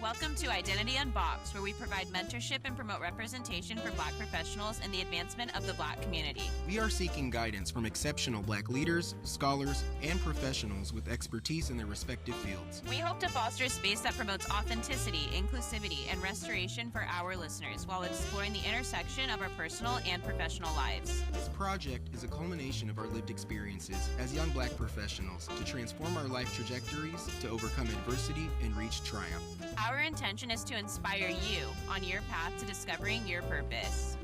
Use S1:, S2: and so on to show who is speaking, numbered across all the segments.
S1: Welcome to Identity Unboxed, where we provide mentorship and promote representation for Black professionals in the advancement of the Black community.
S2: We are seeking guidance from exceptional Black leaders, scholars, and professionals with expertise in their respective fields.
S1: We hope to foster a space that promotes authenticity, inclusivity, and restoration for our listeners while exploring the intersection of our personal and professional lives.
S2: This project is a culmination of our lived experiences as young Black professionals to transform our life trajectories, to overcome adversity, and reach triumph.
S1: Our intention is to inspire you on your path to discovering your purpose.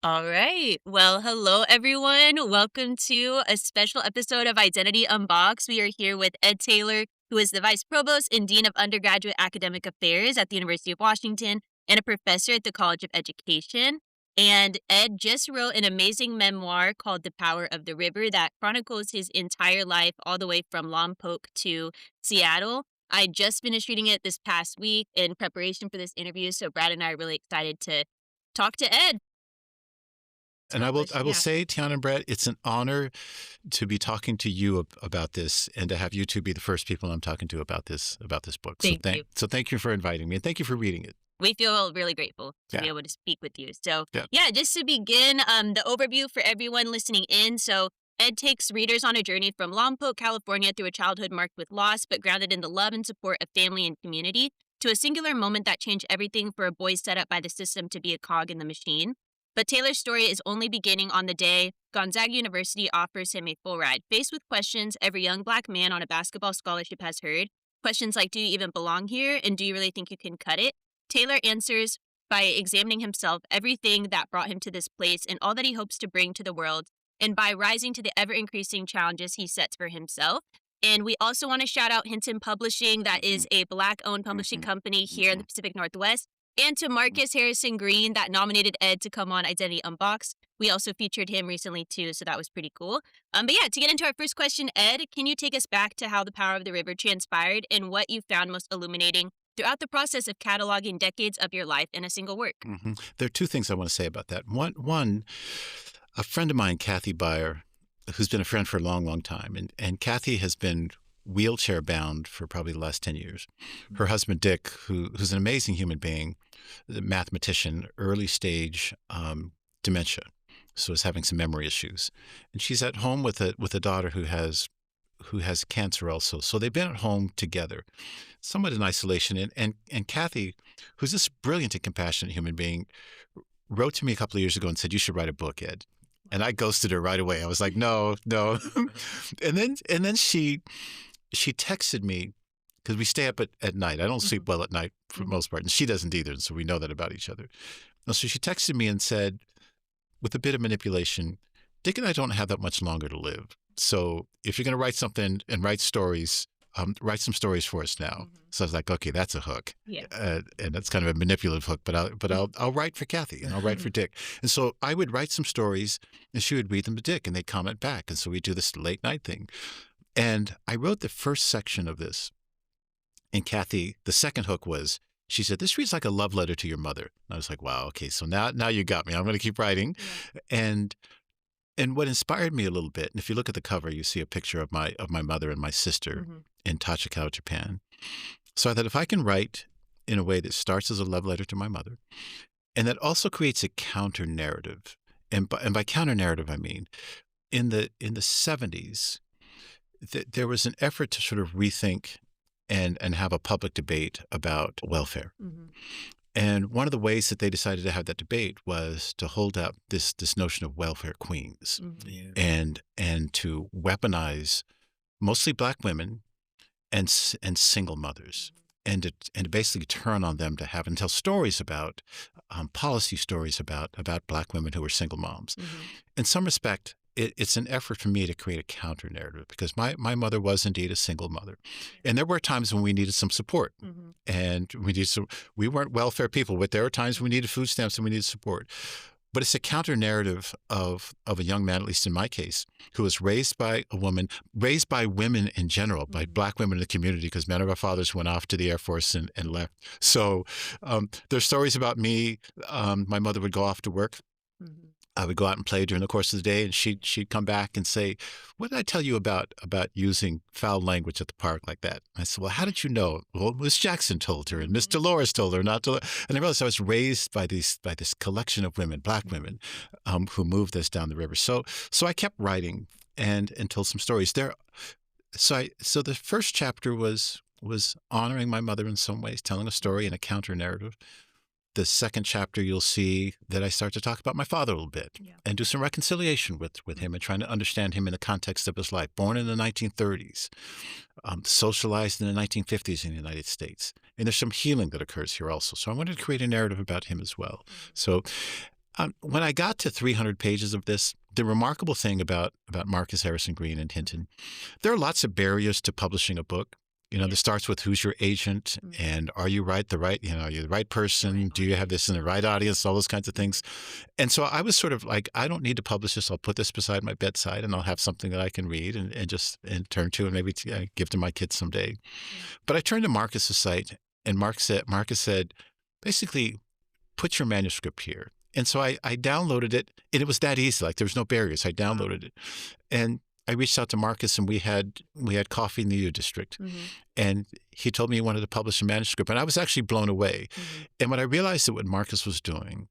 S1: All right. Well, hello, everyone. Welcome to a special episode of Identity Unboxed. We are here with Ed Taylor, who is the Vice Provost and Dean of Undergraduate Academic Affairs at the University of Washington and a professor at the College of Education. And Ed just wrote an amazing memoir called The Power of the River that chronicles his entire life all the way from Lompoc to Seattle. I just finished reading it this past week in preparation for this interview, so Brad and I are really excited to talk to Ed.
S3: And I will say, Tiana and Brett, it's an honor to be talking to you about this and to have you two be the first people I'm talking to about this book.
S1: Thank you.
S3: So thank you for inviting me, and thank you for reading it.
S1: We feel really grateful to be able to speak with you. So, just to begin, the overview for everyone listening in. So, Ed takes readers on a journey from Lompoc, California, through a childhood marked with loss, but grounded in the love and support of family and community, to a singular moment that changed everything for a boy set up by the system to be a cog in the machine. But Taylor's story is only beginning on the day Gonzaga University offers him a full ride. Faced with questions every young Black man on a basketball scholarship has heard, questions like, do you even belong here? And do you really think you can cut it? Taylor answers by examining himself, everything that brought him to this place and all that he hopes to bring to the world, and by rising to the ever-increasing challenges he sets for himself. And we also want to shout out Hinton Publishing, that is a Black-owned publishing company here in the Pacific Northwest, and to Marcus Harrison Green that nominated Ed to come on Identity Unboxed. We also featured him recently too, so that was pretty cool. To get into our first question, Ed, can you take us back to how The Power of the River transpired and what you found most illuminating throughout the process of cataloging decades of your life in a single work?
S3: Mm-hmm. There are two things I want to say about that. One, a friend of mine, Kathy Beyer, who's been a friend for a long, long time, and Kathy has been wheelchair bound for probably the last 10 years. Her husband, Dick, who's an amazing human being, a mathematician, early stage dementia, so is having some memory issues. And she's at home with a daughter who has cancer also. So they've been at home together, somewhat in isolation. And Kathy, who's this brilliant and compassionate human being, wrote to me a couple of years ago and said, you should write a book, Ed. And I ghosted her right away. I was like, no. and then she texted me, because we stay up at night. I don't sleep well at night for the most part, and she doesn't either. And so we know that about each other. And so she texted me and said, with a bit of manipulation, Dick and I don't have that much longer to live. So if you're going to write something and write stories, write some stories for us now. So I was like, okay, that's a hook. Yeah. And that's kind of a manipulative hook, but I'll write for Kathy and I'll write for Dick. And so I would write some stories and she would read them to Dick and they'd comment back. And so we do this late night thing. And I wrote the first section of this. And Kathy, the second hook was, she said, this reads like a love letter to your mother. And I was like, wow, okay, so now you got me. I'm going to keep writing. Yeah. And what inspired me a little bit, and if you look at the cover, you see a picture of my mother and my sister in Tachikawa, Japan. So I thought if I can write in a way that starts as a love letter to my mother, and that also creates a counter narrative, and by counter narrative I mean, in the 70s, there was an effort to sort of rethink and have a public debate about welfare. And one of the ways that they decided to have that debate was to hold up this notion of welfare queens and to weaponize mostly Black women and single mothers and to basically turn on them to have and tell stories about policy stories about Black women who were single moms. In some respect, it's an effort for me to create a counter narrative because my mother was indeed a single mother. And there were times when we needed some support and we weren't welfare people, but there were times when we needed food stamps and we needed support. But it's a counter narrative of a young man, at least in my case, who was raised by a woman, raised by women in general, by Black women in the community, because many of our fathers went off to the Air Force and left. So there's stories about me. My mother would go off to work. I would go out and play during the course of the day, and she'd come back and say, "What did I tell you about using foul language at the park like that?" I said, "Well, how did you know?" "Well, Miss Jackson told her, and Miss Dolores told her not to." And I realized I was raised by this collection of women, Black women, who moved us down the river. So I kept writing and told some stories there. So the first chapter was honoring my mother in some ways, telling a story and a counter narrative. The second chapter, you'll see that I start to talk about my father a little bit and do some reconciliation with him and trying to understand him in the context of his life. Born in the 1930s, socialized in the 1950s in the United States. And there's some healing that occurs here also. So I wanted to create a narrative about him as well. So when I got to 300 pages of this, the remarkable thing about Marcus Harrison Green and Hinton, there are lots of barriers to publishing a book. This starts with who's your agent and are you are you the right person? Do you have this in the right audience? All those kinds of things. And so I was sort of like, I don't need to publish this. I'll put this beside my bedside and I'll have something that I can read and turn to and maybe give to my kids someday. But I turned to Marcus's site and Marcus said, basically, put your manuscript here. And so I downloaded it and it was that easy. Like there was no barriers. I downloaded it. And I reached out to Marcus and we had coffee in the U District. And he told me he wanted to publish a manuscript. And I was actually blown away. And when I realized that what Marcus was doing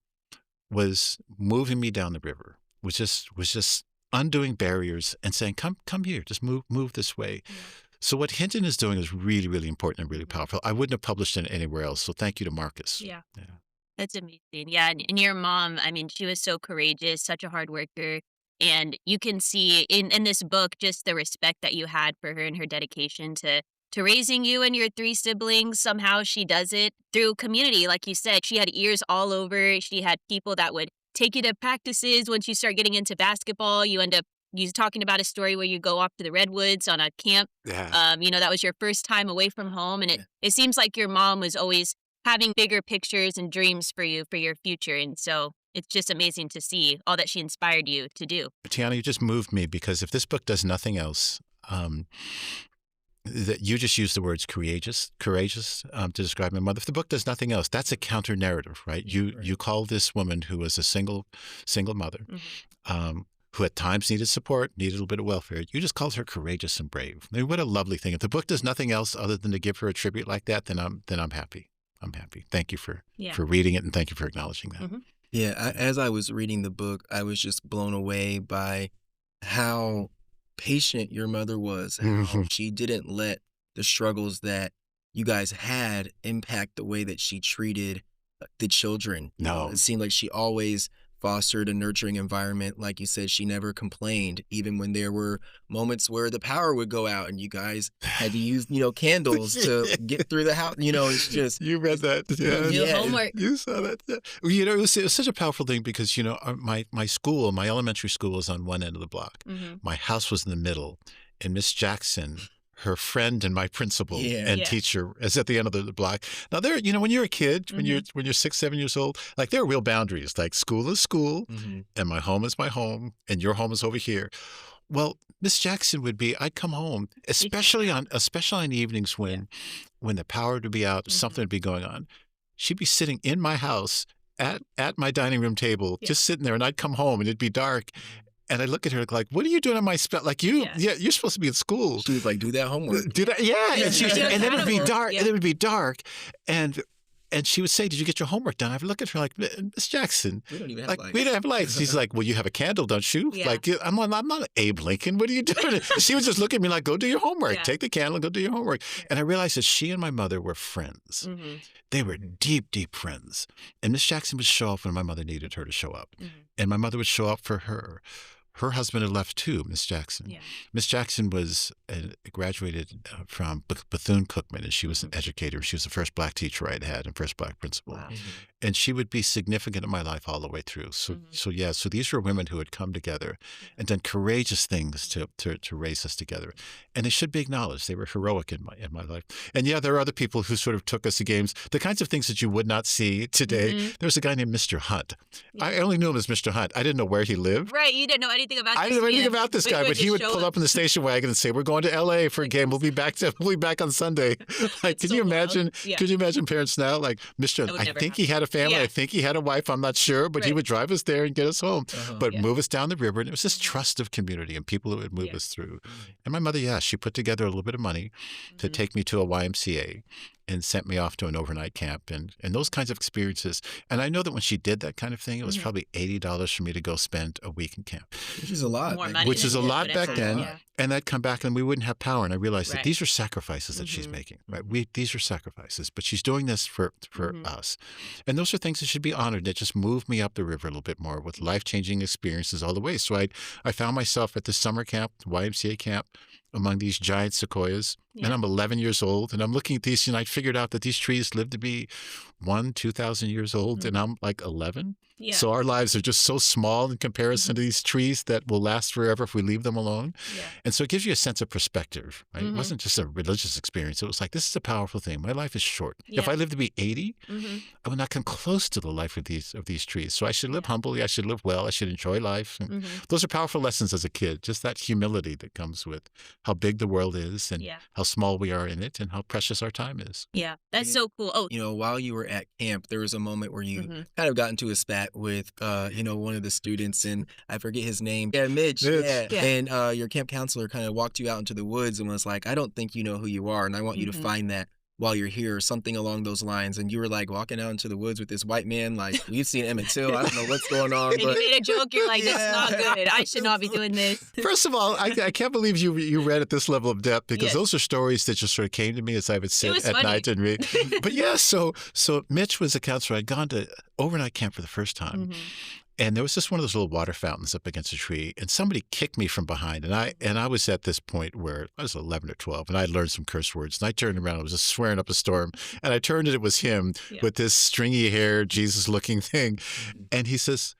S3: was moving me down the river, was just undoing barriers and saying, come here, just move this way. So what Hinton is doing is really, really important and really powerful. I wouldn't have published it anywhere else. So thank you to Marcus.
S1: Yeah. That's amazing. Yeah. And your mom, I mean, she was so courageous, such a hard worker. And you can see in this book just the respect that you had for her and her dedication to raising you and your three siblings. Somehow she does it through community. Like you said, she had ears all over. She had people that would take you to practices. Once you start getting into basketball, you end up talking about a story where you go off to the Redwoods on a camp.
S3: Yeah.
S1: That was your first time away from home. And it seems like your mom was always having bigger pictures and dreams for you for your future. And so it's just amazing to see all that she inspired you to do.
S3: Tiana, you just moved me because if this book does nothing else, that you just used the words courageous to describe my mother. If the book does nothing else, that's a counter narrative, right? You call this woman who was a single mother, who at times needed support, needed a little bit of welfare. You just called her courageous and brave. I mean, what a lovely thing. If the book does nothing else other than to give her a tribute like that, then I'm happy. I'm happy. Thank you for reading it and thank you for acknowledging that.
S2: Yeah, as I was reading the book, I was just blown away by how patient your mother was. How she didn't let the struggles that you guys had impact the way that she treated the children.
S3: No.
S2: It seemed like she always fostered a nurturing environment. Like you said, she never complained, even when there were moments where the power would go out and you guys had to use, candles to get through the house. It's just...
S3: You read that. Yeah.
S1: Homework.
S3: You saw that. Yeah. It was such a powerful thing because, my school, my elementary school was on one end of the block. My house was in the middle. And Miss Jackson, her friend and my principal and teacher, is at the end of the block. Now there, when you're a kid, when you're 6, 7 years old, like there are real boundaries. Like school is school, and my home is my home, and your home is over here. Well, Miss Jackson I'd come home, especially on evenings when the power would be out, something would be going on. She'd be sitting in my house at my dining room table, just sitting there, and I'd come home and it'd be dark. And I look at her like, what are you doing on my spell? Like you're supposed to be in school.
S2: She was like, do that homework.
S3: Do that. Yeah. And then it would be dark. And it would be dark. And she would say, did you get your homework done? I'd look at her like, Miss Jackson.
S2: We don't even have lights.
S3: We don't have lights. She's like, well, you have a candle, don't you?
S1: Yeah.
S3: Like, I'm not Abe Lincoln. What are you doing? She would just look at me like, go do your homework.
S1: Yeah.
S3: Take the candle and go do your homework. And I realized that she and my mother were friends. They were deep, deep friends. And Miss Jackson would show up when my mother needed her to show up. And my mother would show up for her. Her husband had left too, Miss Jackson.
S1: Yeah.
S3: Miss Jackson was graduated from Bethune-Cookman, and she was an educator. She was the first Black teacher I'd had and first Black principal.
S1: Wow.
S3: And she would be significant in my life all the way through. So these were women who had come together and done courageous things to raise us together. And they should be acknowledged. They were heroic in my life. And there are other people who sort of took us to games. The kinds of things that you would not see today. There was a guy named Mr. Hunt. Yeah. I only knew him as Mr. Hunt. I didn't know where he lived.
S1: Right. You didn't know anything about this.
S3: I didn't know anything about this guy, but he would pull up in the station wagon and say, we're going to L.A. for a game. We'll be back on Sunday. Like, can you imagine? Yeah. Could you imagine parents now? Like, Mr. I think he had a family. I think he had a wife. I'm not sure, but he would drive us there and get us home, but move us down the river. And it was this trust of community and people who would move us through. And my mother, she put together a little bit of money to take me to a YMCA and sent me off to an overnight camp and those kinds of experiences. And I know that when she did that kind of thing, it was probably $80 for me to go spend a week in camp.
S2: Which is a lot.
S1: More money
S3: Which is a lot back then.
S1: Yeah.
S3: And I'd come back and we wouldn't have power. And I realized that these are sacrifices that she's making, right? These are sacrifices, but she's doing this for us. And those are things that should be honored, that just moved me up the river a little bit more with life-changing experiences all the way. So I found myself at the summer camp, YMCA camp, among these giant sequoias. And I'm 11 years old, and I'm looking at these, and I figured out that these trees live to be 2,000 years old, and I'm like 11.
S1: Yeah.
S3: So our lives are just so small in comparison to these trees that will last forever if we leave them alone. Yeah. And so it gives you a sense of perspective, right? It wasn't just a religious experience. It was like, this is a powerful thing. My life is short. Yeah. If I live to be 80, I will not come close to the life of these trees. So I should live humbly. I should live well. I should enjoy life. And those are powerful lessons as a kid, just that humility that comes with how big the world is and how small we are in it and how precious our time is.
S1: Yeah, that's so cool. Oh,
S2: while you were at camp, there was a moment where you kind of got into a spat with, one of the students, and I forget his name. Yeah, Mitch. Yeah. And your camp counselor kind of walked you out into the woods and was like, I don't think you know who you are, and I want you to find that while you're here, or something along those lines. And you were like walking out into the woods with this white man, like, we've seen Emmett Till. I don't know what's going on.
S1: And you made a joke. You're like, that's not good. I should not be doing this.
S3: First of all, I can't believe you read at this level of depth, because those are stories that just sort of came to me as I would sit at night and read. But so Mitch was a counselor. I'd gone to overnight camp for the first time. And there was just one of those little water fountains up against a tree, and somebody kicked me from behind. And I was at this point where I was 11 or 12, and I learned some curse words. And I turned around, I was just swearing up a storm. And I turned, and it was him with this stringy hair, Jesus-looking thing. And he says,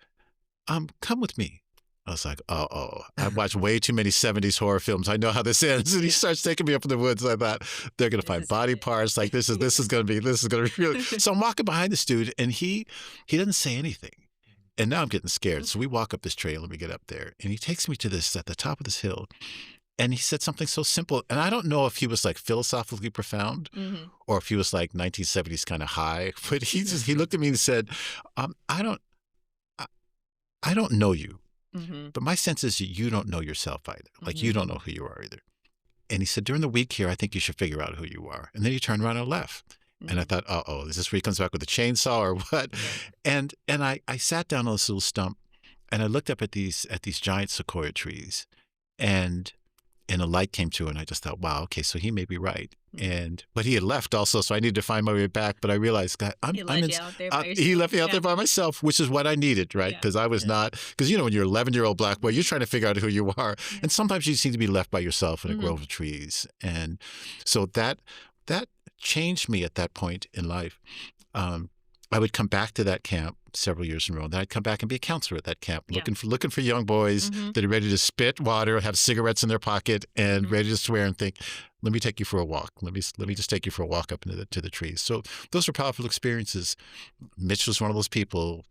S3: come with me. I was like, I've watched way too many 70s horror films. I know how this ends. And he starts taking me up in the woods. I thought, they're going to find body parts. Like, this is going to be really. So I'm walking behind this dude, and he doesn't say anything. And now I'm getting scared. So we walk up this trail and we get up there. And he takes me to at the top of this hill. And he said something so simple. And I don't know if he was like philosophically profound or if he was like 1970s kind of high. But he looked at me and said, I don't know you. But my sense is you don't know yourself either. Like, you don't know who you are either. And he said, during the week here, I think you should figure out who you are. And then he turned around and left. And I thought, is this where he comes back with a chainsaw or what? And I sat down on this little stump, and I looked up at these giant sequoia trees, and a light came to, and I just thought, wow, okay, so he may be right. But he had left also, so I needed to find my way back. But I realized, God, he left me out there by myself, which is what I needed, right? Because I was not, because when you're an 11-year-old black boy, you're trying to figure out who you are, and sometimes you seem to be left by yourself in a grove of trees, and so that changed me at that point in life. I would come back to that camp several years in a row. Then I'd come back and be a counselor at that camp, looking for young boys that are ready to spit water, have cigarettes in their pocket, and ready to swear and think, let me take you for a walk. Let me just take you for a walk up into the trees. So those were powerful experiences. Mitch was one of those people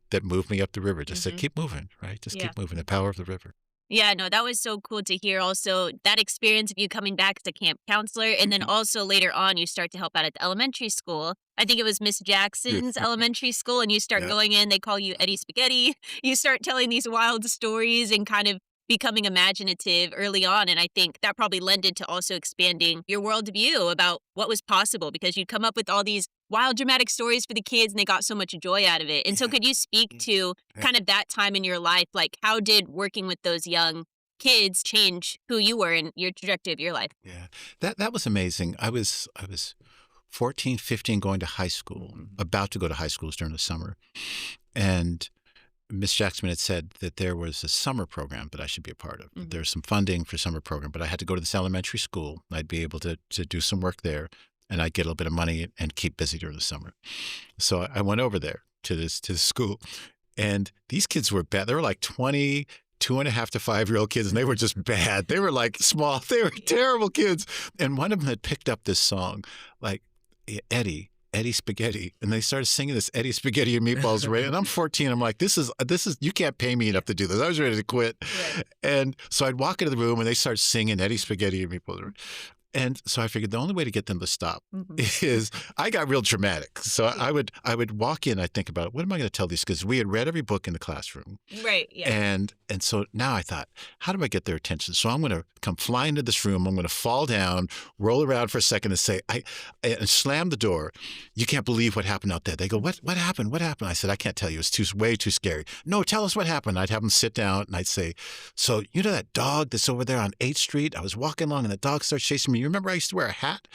S3: that moved me up the river. Just said, keep moving, right? Just keep moving. The power of the river.
S1: Yeah, no, that was so cool to hear. Also, that experience of you coming back as a camp counselor, and then also later on, you start to help out at the elementary school. I think it was Miss Jackson's elementary school, and you start going in. They call you Eddie Spaghetti. You start telling these wild stories and kind of becoming imaginative early on. And I think that probably lended to also expanding your worldview about what was possible, because you'd come up with all these wild, dramatic stories for the kids, and they got so much joy out of it. And so could you speak to kind of that time in your life? Like, how did working with those young kids change who you were and your trajectory of your life?
S3: Yeah, that was amazing. I was 14, 15, going to high school, about to go to high school during the summer. And Miss Jackson had said that there was a summer program that I should be a part of. There's some funding for summer program, but I had to go to this elementary school. I'd be able to do some work there, and I'd get a little bit of money and keep busy during the summer. So I went over there to this school, and these kids were bad. They were like 2.5 to 5-year-old kids, and they were just bad. They were like small. They were terrible kids. And one of them had picked up this song, like Eddie Spaghetti, and they started singing this Eddie Spaghetti and Meatballs. And I'm 14. I'm like, this is you can't pay me enough to do this. I was ready to quit. And so I'd walk into the room, and they start singing Eddie Spaghetti and Meatballs. And so I figured the only way to get them to stop is I got real dramatic. So I would walk in, I'd think about, what am I going to tell these kids? We had read every book in the classroom.
S1: Right, yeah.
S3: And so now I thought, how do I get their attention? So I'm going to come flying into this room. I'm going to fall down, roll around for a second and say, and slam the door. You can't believe what happened out there. They go, what happened? What happened? I said, I can't tell you. It's way too scary. No, tell us what happened. I'd have them sit down and I'd say, so you know that dog that's over there on 8th Street? I was walking along and the dog started chasing me. You remember I used to wear a hat?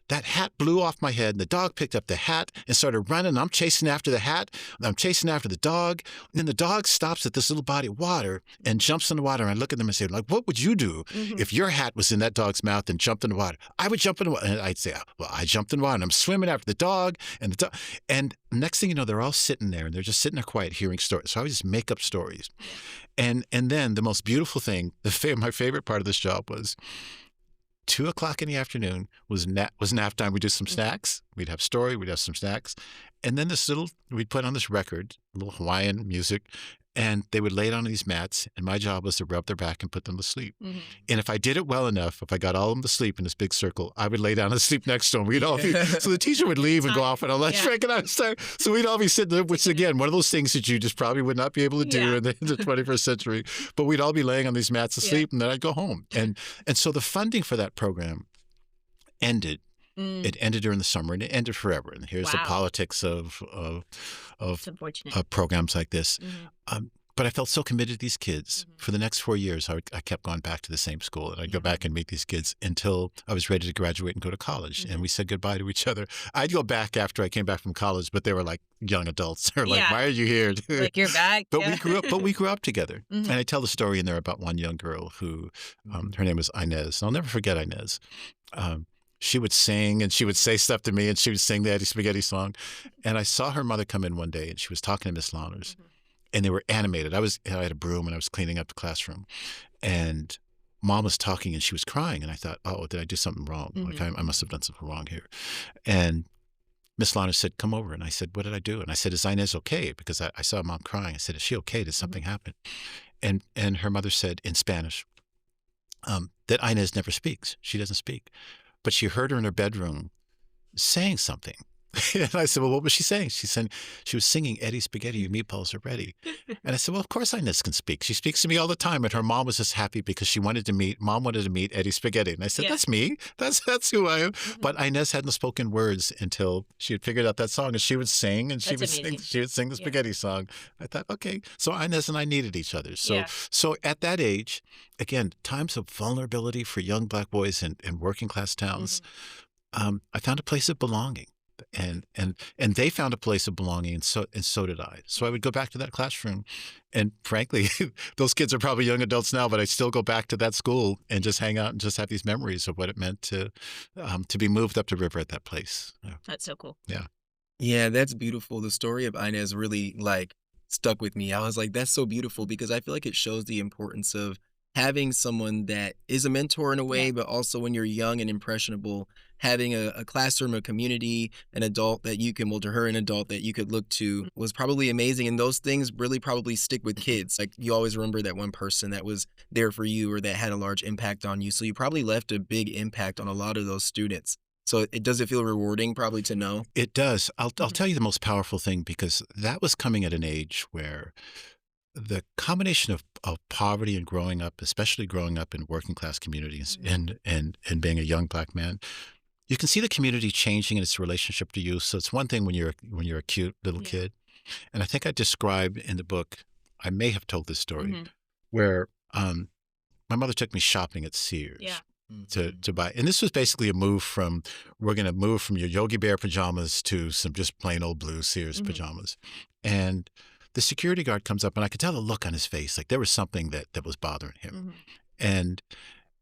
S3: That hat blew off my head, and the dog picked up the hat and started running. I'm chasing after the hat. I'm chasing after the dog. And then the dog stops at this little body of water and jumps in the water. And I look at them and say, like, what would you do if your hat was in that dog's mouth and jumped in the water? I would jump in the water. And I'd say, well, I jumped in the water, and I'm swimming after the dog. And next thing you know, they're all sitting there, and they're just sitting there quiet, hearing stories. So I would just make up stories. And then the most beautiful thing, my favorite part of this job was 2:00 in the afternoon was nap time. We'd do some snacks. We'd have story. We'd have some snacks. And then we'd put on this record, a little Hawaiian music, and they would lay it on these mats. And my job was to rub their back and put them to sleep. And if I did it well enough, if I got all of them to sleep in this big circle, I would lay down and sleep next to them. So the teacher would leave and go off on a lunch break, and I would start. So we'd all be sitting there, which again, one of those things that you just probably would not be able to do in the 21st century. But we'd all be laying on these mats to sleep, and then I'd go home. And so the funding for that program ended. It ended during the summer, and it ended forever. And here's the politics of programs like this. But I felt so committed to these kids. For the next 4 years, I kept going back to the same school, and I'd go back and meet these kids until I was ready to graduate and go to college. And we said goodbye to each other. I'd go back after I came back from college, but they were like young adults. They're like, why are you here?
S1: Like, you're back.
S3: But we grew up together. And I tell the story in there about one young girl who, her name was Inez. And I'll never forget Inez. She would sing, and she would say stuff to me, and she would sing the Eddie Spaghetti song. And I saw her mother come in one day, and she was talking to Miss Lawners, and they were animated. I had a broom, and I was cleaning up the classroom, and Mom was talking, and she was crying, and I thought, oh, did I do something wrong? Like I must have done something wrong here. And Miss Lawners said, come over. And I said, what did I do? And I said, is Inez okay? Because I saw Mom crying. I said, is she okay? Did something happen? And her mother said in Spanish that Inez never speaks. She doesn't speak. But she heard her in her bedroom saying something. And I said, well, what was she saying? She said she was singing Eddie Spaghetti, your meatballs are ready. And I said, well, of course Inez can speak. She speaks to me all the time. And her mom was just happy because Mom wanted to meet Eddie Spaghetti. And I said, that's me. That's who I am. But Inez hadn't spoken words until she had figured out that song. And she would sing, and she would sing the spaghetti song. I thought, okay. So Inez and I needed each other. So at that age, again, times of vulnerability for young Black boys in working class towns, I found a place of belonging. And they found a place of belonging, and so did I. So I would go back to that classroom, and frankly, those kids are probably young adults now, but I still go back to that school and just hang out and just have these memories of what it meant to be moved up the river at that place. Yeah.
S1: That's so cool.
S2: Yeah, that's beautiful. The story of Inez really stuck with me. I was like, that's so beautiful, because I feel like it shows the importance of having someone that is a mentor in a way, but also when you're young and impressionable, having a classroom, a community, an adult that you can, to her, an adult that you could look to was probably amazing. And those things really probably stick with kids. Like, you always remember that one person that was there for you or that had a large impact on you. So you probably left a big impact on a lot of those students. So does it feel rewarding probably to know?
S3: It does. I'll tell you the most powerful thing, because that was coming at an age where the combination of poverty and growing up, especially growing up in working class communities and being a young Black man, you can see the community changing in its relationship to you. So it's one thing when you're a cute little kid. And I think I described in the book, I may have told this story, where my mother took me shopping at Sears. To buy. And this was basically we're going to move from your Yogi Bear pajamas to some just plain old blue Sears pajamas. And the security guard comes up, and I could tell the look on his face, like there was something that was bothering him. And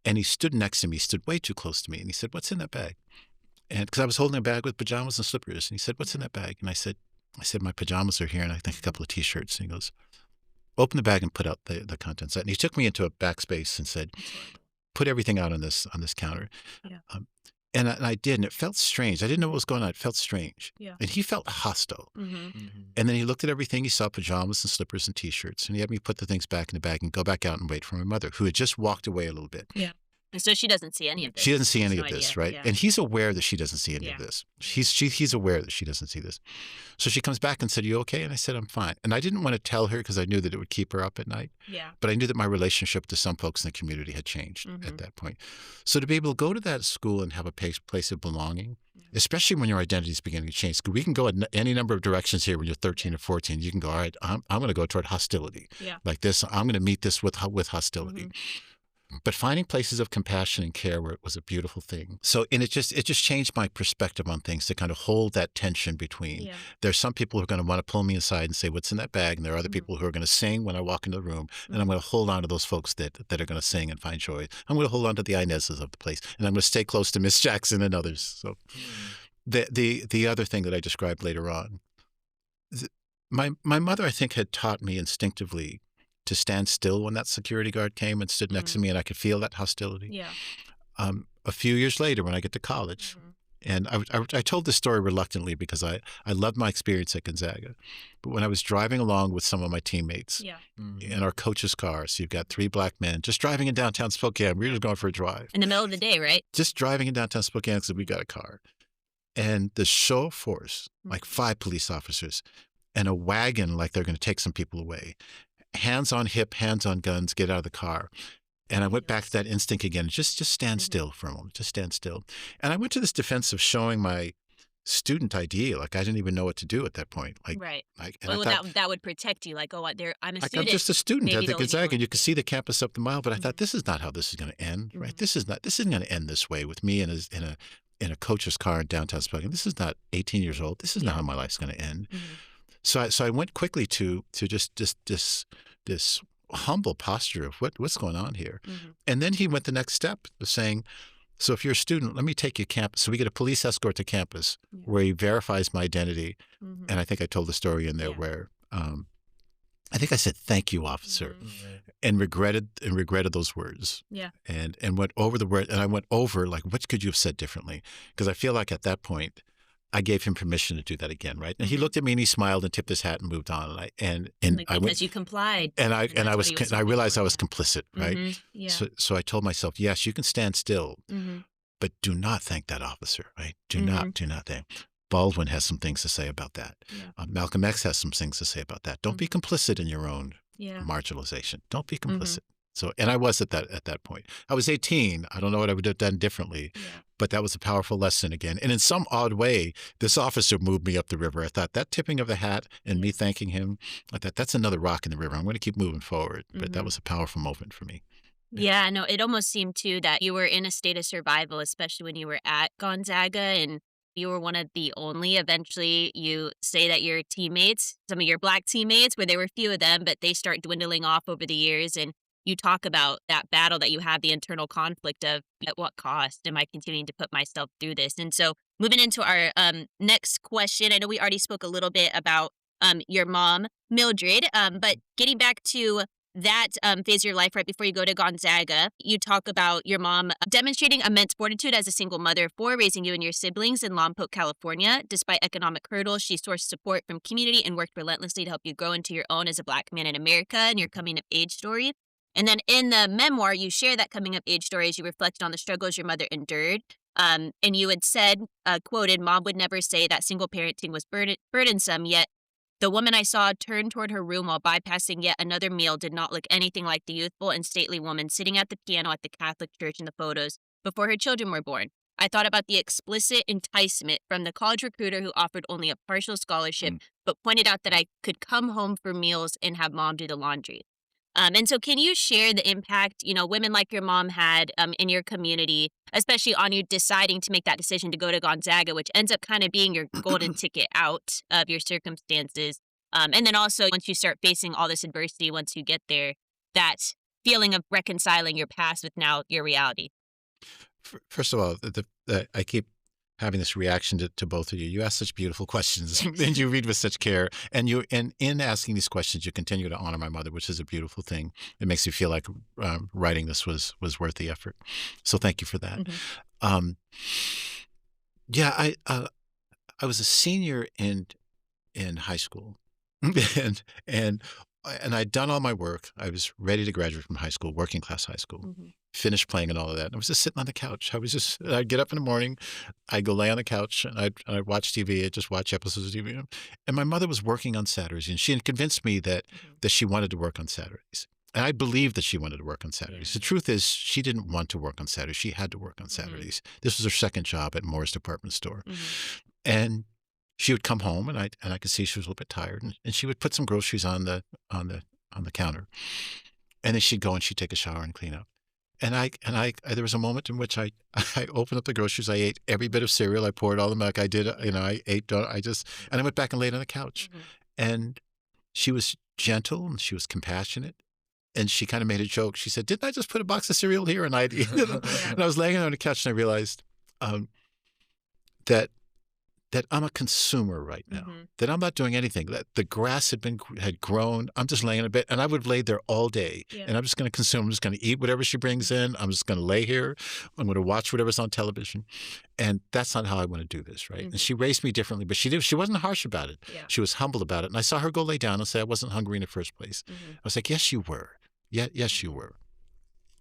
S3: he stood next to me. He stood way too close to me. And he said, what's in that bag? And because I was holding a bag with pajamas and slippers. And he said, what's in that bag? And I said, my pajamas are here, and I think a couple of T-shirts. And he goes, open the bag and put out the contents. And he took me into a backspace and said, put everything out on this counter. And I did, and it felt strange. I didn't know what was going on. It felt strange. And he felt hostile. And then he looked at everything. He saw pajamas and slippers and T-shirts, and he had me put the things back in the bag and go back out and wait for my mother, who had just walked away a little bit.
S1: So she doesn't see any of this.
S3: She doesn't see
S1: She has
S3: any
S1: no
S3: of this,
S1: idea.
S3: right?
S1: Yeah.
S3: And he's aware that she doesn't see any of
S1: Yeah.
S3: this. He's aware that she doesn't see this. So she comes back and said, "You okay?" And I said, "I'm fine." And I didn't want to tell her because I knew that it would keep her up at night.
S1: Yeah.
S3: But I knew that my relationship to some folks in the community had changed at that point. So to be able to go to that school and have a place of belonging, especially when your identity is beginning to change. We can go in any number of directions here when you're 13 or 14. You can go, all right, I'm going to go toward hostility.
S1: Yeah.
S3: Like this, I'm going to meet this with hostility. But finding places of compassion and care was a beautiful thing. So, and it just changed my perspective on things to kind of hold that tension between.
S1: Yeah.
S3: There's some people who are going to want to pull me aside and say, what's in that bag? And there are other people who are going to sing when I walk into the room. And I'm going to hold on to those folks that are going to sing and find joy. I'm going to hold on to the Inez's of the place. And I'm going to stay close to Miss Jackson and others. So the other thing that I described later on, my mother, I think, had taught me instinctively to stand still when that security guard came and stood next to me, and I could feel that hostility.
S1: Yeah.
S3: A few years later, when I get to college, and I told this story reluctantly because I loved my experience at Gonzaga, but when I was driving along with some of my teammates in our coach's car, so you've got 3 black men just driving in downtown Spokane. We were just going for a drive.
S1: In the middle of the day, right?
S3: Just driving in downtown Spokane because we got a car. And the show of force, like 5 police officers, and a wagon like they're going to take some people away. Hands on hip, hands on guns, get out of the car. And I went back to that instinct again. Just stand still for a moment. Just stand still. And I went to this defense of showing my student ID. Like I didn't even know what to do at that point.
S1: Right.
S3: And
S1: that would protect you. Like, I'm a student.
S3: I'm just a student at the Gonzaga, and you could see the campus up the mile. But I thought, this is not how this is going to end, right? This isn't going to end this way with me in a coach's car in downtown Spokane. This is not 18 years old. This is not how my life's going to end. So I went quickly to just this humble posture of what's going on here. And then he went the next step of saying, so if you're a student, let me take you to campus. So we get a police escort to campus where he verifies my identity. And I think I told the story in there where I think I said, "Thank you, officer," and regretted those words.
S1: Yeah.
S3: And went over the word, and I went over like, what could you have said differently? Because I feel like at that point, I gave him permission to do that again, right? And he looked at me and he smiled and tipped his hat and moved on. And I went,
S1: because you complied.
S3: And I realized I was complicit, right?
S1: Yeah.
S3: So I told myself, yes, you can stand still, but do not thank that officer, right? Do not thank. Baldwin has some things to say about that.
S1: Yeah.
S3: Malcolm X has some things to say about that. Don't be complicit in your own marginalization. Don't be complicit. So, and I was at that point. I was 18. I don't know what I would have done differently, but that was a powerful lesson again. And in some odd way, this officer moved me up the river. I thought that tipping of the hat and me thanking him, I thought that's another rock in the river. I'm going to keep moving forward. But that was a powerful moment for me.
S1: Yeah, no, it almost seemed too that you were in a state of survival, especially when you were at Gonzaga and you were one of the only. Eventually, you say that your teammates, some of your black teammates, where there were few of them, but they start dwindling off over the years. And you talk about that battle that you have, the internal conflict of at what cost am I continuing to put myself through this? And so moving into our next question, I know we already spoke a little bit about your mom, Mildred, but getting back to that phase of your life right before you go to Gonzaga, you talk about your mom demonstrating immense fortitude as a single mother for raising you and your siblings in Lompoc, California. Despite economic hurdles, she sourced support from community and worked relentlessly to help you grow into your own as a Black man in America and your coming of age story. And then in the memoir, you share that coming of age story as you reflected on the struggles your mother endured. And you had said, quoted, "Mom would never say that single parenting was burdensome, yet the woman I saw turn toward her room while bypassing yet another meal did not look anything like the youthful and stately woman sitting at the piano at the Catholic church in the photos before her children were born. I thought about the explicit enticement from the college recruiter who offered only a partial scholarship, but pointed out that I could come home for meals and have Mom do the laundry." And so can you share the impact, women like your mom had in your community, especially on you deciding to make that decision to go to Gonzaga, which ends up kind of being your golden ticket out of your circumstances. And then also once you start facing all this adversity, once you get there, that feeling of reconciling your past with now your reality.
S3: First of all, I keep having this reaction to both of you. You ask such beautiful questions and you read with such care. And in asking these questions, you continue to honor my mother, which is a beautiful thing. It makes me feel like writing this was worth the effort. So thank you for that. I was a senior in high school and I'd done all my work. I was ready to graduate from high school, working class high school. finished playing and all of that. And I was just sitting on the couch. I'd get up in the morning, I'd go lay on the couch, and I'd watch TV. I'd just watch episodes of TV. And my mother was working on Saturdays, and she had convinced me that she wanted to work on Saturdays. And I believed that she wanted to work on Saturdays. The truth is, she didn't want to work on Saturdays. She had to work on Saturdays. This was her second job at Moore's department store. And she would come home, and I could see she was a little bit tired, and she would put some groceries on the counter, and then she'd go and she'd take a shower and clean up. And there was a moment in which I opened up the groceries. I ate every bit of cereal. I poured all the milk. I did, I ate. And I went back and laid on the couch, and she was gentle and she was compassionate. And she kind of made a joke. She said, "Didn't I just put a box of cereal here?" And I'd eat it. And I was laying on the couch, and I realized that I'm a consumer right now, that I'm not doing anything, that the grass had grown. I'm just laying in a bed, and I would have laid there all day, and I'm just going to consume. I'm just going to eat whatever she brings in. I'm just going to lay here. I'm going to watch whatever's on television. And that's not how I want to do this, right? And she raised me differently, but she wasn't harsh about it. Yeah. She was humble about it. And I saw her go lay down and say, "I wasn't hungry in the first place." I was like, "Yes, you were. Yes, you were."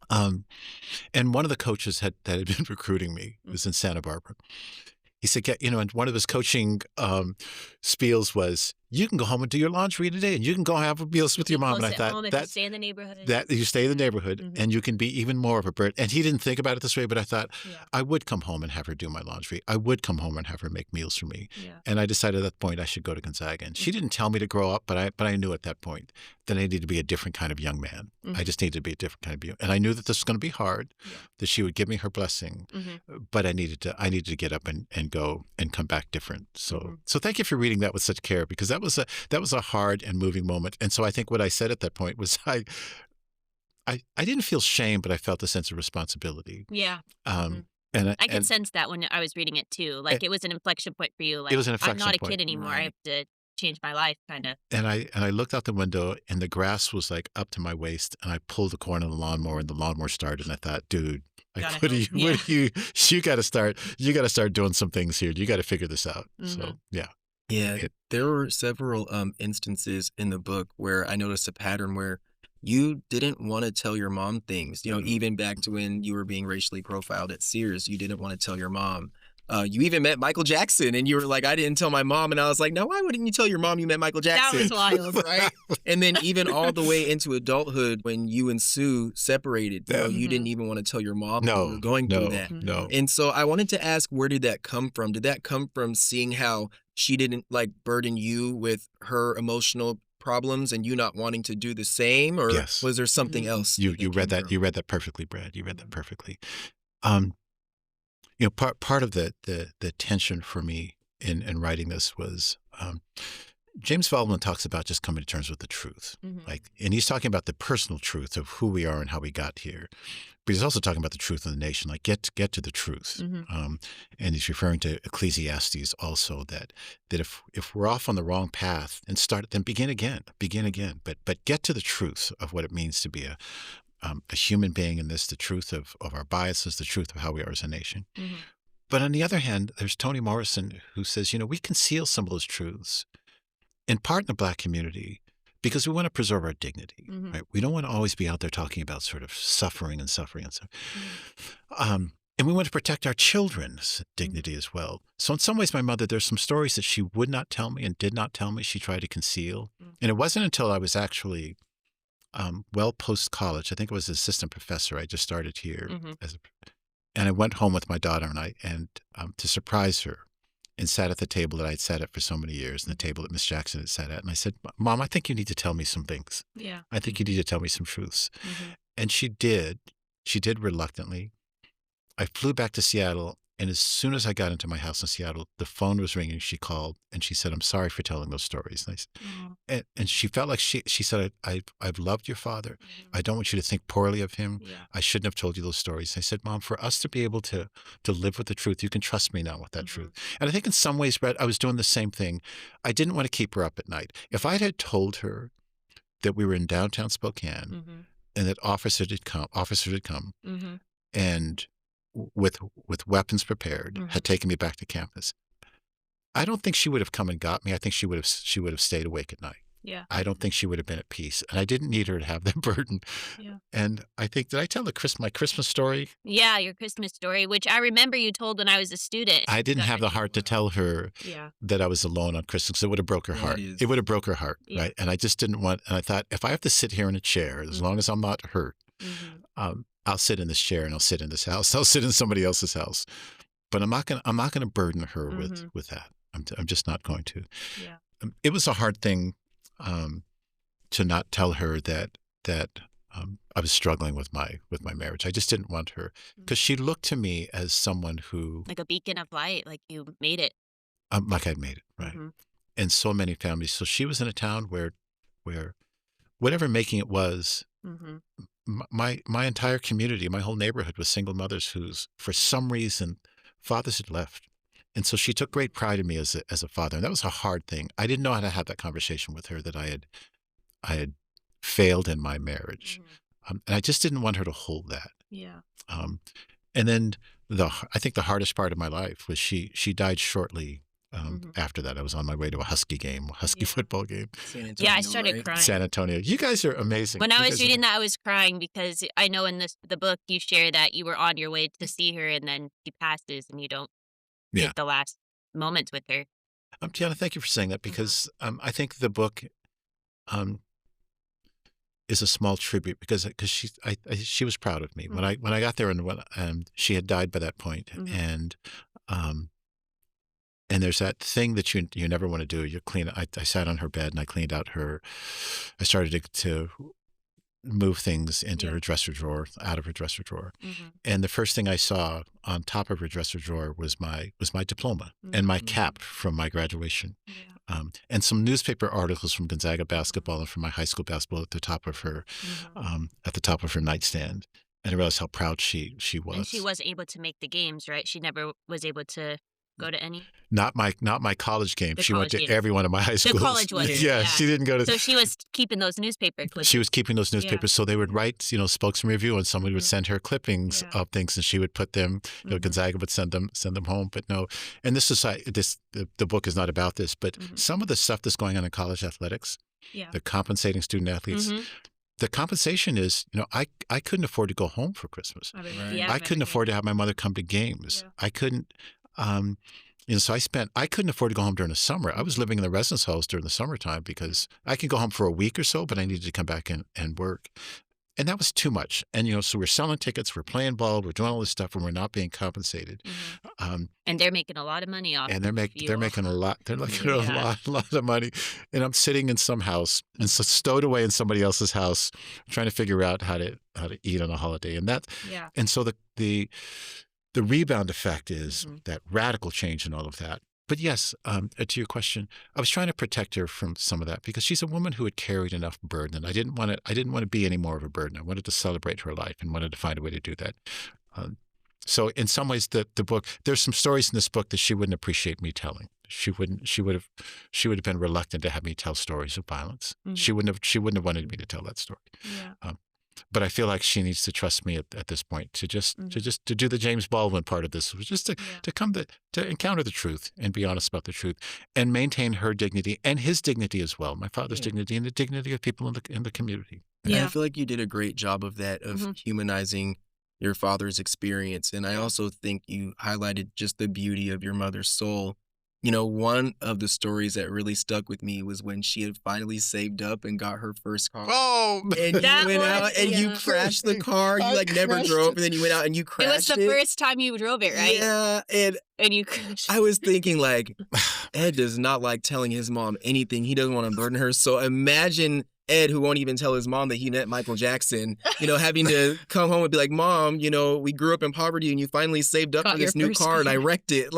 S3: And one of the coaches that had been recruiting me was in Santa Barbara. He said, and one of his coaching spiels was, "You can go home and do your laundry today, and you can go have meals with your mom." And I thought,
S1: that you stay in the neighborhood.
S3: That you stay in the neighborhood, and you can be even more of a burden. And he didn't think about it this way, but I thought, I would come home and have her do my laundry. I would come home and have her make meals for me. Yeah. And I decided at that point I should go to Gonzaga. And she didn't tell me to grow up, but I knew at that point that I needed to be a different kind of young man. I just needed to be a different kind of young. And I knew that this was going to be hard, that she would give me her blessing, but I needed to get up and go and come back different. So thank you for reading that with such care, because that was a hard and moving moment. And so I think what I said at that point was I didn't feel shame, but I felt a sense of responsibility.
S1: Yeah.
S3: And
S1: I could sense that when I was reading it too. Like, it was an inflection point for you. Like,
S3: it was an inflection point.
S1: I'm not a kid anymore. Right. I have to change my life, kind of.
S3: And I looked out the window, and the grass was like up to my waist, and I pulled the cord on the lawnmower, and the lawnmower started. And I thought, dude, like, you got to start doing some things here. You got to figure this out. So yeah.
S2: Yeah, there were several instances in the book where I noticed a pattern where you didn't want to tell your mom things. Even back to when you were being racially profiled at Sears, you didn't want to tell your mom. You even met Michael Jackson, and you were like, "I didn't tell my mom." And I was like, "No, why wouldn't you tell your mom you met Michael Jackson?"
S1: That was wild,
S2: right? And then even all the way into adulthood, when you and Sue separated, you didn't even want to tell your mom you were going through that.
S3: No.
S2: And so I wanted to ask, where did that come from? Did that come from seeing how she didn't burden you with her emotional problems and you not wanting to do the same, or was there something else?
S3: You read that. You read that perfectly, Brad. You read that perfectly. Part of the tension for me in writing this was James Baldwin talks about just coming to terms with the truth, and he's talking about the personal truth of who we are and how we got here. But he's also talking about the truth of the nation, like get to the truth. And he's referring to Ecclesiastes also, that if we're off on the wrong path and then begin again, but get to the truth of what it means to be a human being in this, the truth of our biases, the truth of how we are as a nation. But on the other hand, there's Toni Morrison, who says, we conceal some of those truths, in part in the Black community, because we want to preserve our dignity, right? We don't want to always be out there talking about sort of suffering. And we want to protect our children's dignity as well. So in some ways, my mother, there's some stories that she would not tell me and did not tell me. She tried to conceal. And it wasn't until I was actually post-college, I think I was an assistant professor. I just started here, and I went home with my daughter and to surprise her, and sat at the table that I'd sat at for so many years, and the table that Miss Jackson had sat at. And I said, "Mom, I think you need to tell me some things.
S1: Yeah.
S3: I think you need to tell me some truths." And she did. She did reluctantly. I flew back to Seattle, and as soon as I got into my house in Seattle, the phone was ringing. She called, and she said, "I'm sorry for telling those stories." And she felt like she said, I've loved your father. I don't want you to think poorly of him. Yeah. I shouldn't have told you those stories. I said, "Mom, for us to be able to live with the truth, you can trust me now with that truth." And I think in some ways, Brett, I was doing the same thing. I didn't want to keep her up at night. If I had told her that we were in downtown Spokane and that officers had come and with weapons prepared, had taken me back to campus, I don't think she would have come and got me. I think she would have stayed awake at night.
S1: Yeah.
S3: I don't think she would have been at peace. And I didn't need her to have that burden.
S1: Yeah.
S3: And I think, did I tell my Christmas story?
S1: Yeah, your Christmas story, which I remember you told when I was a student.
S3: I didn't have the heart to tell her that I was alone on Christmas, because it would have broke her heart. It would have broke her heart, right? And I just didn't want, and I thought, if I have to sit here in a chair, as long as I'm not hurt, I'll sit in this chair and I'll sit in this house. I'll sit in somebody else's house. But I'm not gonna burden her with that. I'm just not going to.
S1: Yeah.
S3: It was a hard thing to not tell her that I was struggling with my marriage. I just didn't want her, because she looked to me as someone who,
S1: like a beacon of light, like you made it.
S3: Like I'd made it, right? And so many families. So she was in a town where whatever making it was, my entire community, my whole neighborhood was single mothers whose, for some reason, fathers had left. And so she took great pride in me as a father. And that was a hard thing. I didn't know how to have that conversation with her, that I had failed in my marriage. And I just didn't want her to hold that.
S1: Yeah.
S3: And then I think the hardest part of my life was she died shortly after that. I was on my way to a Husky football game.
S2: San Antonio,
S1: yeah, I started crying.
S3: San Antonio. You guys are amazing.
S1: When I was reading that, I was crying, because I know in the book you share that you were on your way to see her and then she passes and you don't take the last moments with her.
S3: Tiana, thank you for saying that, because I think the book is a small tribute, because she was proud of me when I got there, and she had died by that point, and there's that thing that you never want to do. You clean. I sat on her bed and I cleaned out I started to move things into her dresser drawer, out of her dresser drawer. And the first thing I saw on top of her dresser drawer was my diploma and my cap from my graduation. And some newspaper articles from Gonzaga basketball and from my high school basketball at the top of her nightstand. And I realized how proud she was.
S1: And she was able to make the games, right? She never was able to go to any?
S3: Not my college game. She went to every one of my high schools.
S1: The college ones.
S3: Yeah, she didn't go to.
S1: So she was keeping those newspaper clippings.
S3: She was keeping those newspapers, so they would write, spokesman review, and somebody would send her clippings of things, and she would put them. Gonzaga would send them home. But no, and the book is not about this, but some of the stuff that's going on in college athletics, the compensating student athletes. The compensation is, I couldn't afford to go home for Christmas. I couldn't afford to have my mother come to games. I couldn't. So I couldn't afford to go home during the summer. I was living in the residence halls during the summertime, because I could go home for a week or so, but I needed to come back and work. And that was too much. And, so we're selling tickets, we're playing ball, we're doing all this stuff, and we're not being compensated.
S1: And they're making a lot of money off.
S3: And they're making a lot. They're making a lot of money. And I'm sitting in some house, and so stowed away in somebody else's house, trying to figure out how to eat on a holiday. And so the rebound effect is that radical change and all of that. But yes, to your question, I was trying to protect her from some of that, because she's a woman who had carried enough burden, and I didn't want to be any more of a burden. I wanted to celebrate her life and wanted to find a way to do that. So in some ways, the book, there's some stories in this book that she wouldn't appreciate me telling. She would have been reluctant to have me tell stories of violence. She wouldn't have wanted me to tell that story. But I feel like she needs to trust me at this point to do the James Baldwin part of this, just to encounter the truth and be honest about the truth and maintain her dignity and his dignity as well, my father's dignity and the dignity of people in the community.
S2: Yeah, I feel like you did a great job of that, of humanizing your father's experience. And I also think you highlighted just the beauty of your mother's soul. One of the stories that really stuck with me was when she had finally saved up and got her first car.
S3: Oh,
S2: and you went out and you crashed the car. You never drove, and then you went out and you crashed it.
S1: It was the first time you drove it, right?
S2: Yeah,
S1: and you crashed.
S2: I was thinking, Ed does not like telling his mom anything. He doesn't want to burden her. So imagine Ed, who won't even tell his mom that he met Michael Jackson, having to come home and be like, Mom, we grew up in poverty and you finally saved up for this new car and I wrecked it.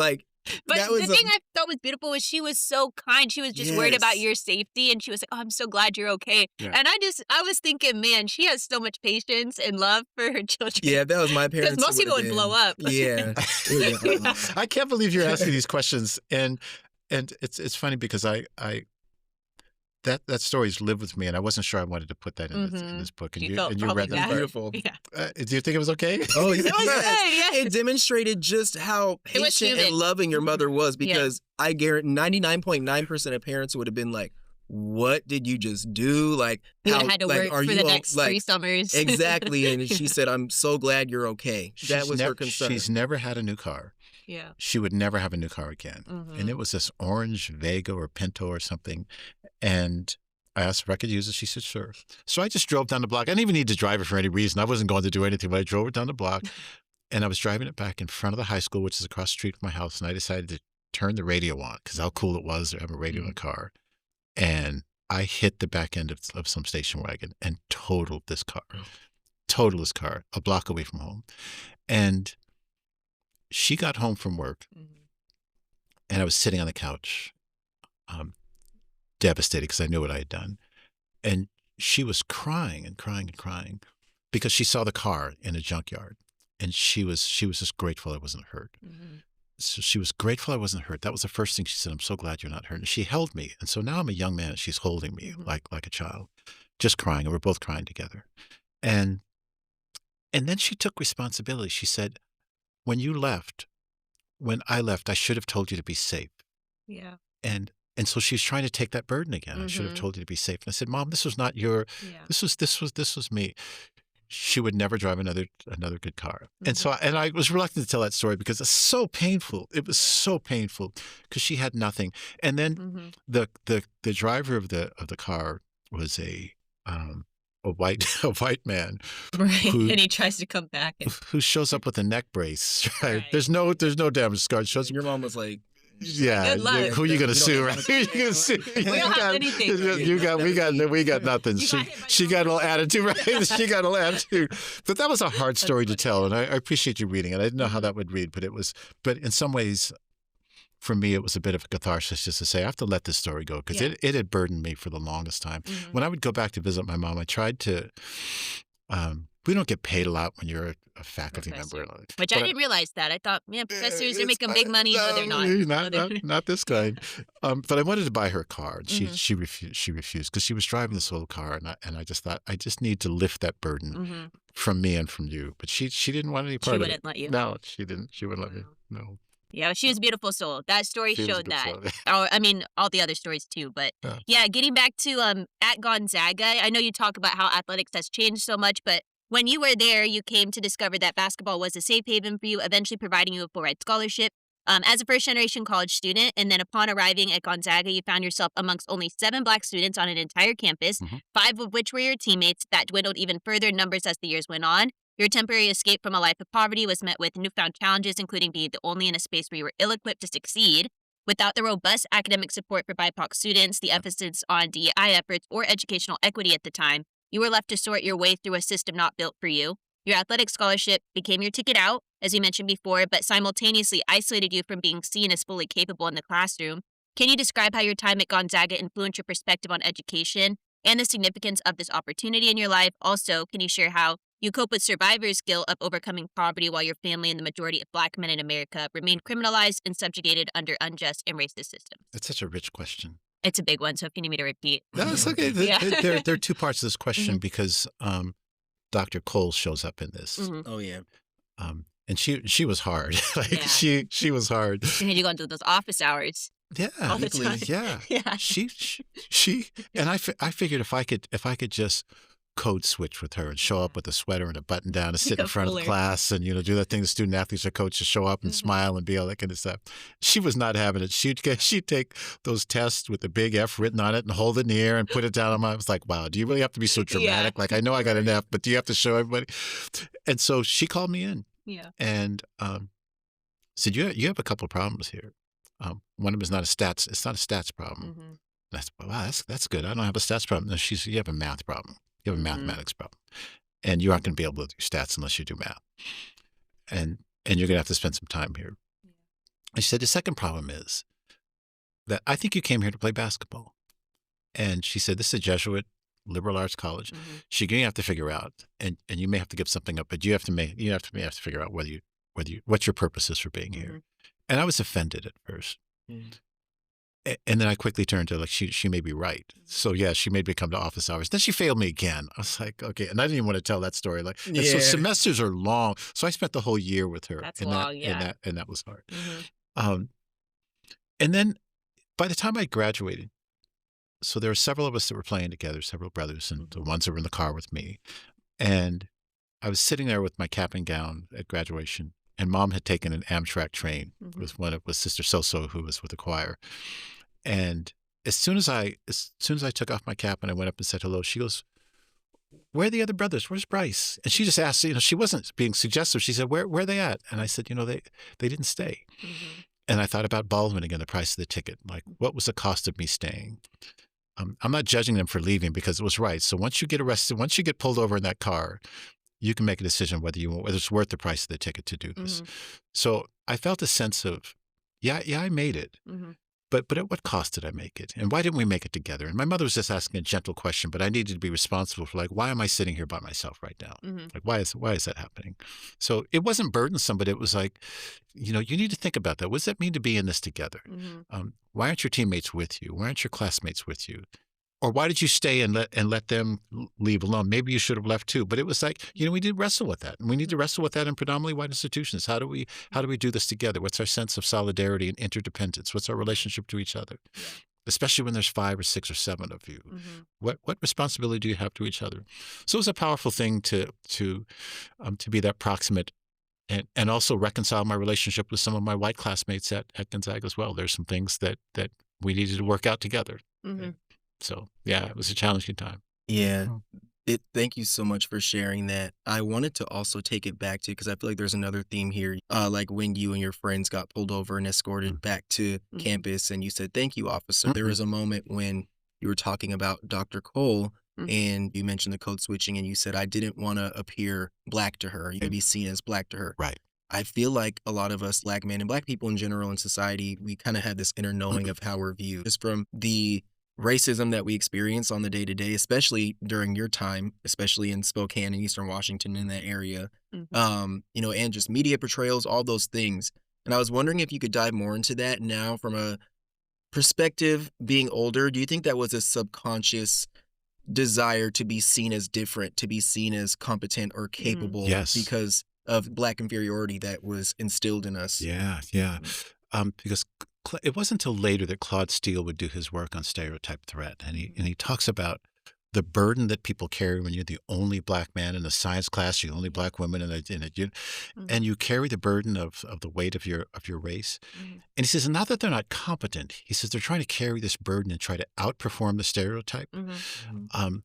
S1: But the thing I thought was beautiful was she was so kind. She was just worried about your safety, and she was like, "Oh, I'm so glad you're okay." Yeah. And I was thinking, man, she has so much patience and love for her children.
S2: Yeah, that was my parents.
S1: Because most people would blow up.
S2: Yeah.
S3: I can't believe you're asking these questions, and it's funny because that story's lived with me, and I wasn't sure I wanted to put that in this book. And you read that.
S2: Beautiful.
S3: Yeah. Do you think it was okay?
S2: Oh,
S1: it was good. Yeah.
S2: It demonstrated just how patient and loving your mother was, because I guarantee 99.9% of parents would have been like, what did you just do? Like,
S1: You
S2: how,
S1: had to
S2: like,
S1: work
S2: are
S1: for
S2: you
S1: the
S2: on,
S1: next
S2: like,
S1: 3 summers.
S2: exactly. And she said, I'm so glad you're okay. That was her concern.
S3: She's never had a new car.
S1: Yeah.
S3: She would never have a new car again. And it was this orange Vega or Pinto or something. And I asked if I could use it. She said, sure. So I just drove down the block. I didn't even need to drive it for any reason. I wasn't going to do anything, but I drove it down the block. And I was driving it back in front of the high school, which is across the street from my house. And I decided to turn the radio on because how cool it was to have a radio in a car. And I hit the back end of some station wagon and totaled this car. Totaled this car a block away from home. And she got home from work, and I was sitting on the couch, devastated because I knew what I had done. And she was crying and crying and crying because she saw the car in a junkyard, and she was just grateful I wasn't hurt. So she was grateful I wasn't hurt. That was the first thing she said. I'm so glad you're not hurt. And she held me, and so now I'm a young man. She's holding me like a child, just crying, and we're both crying together. And then she took responsibility. She said, when I left, I should have told you to be safe.
S1: Yeah.
S3: And so she's trying to take that burden again. I should have told you to be safe. And I said, Mom, this was not your, this was me. She would never drive another good car. And so, I was reluctant to tell that story because it's so painful. It was so painful because she had nothing. And then the driver of the car was a white man,
S1: right? And he tries to come back,
S3: who shows up with a neck brace. Right? There's no damage scar. Shows
S2: your mom was like,
S3: yeah, who are you going to sue? Right? Who are you going to sue?
S1: We don't have anything.
S3: We got nothing. She got a little attitude, right? She got a little attitude. But that was a hard story to tell, and I appreciate you reading it. I didn't know how that would read, but in some ways, for me, it was a bit of a catharsis just to say, I have to let this story go because it had burdened me for the longest time. When I would go back to visit my mom, I tried to, we don't get paid a lot when you're a faculty member.
S1: Which I didn't realize that. I thought, professors are making big money. No, they're not.
S3: Not this kind. But I wanted to buy her a car. And she refused because she was driving this little car. And I just thought, I just need to lift that burden from me and from you. But she didn't want any part of it.
S1: She wouldn't let you.
S3: No, she didn't. She wouldn't let me. No.
S1: Yeah, she was a beautiful soul. That story showed that. I mean, all the other stories too. But yeah, getting back to at Gonzaga, I know you talk about how athletics has changed so much, but when you were there, you came to discover that basketball was a safe haven for you, eventually providing you a full-ride scholarship. As a first-generation college student, and then upon arriving at Gonzaga, you found yourself amongst only 7 Black students on an entire campus, 5 of which were your teammates. That dwindled even further in numbers as the years went on. Your temporary escape from a life of poverty was met with newfound challenges, including being the only in a space where you were ill-equipped to succeed. Without the robust academic support for BIPOC students, the emphasis on DEI efforts, or educational equity at the time, you were left to sort your way through a system not built for you. Your athletic scholarship became your ticket out, as we mentioned before, but simultaneously isolated you from being seen as fully capable in the classroom. Can you describe how your time at Gonzaga influenced your perspective on education and the significance of this opportunity in your life? Also, can you share how you cope with survivor's guilt of overcoming poverty while your family and the majority of Black men in America remain criminalized and subjugated under unjust and racist systems?
S3: That's such a rich question.
S1: It's a big one, so if you need me to repeat.
S3: No, it's okay. There are 2 parts to this question because Dr. Cole shows up in this.
S2: Oh, yeah.
S3: And she was hard. She was hard.
S1: And then you go into those office hours.
S3: Yeah.
S1: All the time.
S3: Yeah. She and I figured if I could just code switch with her and show up with a sweater and a button down and sit in front of the class and, do that thing the student athletes or coaches show up and smile and be all that kind of stuff. She was not having it. She'd take those tests with the big F written on it and hold it in the air and put it down on my, I was like, wow, do you really have to be so dramatic? Like, I know I got an F, but do you have to show everybody? And so she called me in and said, you have a couple of problems here. One of them is it's not a stats problem. That's good. I don't have a stats problem. No, she said, you have a math problem. You have a mathematics problem. And you aren't going to be able to do stats unless you do math. And you're going to have to spend some time here. I said, the second problem is that I think you came here to play basketball. And she said, this is a Jesuit liberal arts college. She's going to have to figure out, and you may have to give something up, but you have to figure out what your purpose is for being here. And I was offended at first. And then I quickly turned to she may be right. So yeah, she made me come to office hours. Then she failed me again. I was like, okay. And I didn't even want to tell that story. And so semesters are long. So I spent the whole year with her.
S1: That's long,
S3: and that was hard. And then by the time I graduated, so there were several of us that were playing together, several brothers, and the ones that were in the car with me. And I was sitting there with my cap and gown at graduation, and Mom had taken an Amtrak train with Sister Soso, who was with the choir. And as soon as I took off my cap and I went up and said hello, she goes, "Where are the other brothers? Where's Bryce?" And she just asked, she wasn't being suggestive. She said, where are they at? And I said, they didn't stay. And I thought about Baldwin again, the price of the ticket. Like, what was the cost of me staying? I'm not judging them for leaving because it was right. So once you get arrested, once you get pulled over in that car, you can make a decision whether it's worth the price of the ticket to do this. So I felt a sense of, yeah, I made it. But at what cost did I make it? And why didn't we make it together? And my mother was just asking a gentle question, but I needed to be responsible for, like, why am I sitting here by myself right now? Like, why is that happening? So it wasn't burdensome, but it was like, you need to think about that. What does that mean to be in this together? Why aren't your teammates with you? Why aren't your classmates with you? Or why did you stay and let them leave alone? Maybe you should have left too. But it was like, we need to wrestle with that. And we need to wrestle with that in predominantly white institutions. How do we do this together? What's our sense of solidarity and interdependence? What's our relationship to each other? Yeah. Especially when there's 5 or 6 or 7 of you. What responsibility do you have to each other? So it was a powerful thing to be that proximate and also reconcile my relationship with some of my white classmates at Gonzaga as well. There's some things that we needed to work out together. So, yeah, it was a challenging time.
S2: Yeah. Thank you so much for sharing that. I wanted to also take it back to, because I feel like there's another theme here, like when you and your friends got pulled over and escorted back to campus and you said, "Thank you, officer." There was a moment when you were talking about Dr. Cole and you mentioned the code switching and you said, "I didn't want to appear black to her. You could be seen as black to her."
S3: Right.
S2: I feel like a lot of us Black men and Black people in general in society, we kind of have this inner knowing of how we're viewed. Just from the racism that we experience on the day-to-day, especially during your time, especially in Spokane and Eastern Washington, in that area, and just media portrayals, all those things. And I was wondering if you could dive more into that now from a perspective being older. Do you think that was a subconscious desire to be seen as different, to be seen as competent or capable because of Black inferiority that was instilled in us?
S3: Yeah. Because it wasn't until later that Claude Steele would do his work on stereotype threat. And he talks about the burden that people carry when you're the only Black man in a science class, you're the only Black woman and you carry the burden of the weight of your race. And he says, not that they're not competent. He says they're trying to carry this burden and try to outperform the stereotype.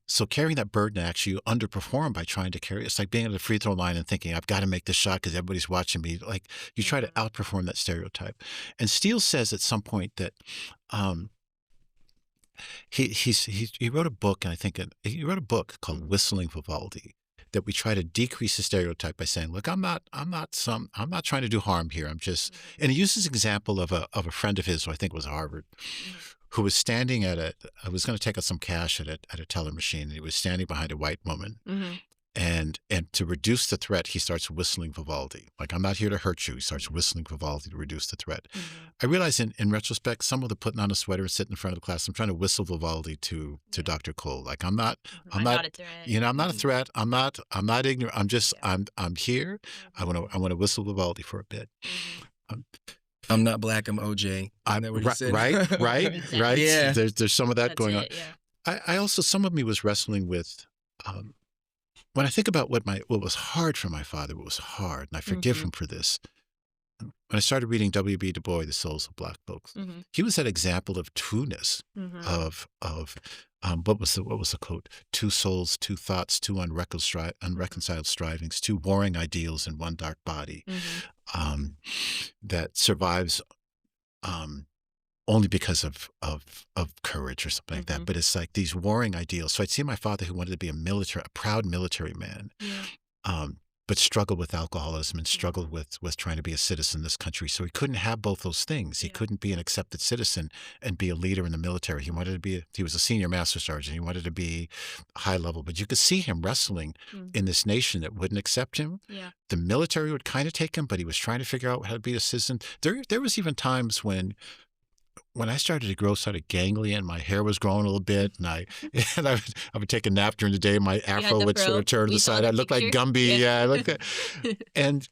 S3: So carrying that burden, actually, you underperform by trying to carry. It's like being at the free throw line and thinking, I've got to make this shot because everybody's watching me. Like, you try to outperform that stereotype. And Steele says at some point that he wrote a book, and I think he wrote a book called Whistling Vivaldi, that we try to decrease the stereotype by saying, look, I'm not trying to do harm here. I'm just, and he uses an example of a friend of his who I think was Harvard, who was standing I was going to take out some cash at a teller machine, and he was standing behind a white woman. And to reduce the threat, he starts whistling Vivaldi. Like, I'm not here to hurt you. He starts whistling Vivaldi to reduce the threat. I realize in retrospect, some of the putting on a sweater and sitting in front of the class, I'm trying to whistle Vivaldi to Dr. Cole. Like, I'm not a threat. I'm not a threat. I'm not ignorant. I'm here. I want to whistle Vivaldi for a bit.
S2: I'm not Black, I'm OJ.
S3: Right.
S2: Yeah.
S3: There's some of that going on. Yeah. I also, some of me was wrestling with, when I think about what was hard for my father, what was hard, and I forgive him for this. When I started reading W.B. Du Bois, The Souls of Black Folks, he was that example of two-ness, of what was the quote? 2 souls, 2 thoughts, 2 unreconciled strivings, 2 warring ideals in one dark body, that survives only because of courage or something like that. But it's like these warring ideals. So I'd see my father, who wanted to be a proud military man, but struggled with alcoholism and struggled with trying to be a citizen in this country. So he couldn't have both those things. He couldn't be an accepted citizen and be a leader in the military. He was a senior master sergeant. He wanted to be high level, but you could see him wrestling in this nation that wouldn't accept him. The military would kind of take him, but he was trying to figure out how to be a citizen. There was even times when I started to grow sort of gangly and my hair was growing a little bit, and I would take a nap during the day. My afro would sort of turn to the side. I looked like Gumby. Yeah, I looked at, and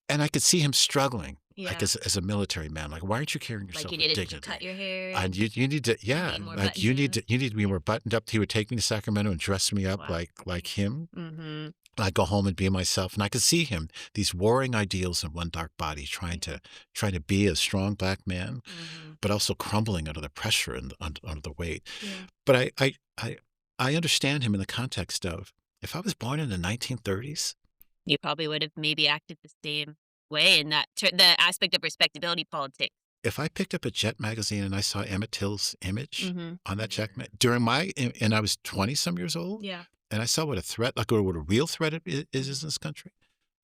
S3: I could see him struggling. like as a military man, like, why aren't you carrying yourself
S1: Like you
S3: with
S1: needed to
S3: dignity?
S1: cut your hair.
S3: And you need to, yeah,
S1: Be more
S3: like you
S1: buttoned
S3: need to be more buttoned up. He would take me to Sacramento and dress me up
S1: Wow.
S3: like him.
S1: Mm-hmm.
S3: I'd go home and be myself, and I could see him, these warring ideals in one dark body, trying to be a strong Black man, but also crumbling under the pressure and under the weight.
S1: Yeah.
S3: But I understand him in the context of, if I was born in the 1930s,
S1: You probably would have maybe acted the same way in that the aspect of respectability politics.
S3: if I picked up a Jet magazine and I saw Emmett Till's image
S1: Mm-hmm.
S3: on that check and I was 20 some years old,
S1: Yeah.
S3: and I saw what a threat, like what a real threat is in this country.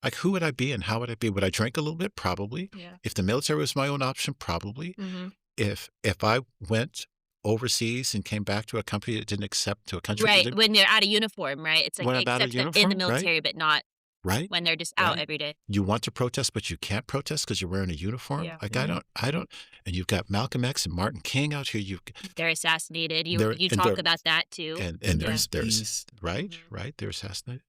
S3: Like, who would I be and how would I be? Would I drink a little bit? Probably.
S1: Yeah.
S3: If the military was my own option, probably.
S1: Mm-hmm.
S3: If I went overseas and came back to a country that didn't accept, to a country that
S1: Right.
S3: didn't,
S1: When you're out of uniform, right? It's like
S3: when
S1: they
S3: I'm out of
S1: accept them in
S3: uniform,
S1: the military, but not
S3: right?
S1: when they're just out
S3: Right.
S1: every day.
S3: You want to protest, but you can't protest because you're wearing a uniform.
S1: Yeah.
S3: Like, I don't. And you've got Malcolm X and Martin King out here.
S1: They're assassinated. You
S3: They're-
S1: you
S3: and
S1: talk
S3: they're-
S1: about that too.
S3: And
S1: Yeah.
S3: there's right,
S1: Mhm.
S3: right. They're assassinated,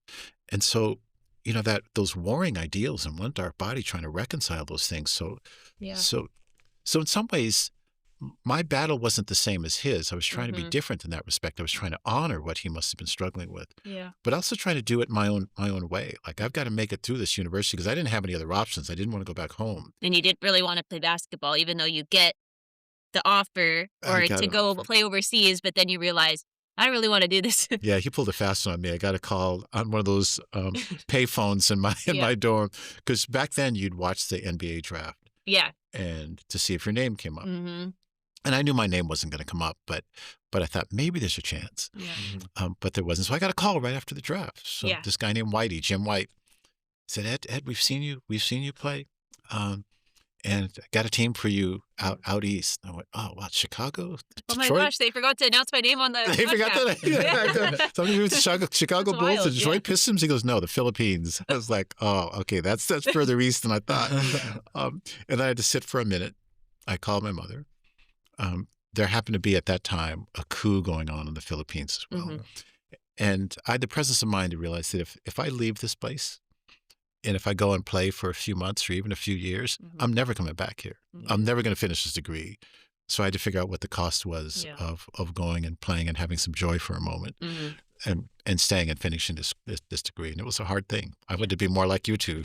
S3: and so that those warring ideals in one dark body, trying to reconcile those things. So
S1: Yeah.
S3: so in some ways, my battle wasn't the same as his. I was trying to be
S1: Mhm.
S3: different in that respect. I was trying to honor what he must have been struggling with,
S1: Yeah.
S3: but also trying to do it my own way. Like, I've got to make it through this university because I didn't have any other options. I didn't want to go back home.
S1: And you didn't really want to play basketball, even though you get the offer
S3: I
S1: or
S3: got
S1: to
S3: an
S1: go
S3: offer.
S1: play overseas, but then you realize, I don't really want to do this.
S3: Yeah, he pulled a fast one on me. I got a call on one of those pay phones in my
S1: Yeah.
S3: dorm, because back then you'd watch the NBA draft
S1: Yeah.
S3: and to see if your name came up.
S1: Mm-hmm.
S3: And I knew my name wasn't going to come up, but I thought maybe there's a chance.
S1: Yeah.
S3: But there wasn't. So I got a call right after the draft. So
S1: Yeah.
S3: this guy named Whitey, Jim White, said, Ed, we've seen you play, and I got a team for you out east. And I went, oh, what, Chicago?
S1: Oh my
S3: Detroit?
S1: gosh, they forgot to announce my name on the
S3: They forgot
S1: podcast.
S3: that. Somebody moved to Chicago
S1: That's
S3: Bulls, the
S1: wild,
S3: Detroit
S1: yeah.
S3: Pistons. He goes, no, the Philippines. I was like, oh, okay, that's further east than I thought. And I had to sit for a minute. I called my mother. There happened to be at that time a coup going on in the Philippines as well.
S1: Mhm.
S3: And I had the presence of mind to realize that if I leave this place and if I go and play for a few months or even a few years,
S1: Mhm.
S3: I'm never coming back here.
S1: Mhm.
S3: I'm never going to finish this degree. So I had to figure out what the cost was
S1: Yeah.
S3: of going and playing and having some joy for a moment
S1: Mhm.
S3: and staying and finishing this degree. And it was a hard thing. I wanted to be more like you two.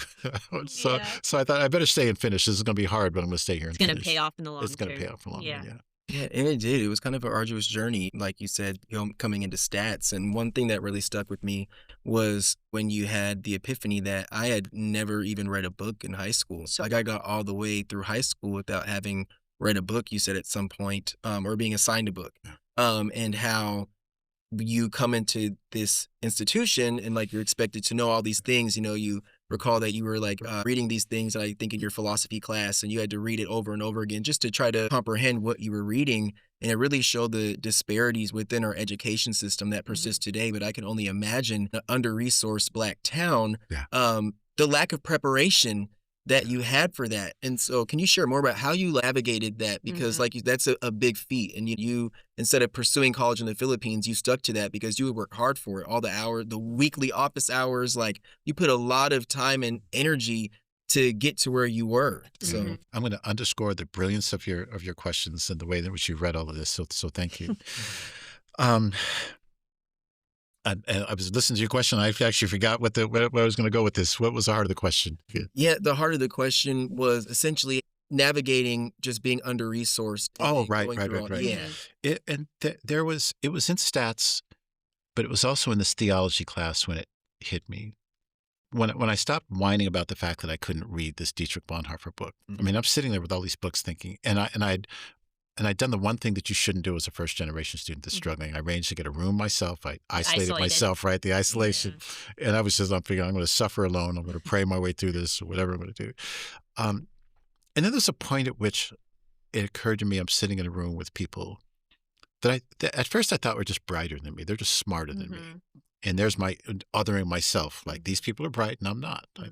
S3: So
S1: Yeah.
S3: so I thought I better stay and finish. This is going to be hard, but I'm going to stay here and
S1: It's going to
S3: finish.
S1: pay off in the long
S3: It's going to
S1: term.
S3: pay off for long
S1: Yeah.
S3: run, yeah.
S2: Yeah, and it did. It was kind of an arduous journey, like you said, coming into stats. And one thing that really stuck with me was when you had the epiphany that I had never even read a book in high school.
S1: So-
S2: Like, I got all the way through high school without having read a book, you said at some point, or being assigned a book. And how you come into this institution and like you're expected to know all these things. You recall that you were like reading these things, I think, in your philosophy class, and you had to read it over and over again just to try to comprehend what you were reading. And it really showed the disparities within our education system that persist today. But I can only imagine an under-resourced Black town,
S3: Yeah.
S2: The lack of preparation that you had for that. And so can you share more about how you navigated that? Because that's a big feat. And you, instead of pursuing college in the Philippines, you stuck to that because you would work hard for it. All the hours, the weekly office hours, like you put a lot of time and energy to get to where you were. So
S3: I'm going to underscore the brilliance of your questions and the way in which you read all of this. So thank you. And I was listening to your question. I actually forgot where I was going to go with this. What was the heart of the question?
S2: yeah, the heart of the question was essentially navigating just being under-resourced.
S3: Oh,
S2: and
S3: right.
S2: going through all-
S3: Right.
S2: Yeah.
S3: It was in stats, but it was also in this theology class when it hit me. When I stopped whining about the fact that I couldn't read this Dietrich Bonhoeffer book. I mean, I'm sitting there with all these books thinking, and I'd done the one thing that you shouldn't do as a first generation student that's struggling. I arranged to get a room myself. I isolated myself, right? The isolation. And I was just, I'm thinking, I'm going to suffer alone. I'm going to pray my way through this or whatever I'm going to do. And then there's a point at which it occurred to me I'm sitting in a room with people that at first I thought were just brighter than me. They're just smarter than me. And there's my othering myself. Like, these people are bright and I'm not. Like,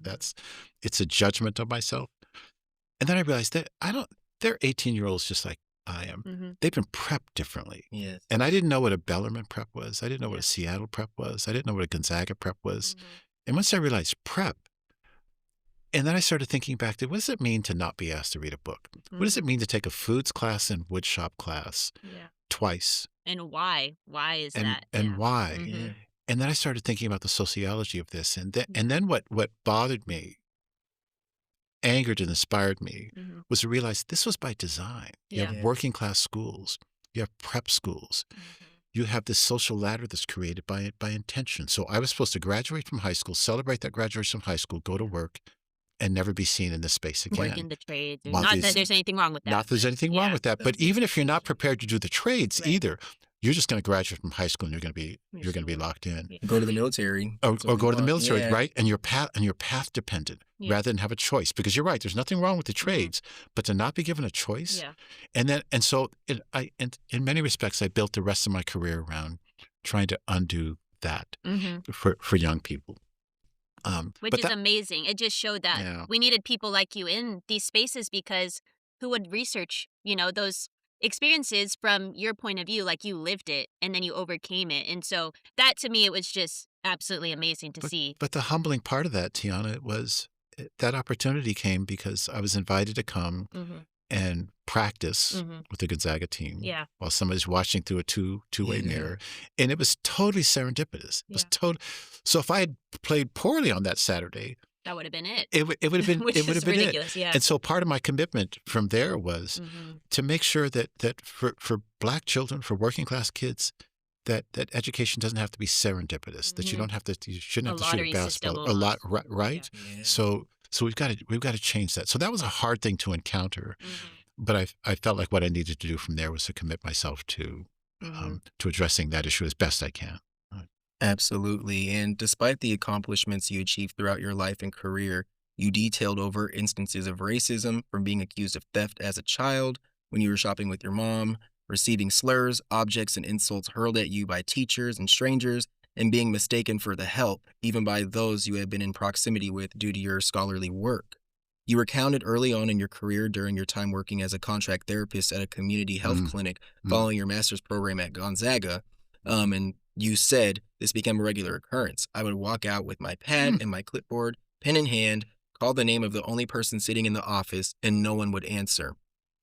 S3: it's a judgment of myself. And then I realized that they're 18-year-olds just like I am. They've been prepped differently.
S2: Yes.
S3: And I didn't know what a Bellarmine prep was. I didn't know what a Seattle prep was. I didn't know what a Gonzaga prep was. And once I realized prep And then I started thinking back to, what does it mean to not be asked to read a book? What does it mean to take a foods class and wood shop class twice?
S1: And why? Why is
S3: And,
S1: that?
S3: and why?
S2: Yeah.
S3: And then I started thinking about the sociology of this. And then what bothered me, angered and inspired me, was to realize this was by design. You have working class schools. You have prep schools. You have this social ladder that's created by intention. So I was supposed to graduate from high school, celebrate that graduation from high school, go to work, and never be seen in this space again.
S1: Work in the trades. Not that there's anything wrong with that.
S3: Not that there's anything wrong with that. But even if you're not prepared to do the trades either, you're just going to graduate from high school and you're going to be locked in.
S2: Go to the military.
S3: Or go to the military, right? And you're path dependent rather than have a choice. Because you're right, there's nothing wrong with the trades, but to not be given a choice. And so in many respects, I built the rest of my career around trying to undo that for young people.
S1: Which is amazing. It just showed that we needed people like you in these spaces, because who would research, those experiences from your point of view, like you lived it and then you overcame it. And so that, to me, it was just absolutely amazing to see.
S3: But the humbling part of that, Tiana, was that opportunity came because I was invited to come and practice with the Gonzaga team while somebody's watching through a two-way mirror. And it was totally serendipitous. It was So if I had played poorly on that Saturday,
S1: that would have been it.
S3: It would have been
S1: Which is ridiculous,
S3: it. And so part of my commitment from there was to make sure that for Black children, for working class kids, that education doesn't have to be serendipitous. That you shouldn't have to shoot a basketball a lot, right?
S2: Yeah.
S3: So we've got to change that. So that was a hard thing to encounter, but I felt like what I needed to do from there was to commit myself to addressing that issue as best I can.
S2: Absolutely. And despite the accomplishments you achieved throughout your life and career, you detailed over instances of racism, from being accused of theft as a child when you were shopping with your mom, receiving slurs, objects, and insults hurled at you by teachers and strangers, and being mistaken for the help, even by those you had been in proximity with due to your scholarly work. You recounted early on in your career during your time working as a contract therapist at a community health clinic following your master's program at Gonzaga, and you said, "This became a regular occurrence. I would walk out with my pad and my clipboard, pen in hand, call the name of the only person sitting in the office, and no one would answer."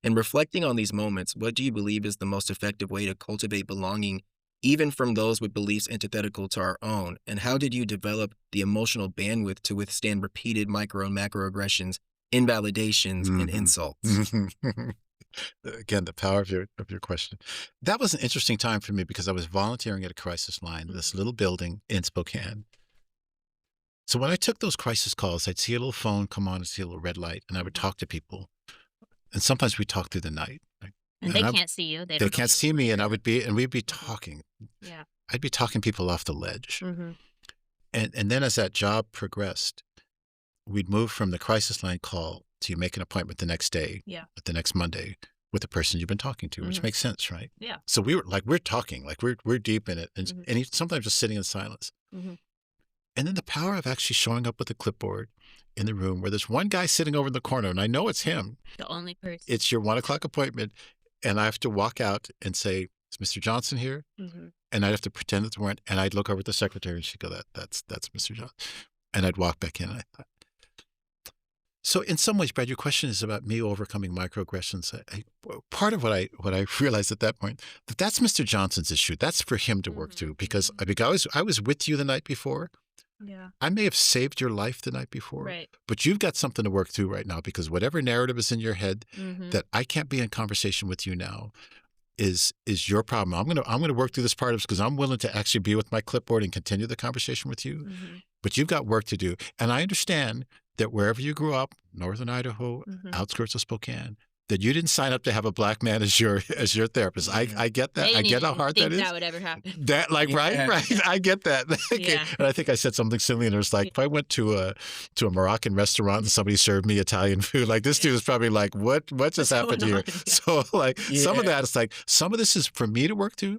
S2: And reflecting on these moments, what do you believe is the most effective way to cultivate belonging, even from those with beliefs antithetical to our own? And how did you develop the emotional bandwidth to withstand repeated micro and macroaggressions, invalidations, and insults?
S3: Again, the power of your question. That was an interesting time for me because I was volunteering at a crisis line in this little building in Spokane. So when I took those crisis calls, I'd see a little phone come on and see a little red light, and I would talk to people. And sometimes we'd talk through the night.
S1: And they can't see you.
S3: They can't see me, and we'd be talking. Yeah. I'd be talking people off the ledge. And then as that job progressed, we'd move from the crisis line call to you make an appointment the next day, the next Monday, with the person you've been talking to, which makes sense, right?
S1: Yeah.
S3: So we're talking, we're deep in it, and sometimes just sitting in silence. And then the power of actually showing up with a clipboard in the room where there's one guy sitting over in the corner, and I know it's him.
S1: The only person.
S3: It's your 1:00 appointment, and I have to walk out and say, "Is Mr. Johnson here?" And I'd have to pretend that there weren't, and I'd look over at the secretary, and she'd go, "That's Mr. Johnson," and I'd walk back in. And I thought, so in some ways, Brad, your question is about me overcoming microaggressions. Part of what I realized at that point, that's Mr. Johnson's issue. That's for him to work through, because I was with you the night before.
S1: Yeah.
S3: I may have saved your life the night before,
S1: right,
S3: but you've got something to work through right now, because whatever narrative is in your head that I can't be in conversation with you now is your problem. I'm going to work through this part of it because I'm willing to actually be with my clipboard and continue the conversation with you. But you've got work to do. And I understand that wherever you grew up, northern Idaho, outskirts of Spokane, that you didn't sign up to have a Black man as your therapist. I get that. I get how hard that is.
S1: That would ever happen.
S3: That right. I get that.
S1: Yeah.
S3: And I think I said something similar. And it was like, if I went to a Moroccan restaurant and somebody served me Italian food, like this dude was probably like, what just happened here? Yeah. So like some of that is like, some of this is for me to work through,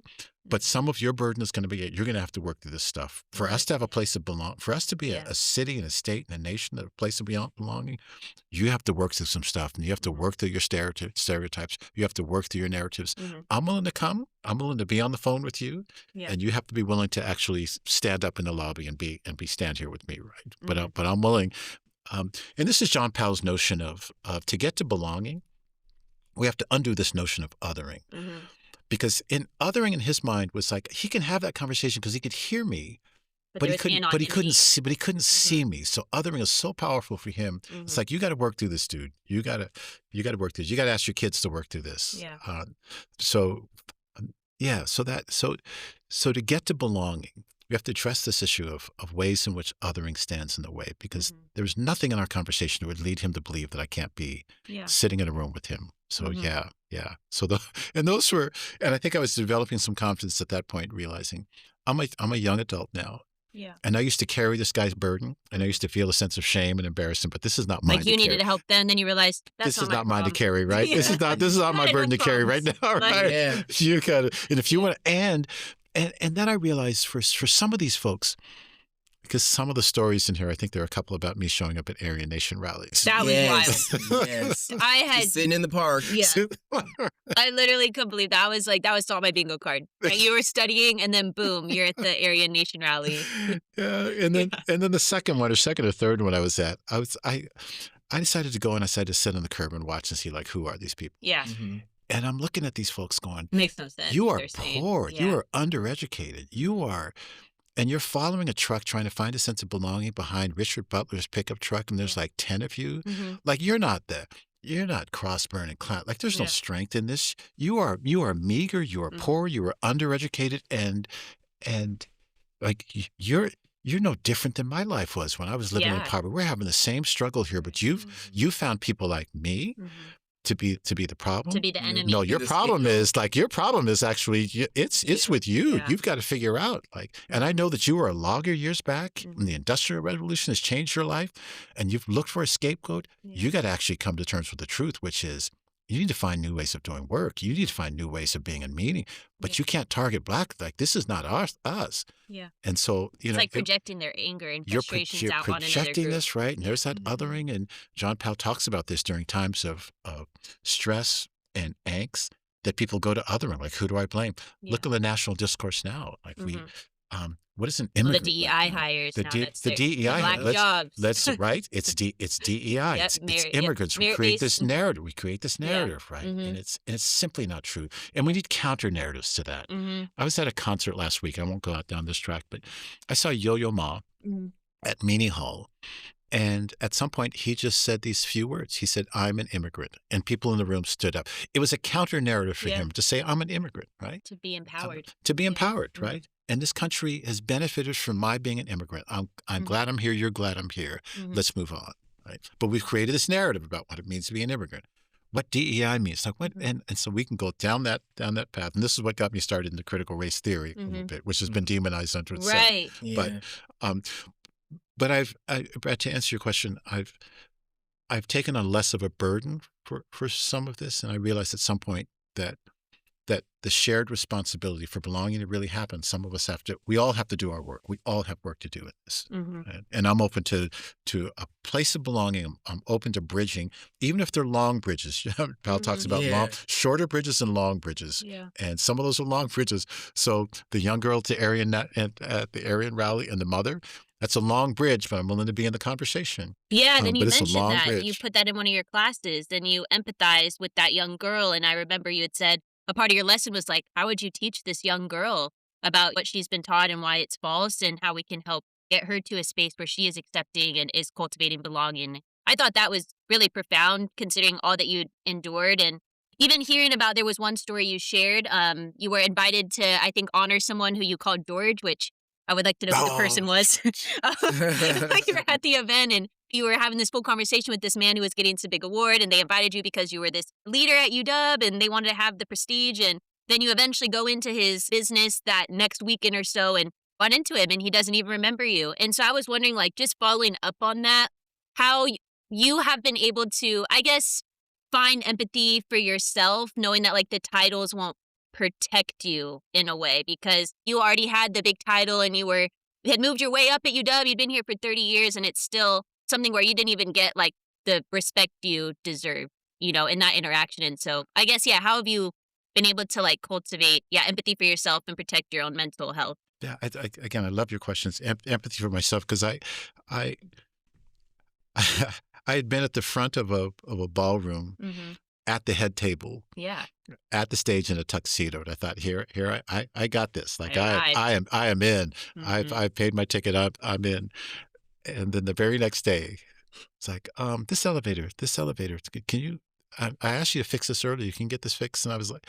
S3: but some of your burden is going to be, you're going to have to work through this stuff. For us to have a place of belong, for us to be a city and a state and a nation, a place of belonging, you have to work through some stuff, and you have to work through your stereotypes. You have to work through your narratives. I'm willing to come. I'm willing to be on the phone with you, and you have to be willing to actually stand up in the lobby and stand here with me, right? But I'm willing. And this is John Powell's notion of to get to belonging, we have to undo this notion of othering.
S1: Mm-hmm.
S3: Because othering in his mind was like, he can have that conversation because he could hear me, but he couldn't see me. So othering is so powerful for him. Mm-hmm. It's like, you got to work through this, dude. You got to work through this. You got to ask your kids to work through this.
S1: Yeah.
S3: So to get to belonging, we have to address this issue of ways in which othering stands in the way, because there's nothing in our conversation that would lead him to believe that I can't be sitting in a room with him. So yeah. So and I think I was developing some confidence at that point, realizing I'm a young adult now.
S1: Yeah.
S3: And I used to carry this guy's burden, and I used to feel a sense of shame and embarrassment, but this is not mine.
S1: Like you needed to help them, then you realized this
S3: is not mine to carry, right? This is not my burden to carry right now, right?
S2: Yeah.
S3: You gotta, and if you want to, and then I realized for some of these folks, because some of the stories in here, I think there are a couple about me showing up at Aryan Nation rallies.
S1: That was wild.
S2: Yes.
S1: I had
S2: just sitting in the park.
S1: Yeah. I literally couldn't believe that. That was on my bingo card. Right? You were studying, and then boom, you're at the Aryan Nation rally.
S3: Yeah, and then the second or third one I was at, I decided to go, and I decided to sit on the curb and watch and see, like, who are these people?
S1: Yeah.
S2: Mm-hmm.
S3: And I'm looking at these folks going,
S1: makes no sense.
S3: You are poor. Yeah. You are undereducated. And you're following a truck trying to find a sense of belonging behind Richard Butler's pickup truck, and there's like 10 of you. Mm-hmm. Like, you're not cross-burn and clown. Like, there's no strength in this. You are meager. You are poor. You are undereducated, and like you're no different than my life was when I was living in poverty. We're having the same struggle here, but you found people like me. Mm-hmm. To be the problem,
S1: to be the enemy.
S3: No, your problem is actually it's with you. Yeah. You've got to figure out, like, and I know that you were a logger years back, and the Industrial Revolution has changed your life, and you've looked for a scapegoat. Yeah. You got to actually come to terms with the truth, which is you need to find new ways of doing work. You need to find new ways of being in meaning, but you can't target Black. Like, this is not us. Yeah. And so,
S1: it's like projecting their anger and frustrations
S3: you're
S1: out on another group.
S3: projecting this, right? And there's that othering. And John Powell talks about this during times of stress and angst, that people go to othering. Like, who do I blame? Yeah. Look at the national discourse now. Like, what is an immigrant?
S1: The DEI hires
S3: the
S1: now.
S3: The DEI.
S1: Black jobs.
S3: Right. It's DEI. It's immigrants. We create this narrative. Right? And it's simply not true. And we need counter narratives to that. Mm-hmm. I was at a concert last week. I won't go out down this track, but I saw Yo-Yo Ma at Meany Hall. And at some point, he just said these few words. He said, "I'm an immigrant." And people in the room stood up. It was a counter narrative for him to say, "I'm an immigrant," right?
S1: To be empowered.
S3: Right? And this country has benefited from my being an immigrant. I'm glad I'm here. You're glad I'm here. Mm-hmm. Let's move on, right? But we've created this narrative about what it means to be an immigrant, what DEI means, like what, and so we can go down that path. And this is what got me started into critical race theory a little bit, which has been demonized unto itself.
S1: Right.
S3: Yeah. But Brad, to answer your question, I've taken on less of a burden for some of this, and I realized at some point that the shared responsibility for belonging to really happen, we all have to do our work. We all have work to do in this. Mm-hmm. And I'm open to a place of belonging. I'm open to bridging, even if they're long bridges. Powell talks about shorter bridges and long bridges. Yeah. And some of those are long bridges. So the young girl at the Aryan rally and the mother, that's a long bridge, but I'm willing to be in the conversation.
S1: Yeah, then you mentioned that.
S3: Bridge.
S1: You put that in one of your classes, and you empathized with that young girl. And I remember you had said a part of your lesson was like, how would you teach this young girl about what she's been taught and why it's false, and how we can help get her to a space where she is accepting and is cultivating belonging. I thought that was really profound, considering all that you'd endured. And even hearing about, there was one story you shared. You were invited to, I think, honor someone who you called George, which I would like to know who the person was. You were at the event and you were having this full conversation with this man who was getting this big award, and they invited you because you were this leader at UW and they wanted to have the prestige. And then you eventually go into his business that next weekend or so and run into him, and he doesn't even remember you. And so I was wondering, like, just following up on that, how you have been able to, I guess, find empathy for yourself, knowing that, like, the titles won't protect you in a way, because you already had the big title and you had moved your way up at UW. You'd been here for 30 years, and it's still something where you didn't even get, like, the respect you deserve, in that interaction. And so I guess, how have you been able to, like, cultivate, empathy for yourself and protect your own mental health?
S3: Yeah, again, I love your questions. Empathy for myself, because I I had been at the front of a ballroom at the head table, at the stage in a tuxedo. And I thought, here, I got this. Like I am in. I've paid my ticket. I'm in. And then the very next day, it's like, this elevator, can you? I asked you to fix this earlier. You can get this fixed. And I was like,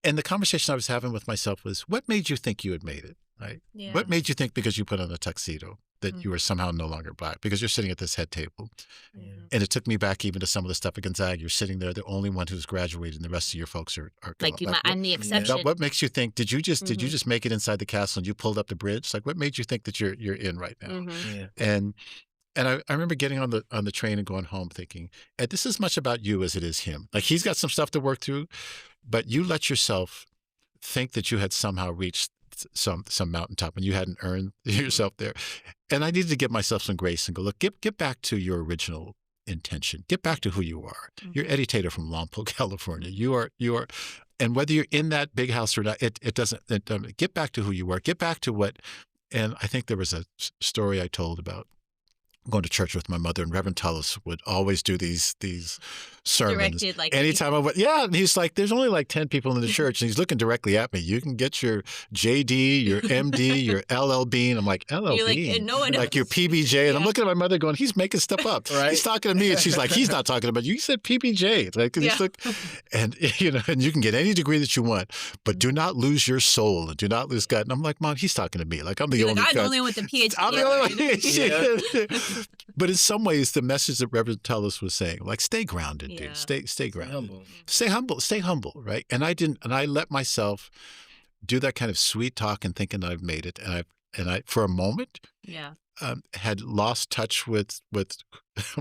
S3: and the conversation I was having with myself was, what made you think you had made it? Right? Yeah. What made you think because you put on a tuxedo that you were somehow no longer Black? Because you're sitting at this head table. Yeah. And it took me back even to some of the stuff at Gonzaga. You're sitting there, the only one who's graduated, and the rest of your folks are
S1: I'm the exception.
S3: What makes you think? Did you just make it inside the castle and you pulled up the bridge? Like, what made you think that you're in right now? Yeah. And I remember getting on the train and going home thinking, Ed, this is as much about you as it is him. Like, he's got some stuff to work through, but you let yourself think that you had somehow reached some mountaintop and you hadn't earned yourself there. And I needed to give myself some grace and go, look, get back to your original intention. Get back to who you are. You're Eddie Tater from Lompoc, California. You are, and whether you're in that big house or not, it doesn't, get back to who you were. Get back to what, and I think there was a story I told about going to church with my mother, and Reverend Tullis would always do these sermons.
S1: Directed like
S3: anytime I went, and he's like, there's only like 10 people in the church, and he's looking directly at me. You can get your JD, your MD, your LLB, and I'm like, LLB?
S1: You're like, and no one
S3: like your PBJ, and I'm looking at my mother going, he's making stuff up. Right? He's talking to me, and she's like, he's not talking about you. You said PBJ. Like, he's like, and and you can get any degree that you want, but do not lose your soul, and do not lose God. And I'm like, Mom, he's talking to me. Like, I'm the only
S1: one with the PhD.
S3: I'm the only one. But in some ways, the message that Reverend Tullis was saying, like, stay grounded, dude. Stay grounded. Stay humble, right? And I let myself do that kind of sweet talk and thinking that I've made it. And I for a moment, had lost touch with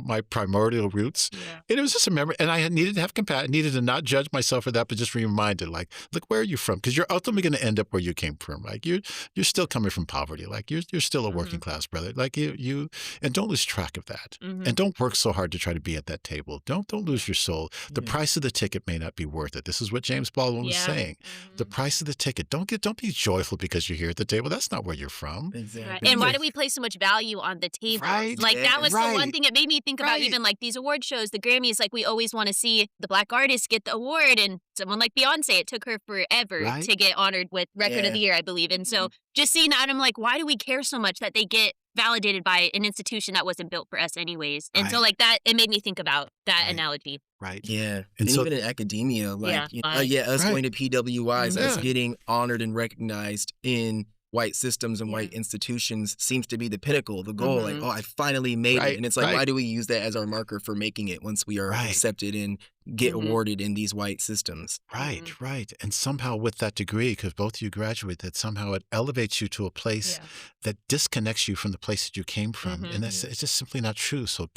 S3: my primordial roots. Yeah. And it was just a memory. And I needed to have compassion, needed to not judge myself for that, but just be reminded, like, look, where are you from? Because you're ultimately going to end up where you came from. Like, you're still coming from poverty. Like, you're still a working class brother. Like, you and don't lose track of that. And don't work so hard to try to be at that table. Don't lose your soul. The price of the ticket may not be worth it. This is what James Baldwin was saying. The price of the ticket. Don't be joyful because you're here at the table. That's not where you're from.
S1: Exactly. Right. And why do we place so much value on the table? Right. Like, that was the one thing that made me think about even like these award shows, the Grammys. Like, we always want to see the Black artist get the award, and someone like Beyonce, it took her forever to get honored with Record of the Year, I believe. And so just seeing that, I'm like, why do we care so much that they get validated by an institution that wasn't built for us anyways? And so like that, it made me think about that analogy.
S3: Right.
S2: Yeah. And so, even in academia, like, us going to PWIs, us getting honored and recognized in white systems and white institutions seems to be the pinnacle, the goal. Like, I finally made it. And it's like, why do we use that as our marker for making it once we are accepted and get awarded in these white systems?
S3: Right. And somehow with that degree, because both of you graduate, that somehow it elevates you to a place that disconnects you from the place that you came from. And it's just simply not true. So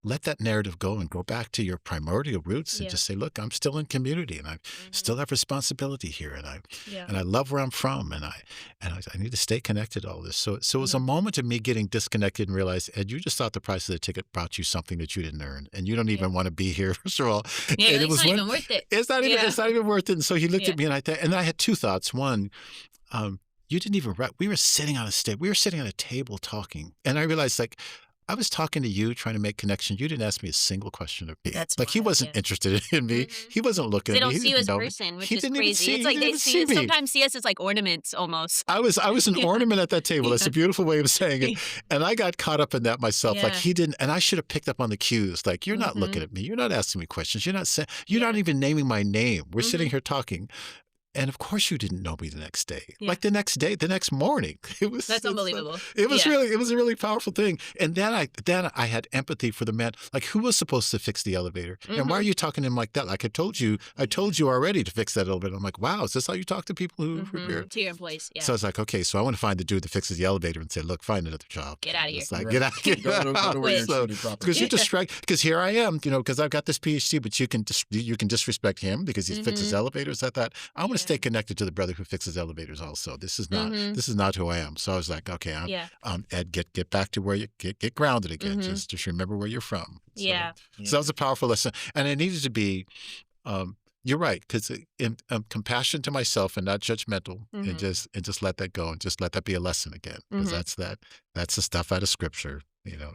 S3: let that narrative go and go back to your primordial roots and just say, look, I'm still in community and I still have responsibility here, and I love where I'm from, and I need to stay connected to all this. So it was a moment of me getting disconnected and realized, Ed, you just thought the price of the ticket brought you something that you didn't earn, and you don't even want to be here, first of all.
S1: Yeah,
S3: and
S1: it's not even worth it.
S3: It's not even worth it. And so he looked at me, and I had two thoughts. One, you didn't even we were sitting on a stage. We were sitting at a table talking, and I realized, like, I was talking to you, trying to make connections. You didn't ask me a single question of me.
S1: That's
S3: like, he wasn't interested in me. He wasn't looking at me.
S1: They don't see you as a person, which is crazy. It's like they sometimes see us as like ornaments almost.
S3: I was an ornament at that table. That's a beautiful way of saying it. And I got caught up in that myself. Like, he didn't, and I should have picked up on the cues. Like, you're not looking at me. You're not asking me questions. You're not even naming my name. We're sitting here talking. And of course you didn't know me the next day. Like the next day, the next morning.
S1: That's unbelievable.
S3: It was a really powerful thing. And then I had empathy for the man. Like, who was supposed to fix the elevator? And why are you talking to him like that? Like, I told you already to fix that elevator. I'm like, wow, is this how you talk to people who are here?
S1: To your employees,
S3: So I was like, okay, so I want to find the dude that fixes the elevator and say, look, find another job.
S1: Get out of here.
S3: It's like, get out. Because you distract, because here I am, because I've got this PhD, but you can disrespect him because he fixes elevators. I thought, I want to stay connected to the brother who fixes elevators also. This is not who I am. So I was like, okay, Ed, get back to where you get grounded again. Just remember where you're from. So that was a powerful lesson. And it needed to be You're right, because compassion to myself and not judgmental, and
S1: Mm-hmm.
S3: just let that go and just let that be a lesson again, because
S1: Mm-hmm.
S3: that's the stuff out of scripture.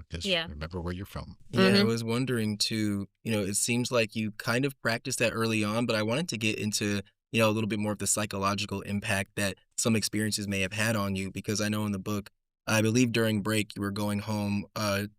S3: Just
S1: Yeah.
S3: remember where you're from.
S2: Yeah, I
S1: Mm-hmm.
S2: was wondering too, it seems like you kind of practiced that early on, but I wanted to get into, a little bit more of the psychological impact that some experiences may have had on you, because I know in the book, I believe during break you were going home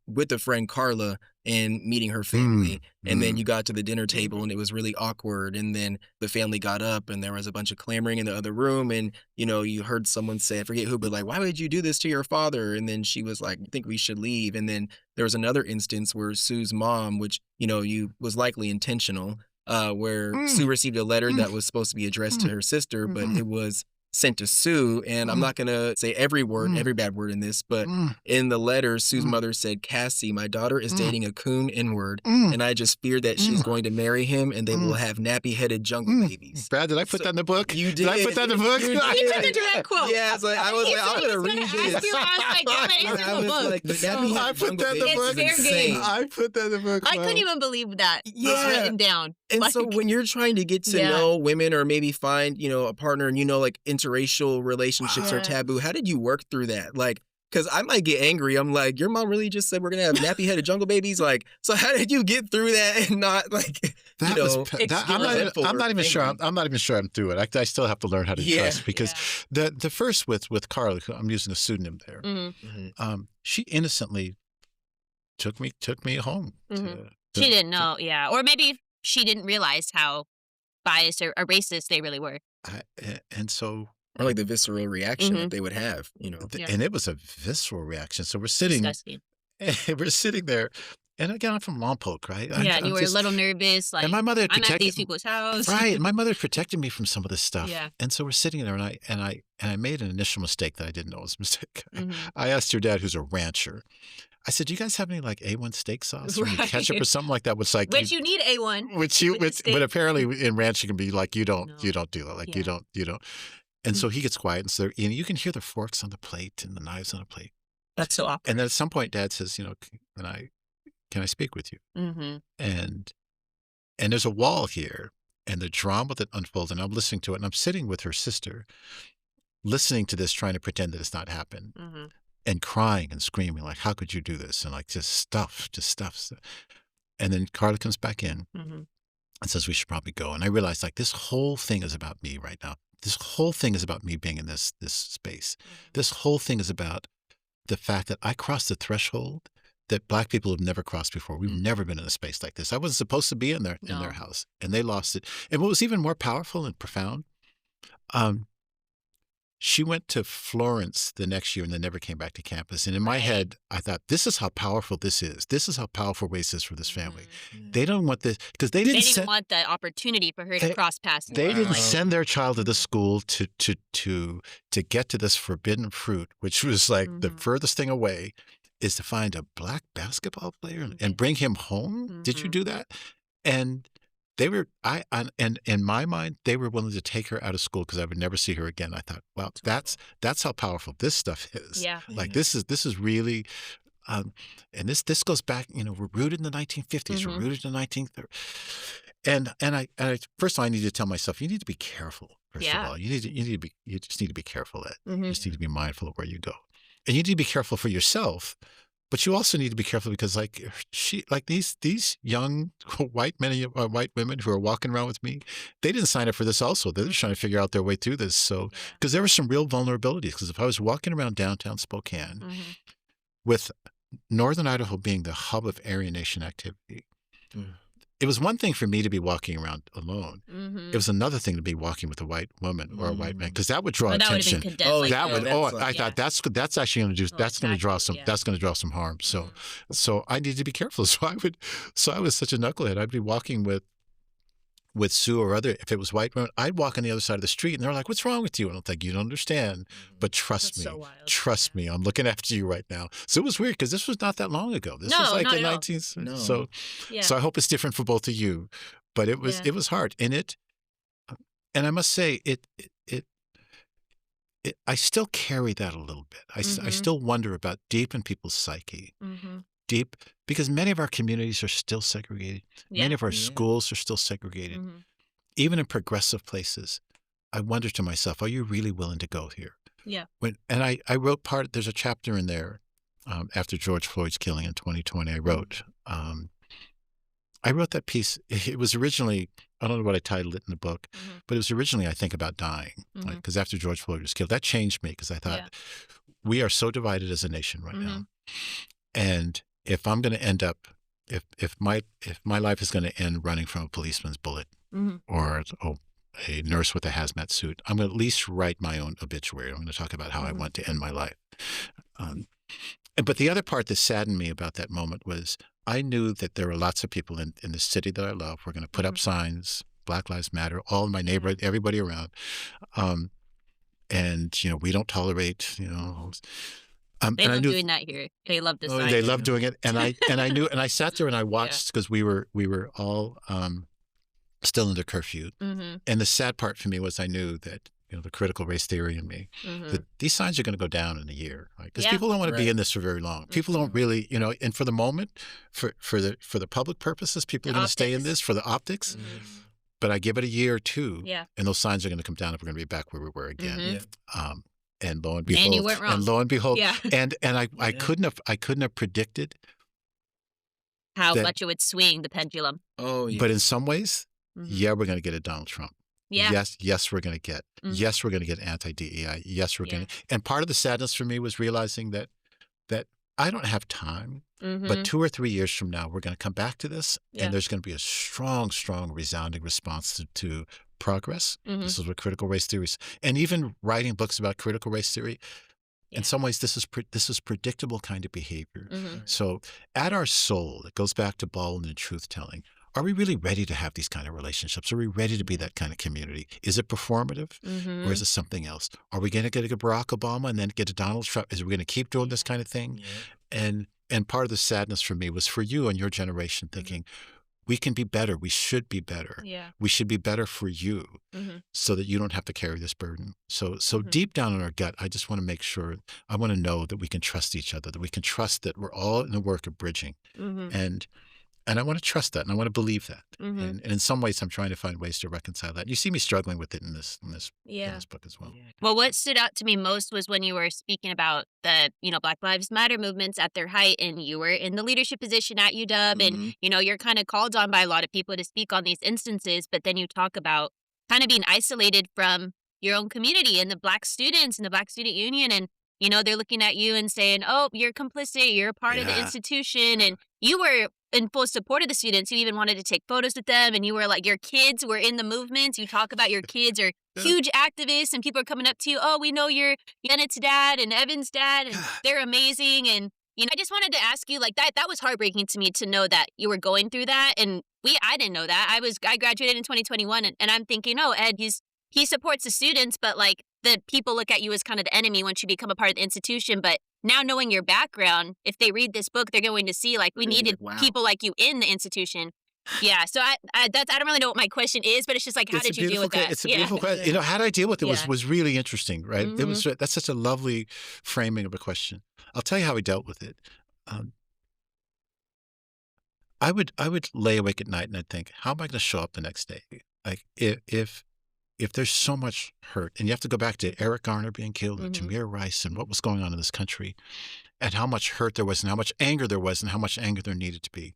S2: with a friend Carla and meeting her
S3: Mm,
S2: family, and then
S3: mm.
S2: you got to the dinner table and it was really awkward, and then the family got up and there was a bunch of clamoring in the other room, and you heard someone say, I forget who, but like, why would you do this to your father? And then she was like, I think we should leave. And then there was another instance where Sue's mom, which, you was likely intentional, where
S3: Mm,
S2: Sue received a letter
S3: mm,
S2: that was supposed to be addressed to
S3: mm,
S2: her sister, but
S3: mm,
S2: it was sent to Sue. And I'm
S3: mm,
S2: not going to say every word,
S3: mm,
S2: every bad word in this, but
S3: mm,
S2: in the letter, Sue's
S3: mm,
S2: mother said, Cassie, my daughter is
S3: mm,
S2: dating a coon inward,
S3: mm,
S2: and I just fear that she's
S3: mm,
S2: going to marry him and they will
S3: mm,
S2: have nappy headed jungle
S3: mm.
S2: babies.
S3: Brad, did I put
S2: So
S3: that in the book?
S2: you
S3: Did I put
S2: did.
S3: that in the book?
S2: You
S1: He put the
S2: did.
S1: direct quote.
S2: Yeah, it's like, I was
S1: He
S2: like,
S1: said
S2: I'm
S1: he
S2: going to
S1: was
S2: read
S1: gonna ask
S2: this.
S1: you. I was like, damn it, it's
S2: I
S1: in the
S2: was
S1: book.
S2: like, the nappy
S3: I
S2: headed
S3: put
S2: jungle
S3: that in the
S2: babies
S3: book.
S1: It's
S2: is
S1: fair game.
S2: insane.
S3: I put that in the book.
S1: I couldn't
S3: Wow.
S1: even believe that was
S2: Yeah.
S1: written down.
S2: And
S1: Like,
S2: so when you're trying to get to
S1: Yeah.
S2: know women or maybe find, a partner and like interracial relationships are
S1: Yeah.
S2: taboo, how did you work through that? Like, because I might get angry. I'm like, your mom really just said we're going to have nappy headed jungle babies? Like, so how did you get through that and not like,
S3: That was I'm not even sure. I'm not even sure I'm through it. I still have to learn how to
S2: Yeah.
S3: trust, because the first with Carla, who I'm using a pseudonym there, she innocently took me home.
S1: She didn't know, or maybe she didn't realize how biased or racist they really were.
S3: And so,
S2: or like the visceral reaction that they would have,
S3: and it was a visceral reaction. So we're sitting there, and again, I'm from Lompoc, right?
S1: And you were a little nervous, like,
S3: and my mother had
S1: I'm at
S3: protected
S1: these people's house.
S3: right. My mother protected me from some of this stuff.
S1: Yeah.
S3: And so we're sitting there, and I made an initial mistake that I didn't know was a mistake. I asked your dad, who's a rancher. I said, "Do you guys have any like A1 steak sauce or any ketchup or something like that?" Which
S1: you need A1.
S3: But apparently in ranch it can be like you don't do that. Like you don't. And so he gets quiet, and so and you can hear the forks on the plate and the knives on the plate.
S1: That's so awkward.
S3: And then at some point, Dad says, can I speak with you? And there's a wall here, and the drama that unfolds, and I'm listening to it, and I'm sitting with her sister, listening to this, trying to pretend that it's not happened, and crying and screaming, like, how could you do this? And like, just stuff. And then Carla comes back in and says, we should probably go. And I realized, like, this whole thing is about me right now. This whole thing is about me being in this space. This whole thing is about the fact that I crossed the threshold that Black people have never crossed before. We've never been in a space like this. I wasn't supposed to be in their house, and they lost it. And what was even more powerful and profound, she went to Florence the next year and then never came back to campus. And in my head, I thought, this is how powerful this is. This is how powerful race is for this family. They don't want this, because they didn't
S1: even want the opportunity for her to cross paths.
S3: They didn't send their child to the school to get to this forbidden fruit, which was like the furthest thing away, is to find a Black basketball player and bring him home. Did you do that? And they were, and in my mind, they were willing to take her out of school because I would never see her again. I thought, well, that's how powerful this stuff is.
S1: Yeah.
S3: Like this is really, and this goes back. We're rooted in the 1950s. We're rooted in the 1930s. And I first of all, I need to tell myself, you need to be careful. First of all, you just need to be careful. You just need to be mindful of where you go, and you need to be careful for yourself. But you also need to be careful because, like these young white men, white women who are walking around with me, they didn't sign up for this. Also, they're just trying to figure out their way through this. So, because there were some real vulnerabilities. Because if I was walking around downtown Spokane, with Northern Idaho being the hub of Aryan Nation activity, it was one thing for me to be walking around alone. It was another thing to be walking with a white woman or a white man, because that would draw attention. I thought that's actually going to do that's going to draw some harm. So I needed to be careful. So I was such a knucklehead. I'd be walking with Sue or if it was white women, I'd walk on the other side of the street and they're like, "What's wrong with you?" And I'm like, "You don't understand, but trust me, I'm looking after you right now." So it was weird because this was not that long ago. This was like the 19th. No. So I hope it's different for both of you, but it was hard. And I must say I still carry that a little bit. I still wonder about deep in people's psyche. Deep, because many of our communities are still segregated. Many of our schools are still segregated. even in progressive places, I wonder to myself, are you really willing to go here?
S1: Yeah.
S3: I wrote there's a chapter in there after George Floyd's killing in 2020. I wrote that piece. It was originally, I don't know what I titled it in the book, but it was originally, I think, about dying. Because after George Floyd was killed, that changed me because I thought, we are so divided as a nation right now. And if I'm going to end up, if my life is going to end running from a policeman's bullet or a nurse with a hazmat suit, I'm going to at least write my own obituary. I'm going to talk about how I want to end my life. But the other part that saddened me about that moment was I knew that there were lots of people in the city that I love who were going to put up signs, Black Lives Matter, all in my neighborhood, everybody around. And, we don't tolerate,
S1: they love doing that here. They love this.
S3: They love doing it. And I sat there and I watched because we were all still under curfew. And the sad part for me was I knew that, the critical race theory in me, that these signs are going to go down in a year, right? Because people don't want to be in this for very long. People don't really, and for the moment, for the public purposes, people are going to stay in this for the optics. But I give it a year or two, and those signs are going to come down if we're going to be back where we were again. And lo and behold,
S1: and you weren't wrong.
S3: And I couldn't have predicted
S1: how much it would swing the pendulum.
S2: Oh, yeah.
S3: But in some ways, we're going to get a Donald Trump.
S1: Yeah.
S3: Yes, we're going to get. Yes, we're going to get anti-DEI. Yes, we're going to. And part of the sadness for me was realizing that I don't have time, but 2 or 3 years from now, we're going to come back to this, and there's going to be a strong, strong, resounding response to progress. This is what critical race theory is. And even writing books about critical race theory, in some ways, this is predictable kind of behavior. So at our soul, it goes back to Baldwin and truth-telling. Are we really ready to have these kind of relationships? Are we ready to be that kind of community? Is it performative or is it something else? Are we going to get a Barack Obama and then get a Donald Trump? Is we going to keep doing this kind of thing? And part of the sadness for me was for you and your generation thinking, we can be better. We should be better. We should be better for you so that you don't have to carry this burden. So deep down in our gut, I just want to make sure, I want to know that we can trust each other, that we can trust that we're all in the work of bridging. And I want to trust that, and I want to believe that. And in some ways, I'm trying to find ways to reconcile that. You see me struggling with it in this book as well.
S1: Well, what stood out to me most was when you were speaking about the, Black Lives Matter movements at their height, and you were in the leadership position at UW, and, you're kind of called on by a lot of people to speak on these instances, but then you talk about kind of being isolated from your own community and the Black students and the Black Student Union, and, they're looking at you and saying, oh, you're complicit, you're a part of the institution, and you were in full support of the students. You even wanted to take photos with them, and you were like, your kids were in the movements. You talk about your kids are huge activists, and people are coming up to you. Oh, we know you're Yenet's dad and Evan's dad, and they're amazing. And I just wanted to ask you, like, that was heartbreaking to me to know that you were going through that, and I didn't know that. I graduated in 2021, and I'm thinking, oh, Ed, he supports the students, but like the people look at you as kind of the enemy once you become a part of the institution. But now knowing your background, if they read this book, they're going to see like we needed people like you in the institution. Yeah. So I don't really know what my question is, but it's just like, how did you deal with that?
S3: It's a beautiful question. How did I deal with it was really interesting, right? That's such a lovely framing of a question. I'll tell you how I dealt with it. I would lay awake at night and I'd think, how am I going to show up the next day? Like if there's so much hurt, and you have to go back to Eric Garner being killed and Tamir Rice and what was going on in this country, and how much hurt there was and how much anger there was and how much anger there needed to be.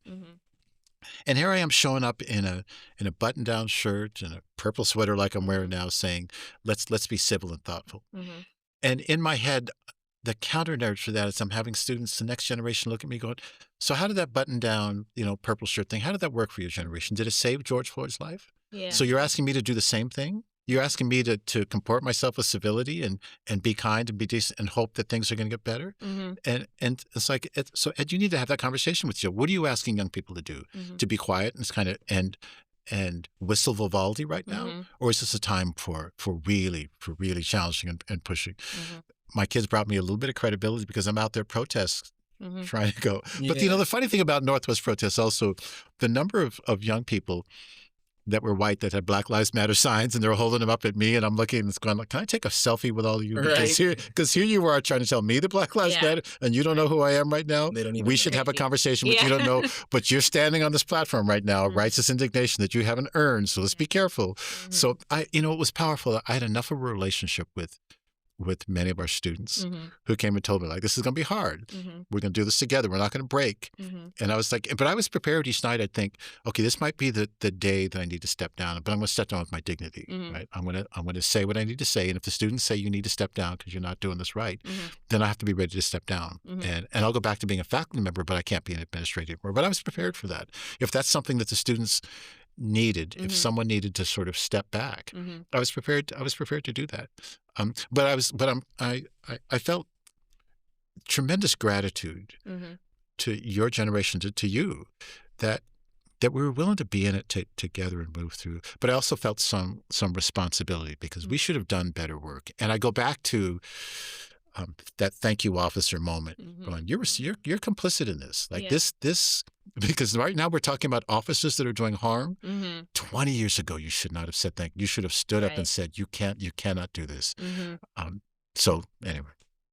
S3: And here I am showing up in a button-down shirt and a purple sweater like I'm wearing now, saying, let's be civil and thoughtful. And in my head, the counter narrative to that is I'm having students, the next generation, look at me going, so how did that button-down, purple shirt thing, how did that work for your generation? Did it save George Floyd's life?
S1: Yeah.
S3: So you're asking me to do the same thing? You're asking me to comport myself with civility and be kind and be decent and hope that things are going to get better. And it's like, so Ed, you need to have that conversation with you. What are you asking young people to do? To be quiet and kind of and whistle Vivaldi right now, or is this a time for really challenging and pushing? My kids brought me a little bit of credibility because I'm out there protests. Trying to go. But the funny thing about Northwest protests also, the number of young people that were white that had Black Lives Matter signs, and they were holding them up at me, and I'm looking and it's going like, can I take a selfie with all of you? Because here you are trying to tell me the Black Lives Matter, and you don't know who I am right now. We should have a conversation, but you don't know. But you're standing on this platform right now, righteous indignation that you haven't earned. So let's be careful. So it was powerful. I had enough of a relationship with many of our students who came and told me, like, this is going to be hard. We're going to do this together. We're not going to break. And I was like, but I was prepared each night. I'd think, okay, this might be the day that I need to step down, but I'm going to step down with my dignity, right? I'm going to say what I need to say. And if the students say you need to step down because you're not doing this right, then I have to be ready to step down. And I'll go back to being a faculty member, but I can't be an administrator anymore. But I was prepared for that. If that's something that the students needed, if someone needed to sort of step back, I was prepared to do that. I felt tremendous gratitude to your generation, to you, that we were willing to be in it together and move through. But I also felt some responsibility because we should have done better work. And I go back to that thank you officer moment, going, you're complicit in this. Like this, because right now we're talking about officers that are doing harm. 20 years ago, you should not have said thank you. You should have stood up and said, you cannot do this. So anyway.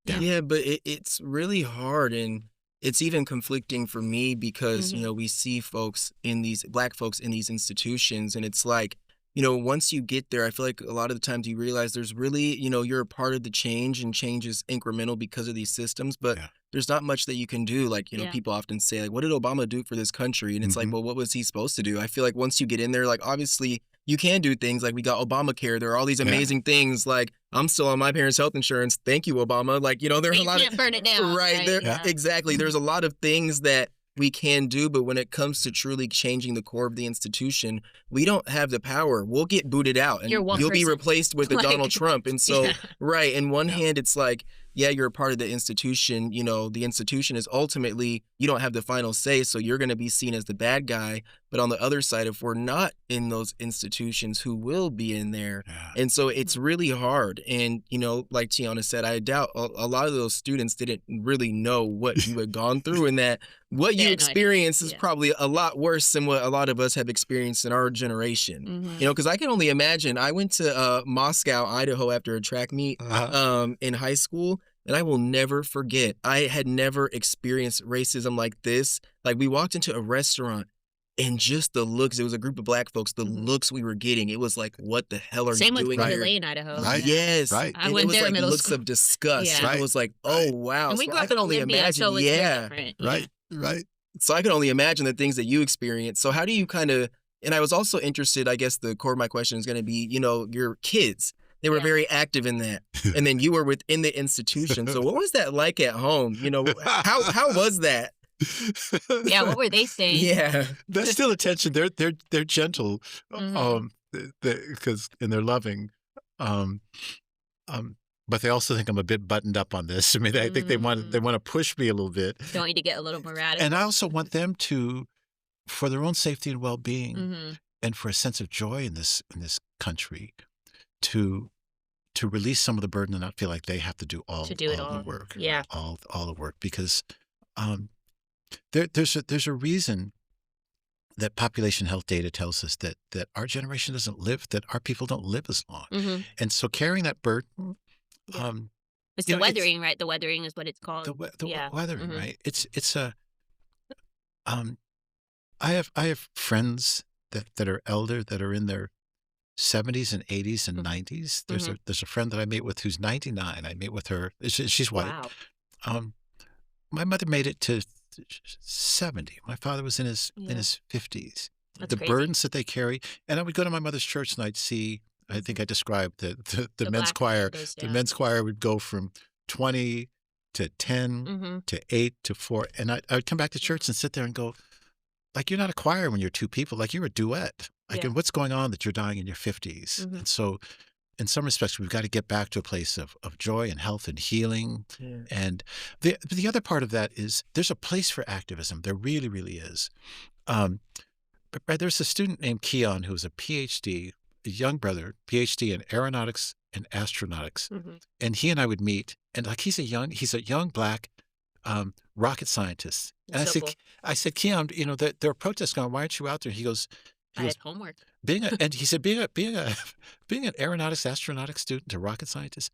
S2: Yeah, but it's really hard, and it's even conflicting for me because, we see Black folks in these institutions, and it's like, once you get there, I feel like a lot of the times you realize there's really, you're a part of the change, and change is incremental because of these systems, but there's not much that you can do. Like, people often say, like, what did Obama do for this country? And it's like, well, what was he supposed to do? I feel like once you get in there, like, obviously you can do things like we got Obamacare. There are all these amazing things. Like, I'm still on my parents' health insurance. Thank you, Obama. Like, there's a lot
S1: can't burn it down.
S2: Right. There, exactly. There's a lot of things that we can do, but when it comes to truly changing the core of the institution, we don't have the power. We'll get booted out, and you'll be replaced with a Donald Trump. And so, right, in one hand, it's like, you're a part of the institution. The institution is ultimately, you don't have the final say, so you're going to be seen as the bad guy. But on the other side, if we're not in those institutions, who will be in there? And so it's really hard. And, like Tiana said, I doubt a lot of those students didn't really know what you had gone through, and that what you experienced is probably a lot worse than what a lot of us have experienced in our generation. Because I can only imagine. I went to Moscow, Idaho after a track meet in high school. And I will never forget, I had never experienced racism like this. Like, we walked into a restaurant, and just the looks, it was a group of Black folks, the looks we were getting, it was like, what the hell are you doing here?
S1: Same with Lane, Idaho.
S2: Right. Yes.
S3: Right.
S1: I went there
S2: like
S1: middle
S2: looks
S1: school.
S2: of disgust. I was like, oh, wow.
S1: And we
S2: So
S1: grew
S2: I
S1: up
S2: can
S1: in
S2: only
S1: Olympia,
S2: imagine.
S1: so it's different.
S3: Right.
S2: So I can only imagine the things that you experienced. So how do you kind of, and I was also interested, I guess the core of my question is going to be, your kids. They were very active in that. And then you were within the institution. So what was that like at home? How was that?
S1: What were they saying?
S2: Yeah.
S3: That's still attention. They're gentle, because and they're loving. But they also think I'm a bit buttoned up on this. I mean, I think they want to push me a little bit.
S1: Don't need to get a little more radical.
S3: And I also want them to, for their own safety and well-being, and for a sense of joy in this country, to release some of the burden and not feel like they have to do all the work. All the work, because there's a reason that population health data tells us that our generation doesn't live, that our people don't live as long. And so carrying that burden,
S1: it's the weathering, right? The weathering is what it's called.
S3: The weathering, right? It's a I have friends that are elder, that are in their 70s and 80s and 90s. There's a friend that I meet with who's 99. I meet with her. She's white.
S1: Wow.
S3: My mother made it to 70. My father was in his 50s.
S1: That's
S3: the
S1: crazy.
S3: burdens that they carry. And I would go to my mother's church and I'd see, I think I described the men's choir.
S1: Members,
S3: The men's choir would go from 20 to 10 to 8 to 4. And I would come back to church and sit there and go, like, you're not a choir when you're two people. Like, you're a duet. Like, and what's going on that you're dying in your 50s? And so in some respects, we've got to get back to a place of joy and health and healing. And the other part of that is there's a place for activism. There really, really is. But there's a student named Keon who was a PhD, a young brother, PhD in aeronautics and astronautics. And he and I would meet, and like he's a young Black rocket scientist. And I said, Keon, there are protests going on. Why aren't you out there? He goes,
S1: I had homework.
S3: And he said, being an astronautics student, a rocket scientist,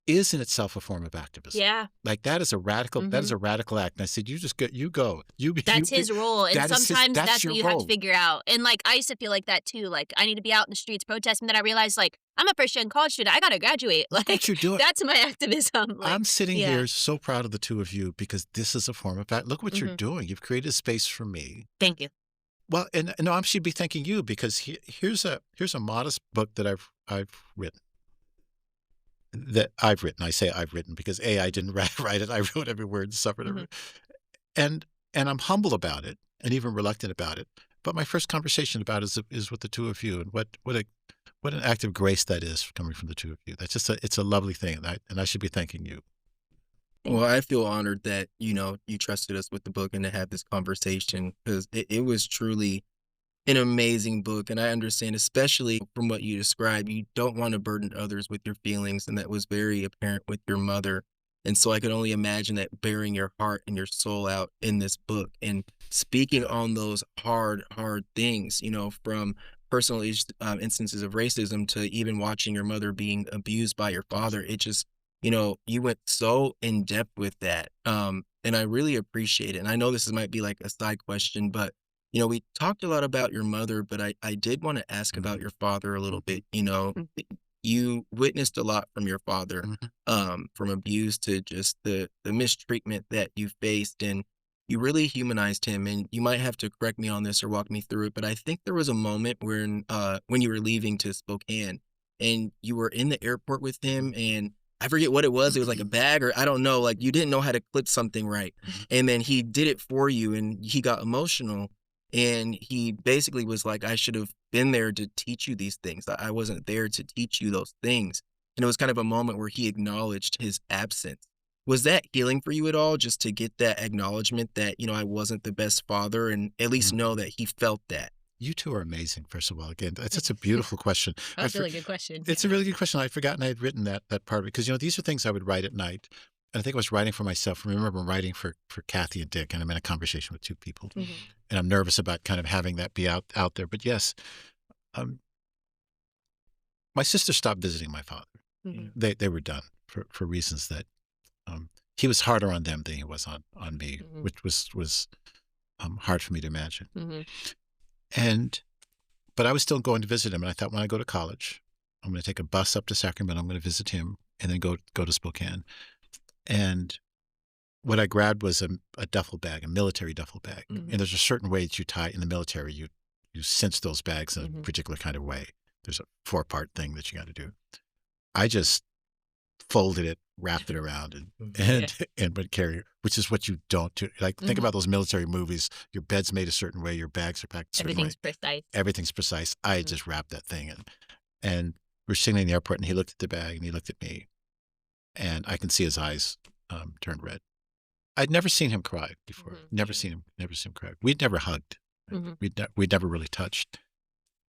S3: is in itself a form of activism.
S1: Yeah.
S3: Like that is a radical act. And I said, you go.
S1: That's his role. And sometimes that's what you have to figure out. And like, I used to feel like that too. Like, I need to be out in the streets protesting. Then I realized, like, I'm a first gen college student. I got to graduate. Like,
S3: what you do.
S1: That's my activism. Like,
S3: I'm sitting here so proud of the two of you because this is a form of look what you're doing. You've created a space for me.
S1: Thank you.
S3: Well, and no, I should be thanking you because here's a modest book that I've written. I say I've written because I didn't write it. I wrote every word and suffered every, and I'm humble about it and even reluctant about it. But my first conversation about it is with the two of you, and what an act of grace that is coming from the two of you. That's just it's a lovely thing, and I should be thanking you.
S2: Well, I feel honored that you trusted us with the book and to have this conversation because it was truly an amazing book. And I understand, especially from what you described, you don't want to burden others with your feelings. And that was very apparent with your mother. And so I could only imagine that bearing your heart and your soul out in this book and speaking on those hard things, from personal instances of racism to even watching your mother being abused by your father. It just, you went so in depth with that. And I really appreciate it. And I know this might be like a side question, but we talked a lot about your mother, but I did want to ask about your father a little bit. You witnessed a lot from your father, from abuse to just the mistreatment that you faced, and you really humanized him. And you might have to correct me on this or walk me through it, but I think there was a moment when you were leaving to Spokane, and you were in the airport with him, and I forget what it was. It was like a bag, or I don't know, like you didn't know how to clip something right, and then he did it for you, and he got emotional. And he basically was like, I should have been there to teach you these things. I wasn't there to teach you those things. And it was kind of a moment where he acknowledged his absence. Was that healing for you at all, just to get that acknowledgement that, I wasn't the best father, and at least know that he felt that?
S3: You two are amazing, first of all. Again, that's such a beautiful question.
S1: That's a really good question.
S3: It's a really good question. I'd forgotten I had written that part of it because, these are things I would write at night. And I think I was writing for myself. I remember writing for Kathy and Dick, and I'm in a conversation with two people. And I'm nervous about kind of having that be out there. But yes, my sister stopped visiting my father. They were done for reasons that he was harder on them than he was on me, which was hard for me to imagine. But I was still going to visit him. And I thought, when I go to college, I'm going to take a bus up to Sacramento. I'm going to visit him and then go to Spokane. And what I grabbed was a duffel bag, a military duffel bag. And there's a certain way that you tie in the military. You cinch those bags in a particular kind of way. There's a 4-part thing that you got to do. I just folded it, wrapped it around, and would carry it, which is what you don't do. Like, think about those military movies. Your bed's made a certain way. Your bags are packed a certain way.
S1: Precise.
S3: Everything's precise. I just wrapped that thing. And we're sitting in the airport, and he looked at the bag, and he looked at me. And I can see his eyes turn red. I'd never seen him cry before. Never seen him cry. We'd never hugged. We'd never really touched.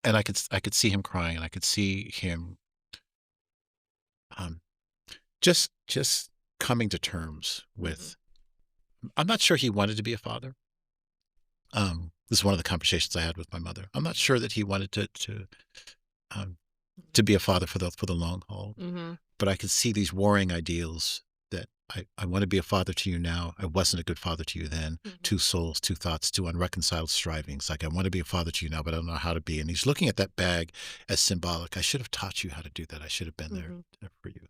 S3: And I could see him crying, and I could see him just coming to terms with. I'm not sure he wanted to be a father. This is one of the conversations I had with my mother. I'm not sure that he wanted to be a father for the long haul. But I could see these warring ideals that I want to be a father to you now. I wasn't a good father to you then. 2 souls, 2 thoughts, 2 unreconciled strivings. Like, I want to be a father to you now, but I don't know how to be. And he's looking at that bag as symbolic. I should have taught you how to do that. I should have been there for you.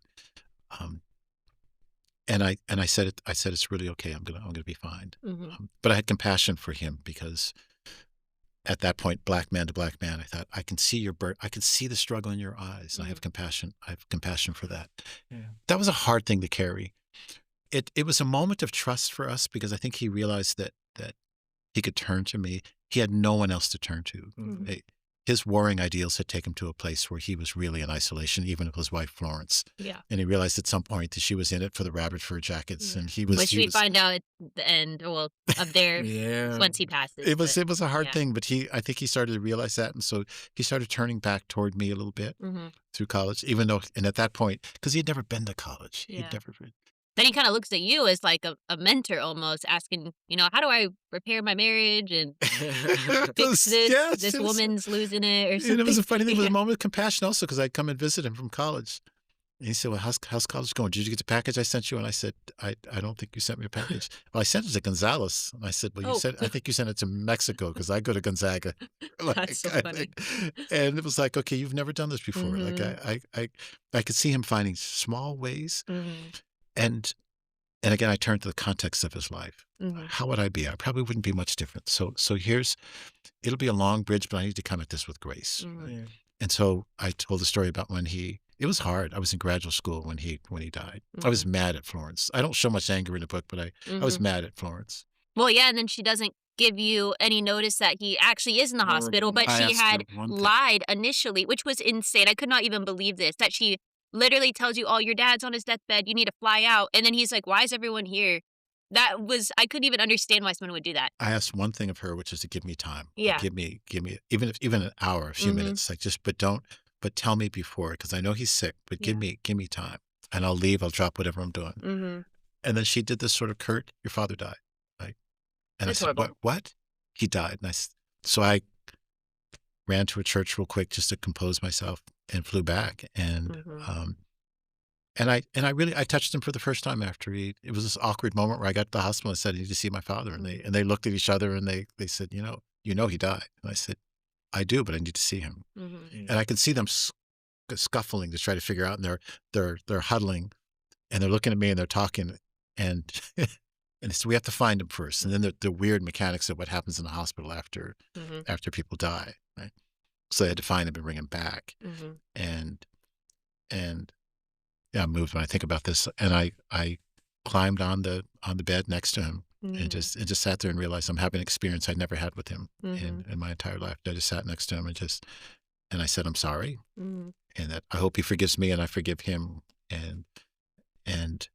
S3: And I said it's really okay. I'm gonna be fine. But I had compassion for him because at that point, black man to black man, I thought, I can see your I can see the struggle in your eyes. And I have compassion. I have compassion for that. That was a hard thing to carry. It was a moment of trust for us because I think he realized that he could turn to me. He had no one else to turn to. His warring ideals had taken him to a place where he was really in isolation, even with his wife, Florence. And he realized at some point that she was in it for the rabbit fur jackets. And he was...
S1: Which we'd find out at the end, of their... once he passes.
S3: It was a hard thing, but I think he started to realize that. And so he started turning back toward me a little bit through college, even though... And at that point, because he had never been to college. He'd never been...
S1: Then he kind of looks at you as like a mentor almost, asking, how do I repair my marriage and fix this?
S3: Yes,
S1: This woman's losing it or something.
S3: And it was a funny thing. It was a
S1: Yeah.
S3: moment of compassion also because I'd come and visit him from college. And he said, well, how's college going? Did you get the package I sent you? And I said, I don't think you sent me a package. Well, I sent it to Gonzales. And I said, well, I think you sent it to Mexico because I go to Gonzaga.
S1: That's so funny.
S3: And it was like, okay, you've never done this before.
S1: Mhm.
S3: Like I could see him finding small ways.
S1: Mhm.
S3: And again, I turned to the context of his life.
S1: Mhm.
S3: How would I be? I probably wouldn't be much different. So it'll be a long bridge, but I need to come at this with grace.
S1: Mhm.
S2: Yeah.
S3: And so I told the story about when it was hard. I was in graduate school when he died. I was mad at Florence. I don't show much anger in the book, but I was
S1: Mhm.
S3: mad at Florence.
S1: Well, yeah, and then she doesn't give you any notice that he actually is in the hospital, but
S3: I
S1: she
S3: asked her
S1: had
S3: one thing.
S1: lied initially, which was insane. I could not even believe this, that she literally tells you, "Oh, your dad's on his deathbed. You need to fly out." And then he's like, "Why is everyone here?" I couldn't even understand why someone would do that.
S3: I asked one thing of her, which is to give me time.
S1: Yeah.
S3: Give me even an hour, a few
S1: Mhm.
S3: minutes. Like but tell me before because I know he's sick. But
S1: Yeah.
S3: give me time, and I'll leave. I'll drop whatever I'm doing.
S1: Mhm.
S3: And then she did this sort of curt, your father died. Right? And
S1: That's
S3: I said,
S1: horrible.
S3: what? He died. So I ran to a church real quick just to compose myself and flew back. And,
S1: Mhm.
S3: and I touched him for the first time after it was this awkward moment where I got to the hospital and said, I need to see my father. And they looked at each other and they said, he died. And I said, I do, but I need to see him.
S1: Mhm.
S3: And I could see them scuffling to try to figure out, and they're huddling and they're looking at me and they're talking and and so we have to find him first, and then the weird mechanics of what happens in the hospital after
S1: Mhm.
S3: people die, right? So they had to find him and bring him back,
S1: Mhm.
S3: and yeah, I'm moved when I think about this, and I climbed on the bed next to him and
S1: Mhm.
S3: just sat there and realized I'm having an experience I'd never had with him
S1: Mhm.
S3: in my entire life. I just sat next to him and I said I'm sorry,
S1: Mhm.
S3: and that I hope he forgives me and I forgive him, and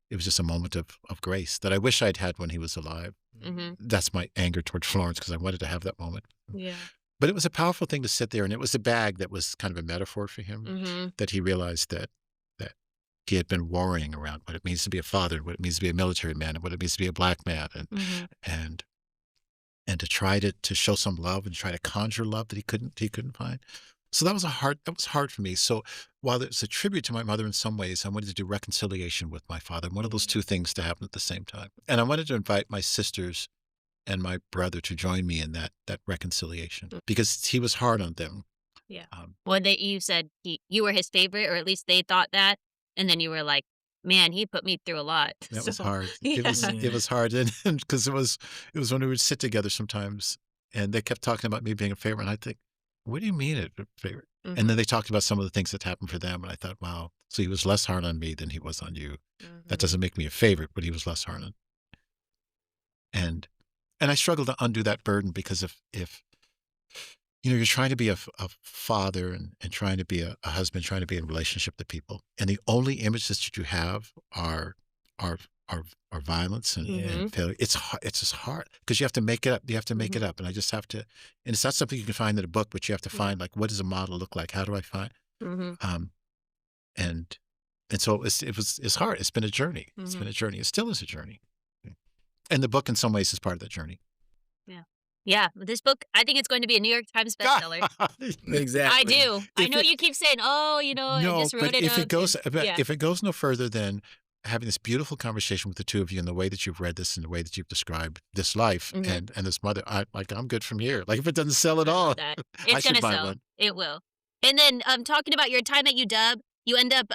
S3: it was just a moment of grace that I wish I'd had when he was alive.
S1: Mhm.
S3: That's my anger toward Florence because I wanted to have that moment.
S1: Yeah.
S3: But it was a powerful thing to sit there, and it was a bag that was kind of a metaphor for him,
S1: Mhm.
S3: that he realized that he had been worrying around what it means to be a father, what it means to be a military man, and what it means to be a black man,
S1: Mhm.
S3: and to try to show some love and try to conjure love that he couldn't find. So that was hard for me. So while it's a tribute to my mother in some ways, I wanted to do reconciliation with my father. One of those two things to happen at the same time. And I wanted to invite my sisters and my brother to join me in that reconciliation because he was hard on them.
S1: Yeah.
S3: Um,
S1: Well, you said you were his favorite, or at least they thought that, and then you were like, "Man, he put me through a lot."
S3: that
S1: So,
S3: was hard.
S1: yeah.
S3: It was hard, and because it was when we would sit together sometimes, and they kept talking about me being a favorite, and I think, what do you mean a favorite? And
S1: Mhm.
S3: then they talked about some of the things that happened for them, and I thought, wow, so he was less hard on me than he was on you. That
S1: Mhm.
S3: doesn't make me a favorite, but he was less hard on. And I struggle to undo that burden because if you're trying to be a father and trying to be a husband, trying to be in a relationship to people, and the only images that you have are are are violence and
S1: Mhm.
S3: failure. It's just hard because you have to make it up. You have to make it
S1: Mhm.
S3: up, and I just have to. And it's not something you can find in a book, but you have to
S1: Yeah.
S3: find like what does a model look like? How do I find?
S1: Mhm.
S3: Um, and so it's hard. It's been a journey. It's been
S1: Mhm.
S3: a journey. It still is a journey. And the book, in some ways, is part of that journey.
S1: Yeah. Yeah, this book, I think it's going to be a New York Times bestseller. I
S2: Exactly.
S1: do. I
S3: If
S1: know
S3: it-
S1: you keep saying, "Oh, I
S3: No,
S1: just wrote
S3: but
S1: it
S3: if
S1: up."
S3: it goes,
S1: Yeah.
S3: if it goes no further than having this beautiful conversation with the two of you, and the way that you've read this, and the way that you've described this life,
S1: Mhm.
S3: and this mother, I'm good from here. Like if it doesn't sell at
S1: I
S3: all,
S1: love that.
S3: I
S1: It's
S3: should
S1: gonna
S3: buy
S1: sell.
S3: one.
S1: It will. And then, talking about your time at UW, you end up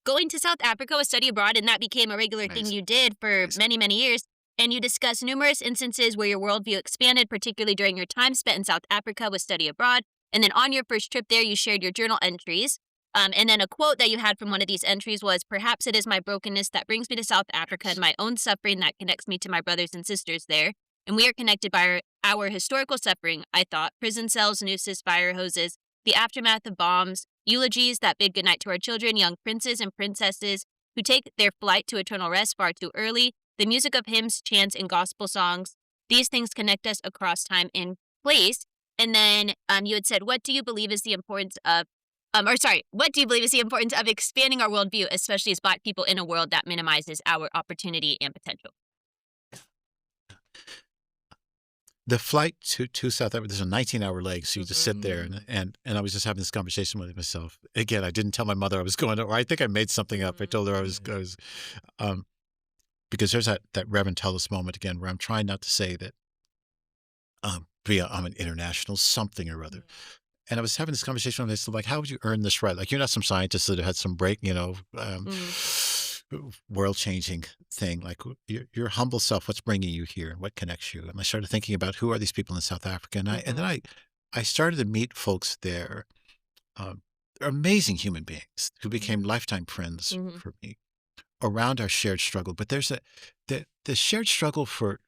S1: going to South Africa to study abroad, and that became a regular thing
S3: Amazing.
S1: you did for
S3: Amazing.
S1: many, many years. And you discuss numerous instances where your worldview expanded, particularly during your time spent in South Africa with study abroad. And then on your first trip there, you shared your journal entries. And then a quote that you had from one of these entries was, "Perhaps it is my brokenness that brings me to South Africa and my own suffering that connects me to my brothers and sisters there. And we are connected by our historical suffering, I thought, prison cells, nooses, fire hoses, the aftermath of bombs, eulogies that bid goodnight to our children, young princes and princesses who take their flight to eternal rest far too early, the music of hymns, chants, and gospel songs. These things connect us across time and place." And then you had said, "What do you believe is the importance of what do you believe is the importance of expanding our worldview, especially as Black people in a world that minimizes our opportunity and potential?
S3: The flight to South Africa, there's a 19-hour leg, so you just sit there. And I was just having this conversation with myself. Again, I didn't tell my mother I was going, or I think I made something up. I told her I was because there's that Reverend Tullis moment again where I'm trying not to say that I'm an international something or other. And I was having this conversation with myself, like, how would you earn this right? Like, you're not some scientist that had some break, world-changing thing. Like, your humble self, what's bringing you here? What connects you? And I started thinking about who are these people in South Africa? And then I started to meet folks there, amazing human beings who became lifetime friends for me around our shared struggle. But there's the shared struggle for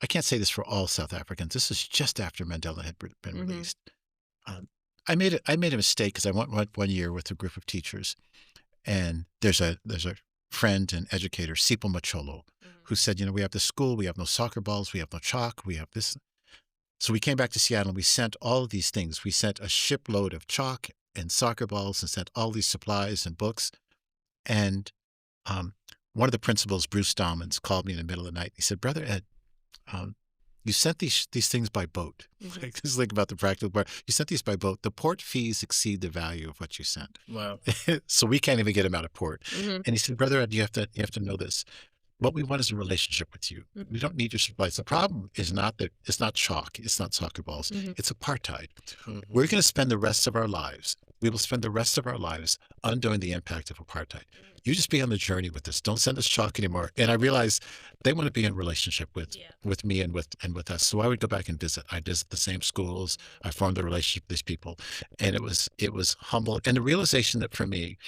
S3: I can't say this for all South Africans. This is just after Mandela had been released. I made a mistake because I went one year with a group of teachers, and there's a friend and educator, Sipho Macholo, who said, we have this school, we have no soccer balls, we have no chalk, we have this. So we came back to Seattle and we sent all of these things. We sent a shipload of chalk and soccer balls and sent all these supplies and books. And one of the principals, Bruce Dahmans, called me in the middle of the night. He said, Brother Ed, you sent these things by boat. Like, just think about the practical part. You sent these by boat. The port fees exceed the value of what you sent.
S2: Wow.
S3: So we can't even get them out of port. And he said, Brother Ed, you have to know this. What we want is a relationship with you. We don't need your supplies. The problem is not that it's not chalk. It's not soccer balls. It's apartheid. We're going to spend the rest of our lives. We will spend the rest of our lives undoing the impact of apartheid. You just be on the journey with this. Don't send us chalk anymore. And I realized they want to be in relationship with me and with us. So I would go back and visit. I visit the same schools. I formed a relationship with these people, and it was humble. And the realization that for me,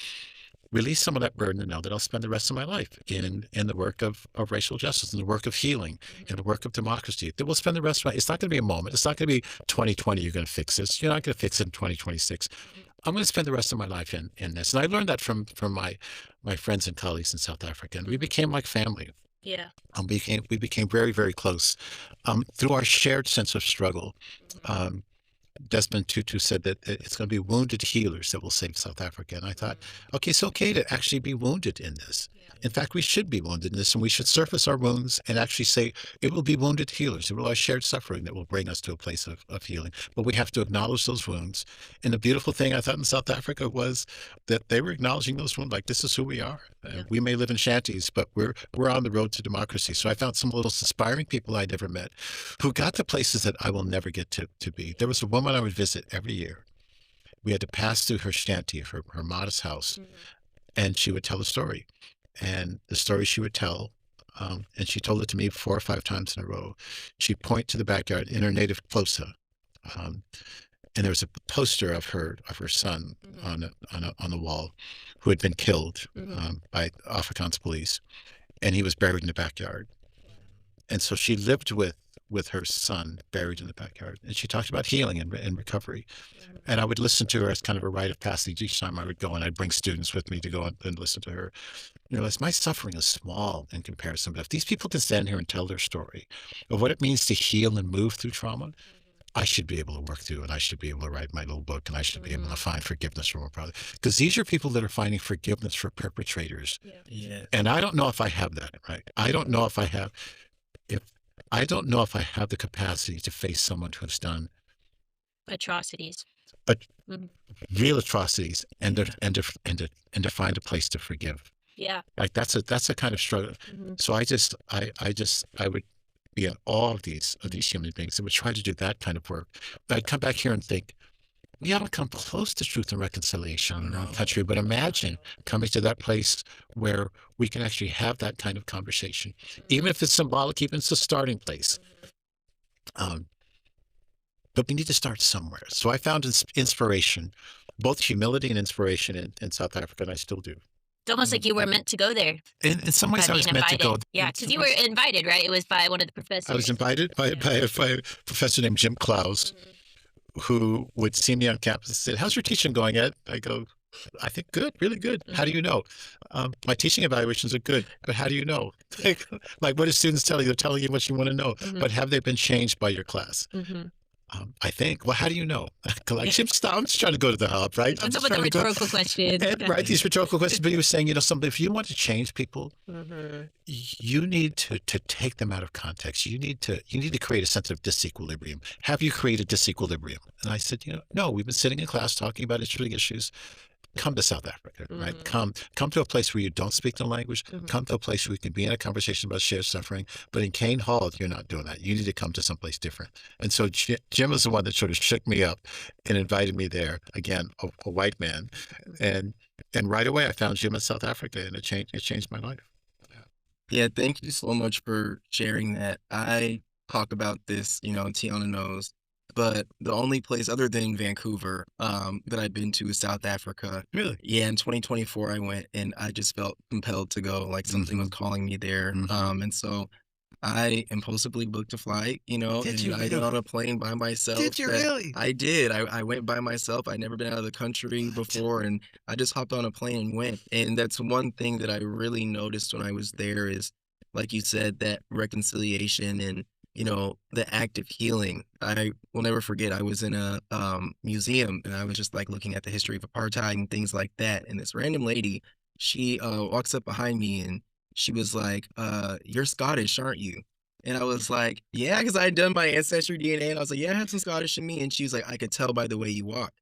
S3: release some of that burden to know that I'll spend the rest of my life in the work of racial justice, in the work of healing, in the work of democracy. That we'll spend the rest of my. It's not going to be a moment. It's not going to be 2020. You're going to fix this. You're not going to fix it in 2026. I'm going to spend the rest of my life in this. And I learned that from my friends and colleagues in South Africa. And we became like family.
S1: Yeah.
S3: We became very, very close through our shared sense of struggle. Desmond Tutu said that it's going to be wounded healers that will save South Africa. And I thought, okay, it's okay to actually be wounded in this. In fact, we should be wounded in this, and we should surface our wounds and actually say it will be wounded healers. It will be our shared suffering that will bring us to a place of healing. But we have to acknowledge those wounds. And the beautiful thing I thought in South Africa was that they were acknowledging those wounds, like, this is who we are. We may live in shanties, but we're on the road to democracy. So I found some little inspiring people I'd never met who got to places that I will never get to be. There was a woman I would visit every year. We had to pass through her shanty, her modest house, and she would tell a story. And the story she would tell, and she told it to me 4 or 5 times in a row, she'd point to the backyard in her native Xhosa, and there was a poster of her son on the wall, who had been killed by Afrikaans police, and he was buried in the backyard. And so she lived with her son buried in the backyard. And she talked about healing and recovery. And I would listen to her as kind of a rite of passage each time I would go, and I'd bring students with me to go and listen to her. My suffering is small in comparison. But if these people can stand here and tell their story of what it means to heal and move through trauma, I should be able to work through, and I should be able to write my little book, and I should be able to find forgiveness from a brother. Because these are people that are finding forgiveness for perpetrators. And I don't know if I have that, right? I don't know if I have the capacity to face someone who has done
S1: atrocities,
S3: real atrocities, and to find a place to forgive.
S1: Yeah,
S3: like that's a kind of struggle. So I would be in awe of these human beings that would try to do that kind of work. But I'd come back here and think, we haven't come close to truth and reconciliation in our country, but imagine coming to that place where we can actually have that kind of conversation, even if it's symbolic, even if it's a starting place. But we need to start somewhere. So I found inspiration, both humility and inspiration in South Africa, and I still do.
S1: It's almost like you were meant to go there.
S3: In some ways, I was meant to go.
S1: Yeah, because you were invited, right? It was by one of the professors.
S3: I was invited by a professor named Jim Klaus, who would see me on campus and said, "How's your teaching going, Ed?" I go, "I think good, really good." How do you know? My teaching evaluations are good, but how do you know? Like what do students tell you? They're telling you what you want to know, but have they been changed by your class? I think. Well, how do you know? Like, I'm just trying to go to the hub, right? I'm
S1: What's up
S3: just
S1: with the
S3: trying to go.
S1: rhetorical questions?
S3: Right, these rhetorical questions. But he was saying, something. If you want to change people,
S2: Mm-hmm.
S3: you need to take them out of context. You need to create a sense of disequilibrium. Have you created disequilibrium? And I said, no. We've been sitting in class talking about interesting issues. Come to South Africa, right? Come to a place where you don't speak the language. Come to a place where you can be in a conversation about shared suffering. But in Kane Hall, you're not doing that. You need to come to someplace different. And so Jim was the one that sort of shook me up and invited me there. Again, a white man, and right away I found Jim in South Africa, and it changed my life.
S2: Yeah, thank you so much for sharing that. I talk about this, Tiana knows, but the only place other than Vancouver that I've been to is South Africa.
S3: Really?
S2: Yeah, in 2024 I went and I just felt compelled to go, like something was calling me there. And so I impulsively booked a flight, and I got on a plane by myself.
S3: Did you really?
S2: I did. I went by myself. I'd never been out of the country before, and I just hopped on a plane and went. And that's one thing that I really noticed when I was there is, like you said, that reconciliation and, the act of healing. I will never forget, I was in a museum and I was just like looking at the history of apartheid and things like that. And this random lady, she walks up behind me and she was like, you're Scottish, aren't you? And I was like, yeah, because I had done my ancestry DNA. And I was like, yeah, I had some Scottish in me. And she was like, I could tell by the way you walk.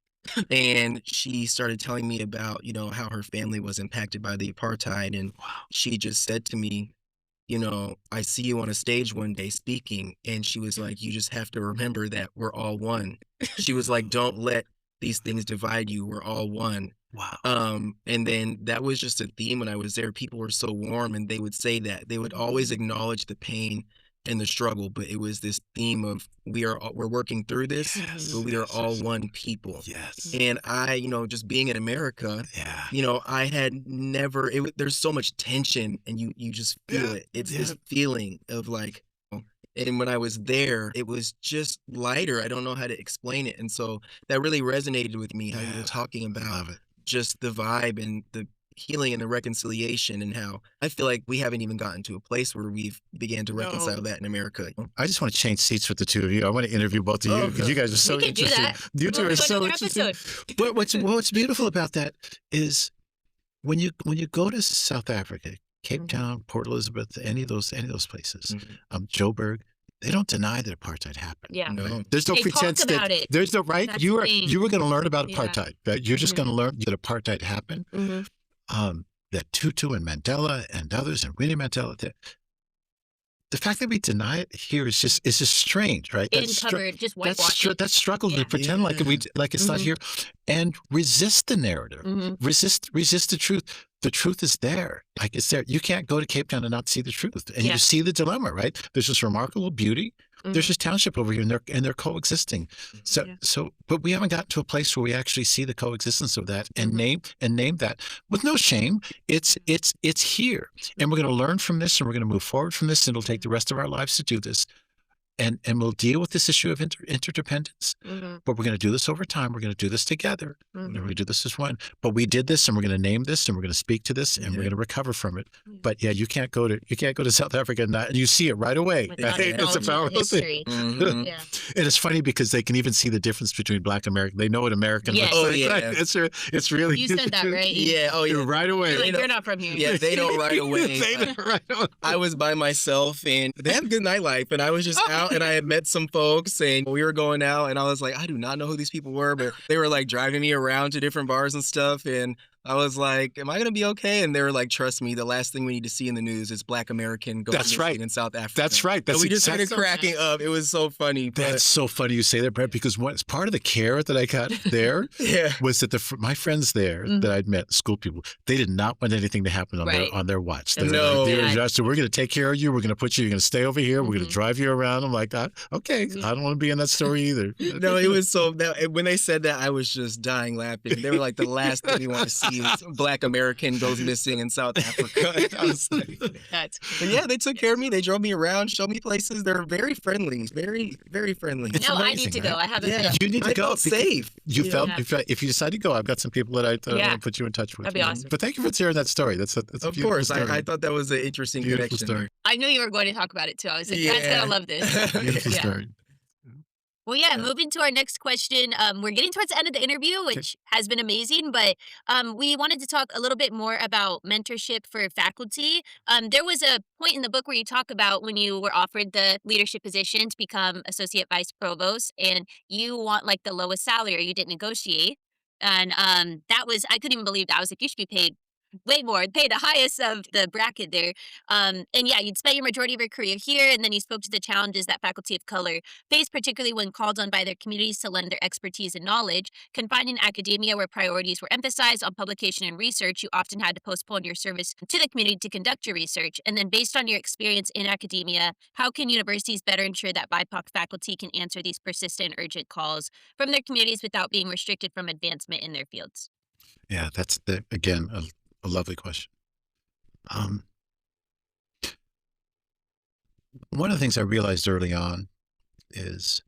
S2: And she started telling me about, how her family was impacted by the apartheid. And she just said to me, I see you on a stage one day speaking. And she was like, you just have to remember that we're all one. She was like, don't let these things divide you. We're all one.
S3: Wow.
S2: And then that was just a theme when I was there. People were so warm and they would say that. They would always acknowledge the pain and the struggle, but it was this theme of we're working through this, but we are all one people.
S3: Yes.
S2: And I, just being in America, I had never, there's so much tension and you just feel it. It's this feeling of like, and when I was there, it was just lighter. I don't know how to explain it. And so that really resonated with me, how you were talking about just the vibe and the healing and the reconciliation, and how I feel like we haven't even gotten to a place where we've began to reconcile that in America.
S3: I just want to change seats with the two of you. I want to interview both of you because you guys are so interesting. You two are so interesting. But what's beautiful about that is when you go to South Africa, Cape Town, Port Elizabeth, any of those places, Joburg, they don't deny that apartheid happened.
S1: Yeah.
S2: No.
S3: There's no pretense that there's no right.
S1: That's
S3: You were going to learn about apartheid. Right? You're just going to learn that apartheid happened. That Tutu and Mandela and others and Winnie Mandela. The fact that we deny it here is just strange, right?
S1: Covered, just whitewash it.
S3: That struggle to pretend like it's not here, and resist the narrative. Resist the truth. The truth is there. Like, it's there. You can't go to Cape Town and not see the truth. And you see the dilemma, right? There's this remarkable beauty. There's this township over here, and they're coexisting. But we haven't gotten to a place where we actually see the coexistence of that and name that with no shame. It's here, and we're going to learn from this, and we're going to move forward from this, and it'll take the rest of our lives to do this. And we'll deal with this issue of interdependence. But we're going to do this over time. We're going to do this together. And we're going to do this as one. But we did this, and we're going to name this, and we're going to speak to this, and we're going to recover from it. But you can't go to South Africa and you see it right away. It's a powerful thing. And it's funny because they can even see the difference between Black American. They know what American looks like. It's really.
S1: You said that, right?
S2: Yeah. Oh, yeah.
S3: Right away.
S1: Like, you're not from here.
S2: Yeah, they know right away. I was by myself, and they have a good nightlife, and I was just out. And I had met some folks and we were going out and I was like, I do not know who these people were, but they were like driving me around to different bars and stuff. And I was like, am I going to be okay? And they were like, trust me, the last thing we need to see in the news is Black American going missing in South Africa.
S3: That's right.
S2: So we just started cracking up. It was so funny.
S3: That's so funny you say that, Brett, because part of the care that I got there was that my friends there that I'd met, school people, they did not want anything to happen on their watch. They were like, so we're going to take care of you. We're going to put you, you're going to stay over here. We're going to drive you around. I'm like, okay, I don't want to be in that story either.
S2: No, it was so, when they said that, I was just dying laughing. They were like, the last thing we want to see is Black American goes missing in South Africa. I was like,
S1: that's
S2: cool. But they took care of me. They drove me around, showed me places. They're very friendly, very, very friendly.
S1: No, I need to go. I haven't been.
S3: You need to go.
S2: I felt safe.
S3: You felt, if you decide to go, I've got some people that I'll put you in touch with.
S1: That'd be awesome.
S3: But thank you for sharing that story. That's a
S2: of course. I thought that was an interesting connection.
S3: Story.
S1: I knew you were going to talk about it too. I was like, Dad's gonna love this.
S3: Beautiful story.
S1: Well, yeah, moving to our next question. We're getting towards the end of the interview, which has been amazing, but we wanted to talk a little bit more about mentorship for faculty. There was a point in the book where you talk about when you were offered the leadership position to become associate vice provost, and you want like the lowest salary, or you didn't negotiate. And that was, I couldn't even believe that. I was like, you should be paid way more, pay the highest of the bracket there. And yeah, you'd spent your majority of your career here, and then you spoke to the challenges that faculty of color face, particularly when called on by their communities to lend their expertise and knowledge. Confined in academia, where priorities were emphasized on publication and research, you often had to postpone your service to the community to conduct your research. And then, based on your experience in academia, how can universities better ensure that BIPOC faculty can answer these persistent, urgent calls from their communities without being restricted from advancement in their fields?
S3: Yeah, that's again a lovely question. One of the things I realized early on is,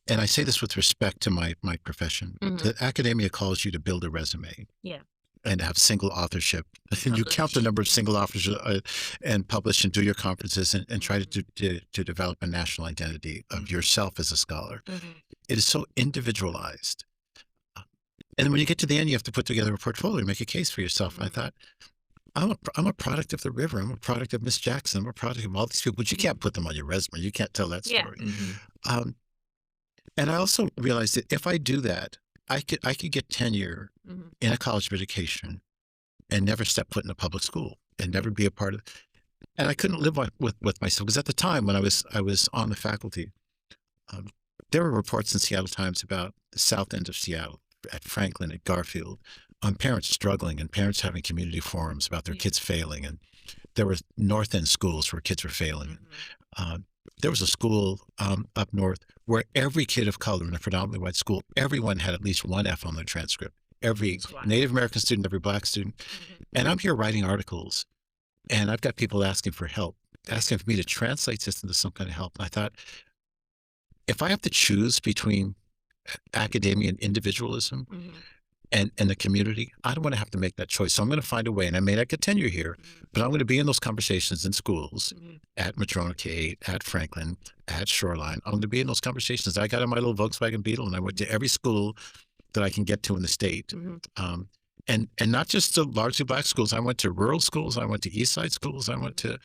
S3: and I say this with respect to my profession, that academia calls you to build a resume.
S1: Yeah.
S3: And have single authorship. And you count the number of single authors and publish and do your conferences and try to develop a national identity of yourself as a scholar. It is so individualized. And when you get to the end, you have to put together a portfolio, make a case for yourself. And I thought, I'm a product of the river. I'm a product of Miss Jackson. I'm a product of all these people, but you can't put them on your resume. You can't tell that story. And I also realized that if I do that, I could get tenure in a college of education and never step foot in a public school and never be a part of. And I couldn't live with myself, because at the time when I was on the faculty, there were reports in Seattle Times about the south end of Seattle, at Franklin, at Garfield, on parents struggling and parents having community forums about their kids failing. And there were north end schools where kids were failing. There was a school up north where every kid of color in a predominantly white school, everyone had at least one F on their transcript. Every Native American student, every Black student. And I'm here writing articles, and I've got people asking for help, asking for me to translate this into some kind of help. And I thought, if I have to choose between academia and individualism and the community, I don't want to have to make that choice. So I'm going to find a way, and I may not get tenure here, but I'm going to be in those conversations in schools, at Madrona K, at Franklin, at Shoreline. I'm going to be in those conversations. I got in my little Volkswagen Beetle, and I went to every school that I can get to in the state. And not just the largely Black schools. I went to rural schools. I went to East Side schools. I went to,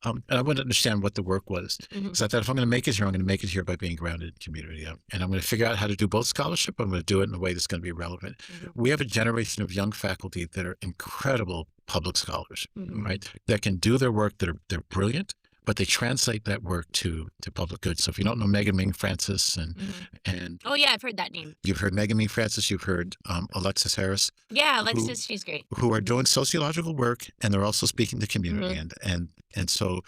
S3: and I wanted to understand what the work was. So I thought, if I'm going to make it here, I'm going to make it here by being grounded in community. And I'm going to figure out how to do both scholarship. I'm going to do it in a way that's going to be relevant. We have a generation of young faculty that are incredible public scholars, right? That can do their work, they're brilliant, but they translate that work to public good. So if you don't know Megan Ming Francis and
S1: oh yeah, I've heard that name.
S3: You've heard Megan Ming Francis, you've heard Alexis Harris.
S1: Yeah, Alexis, she's great.
S3: Who are doing sociological work, and they're also speaking to community. And so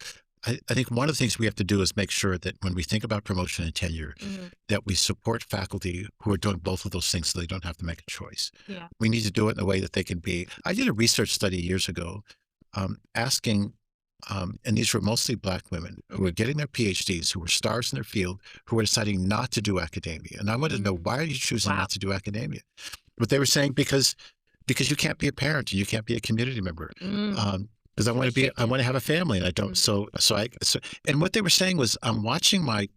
S3: I think one of the things we have to do is make sure that when we think about promotion and tenure, that we support faculty who are doing both of those things so they don't have to make a choice. We need to do it in a way that they can be. I did a research study years ago asking, and these were mostly Black women who were getting their PhDs, who were stars in their field, who were deciding not to do academia. And I wanted to know, why are you choosing not to do academia? But they were saying, because you can't be a parent and you can't be a community member. Because I want to have a family, and I don't. So and what they were saying was, I'm watching my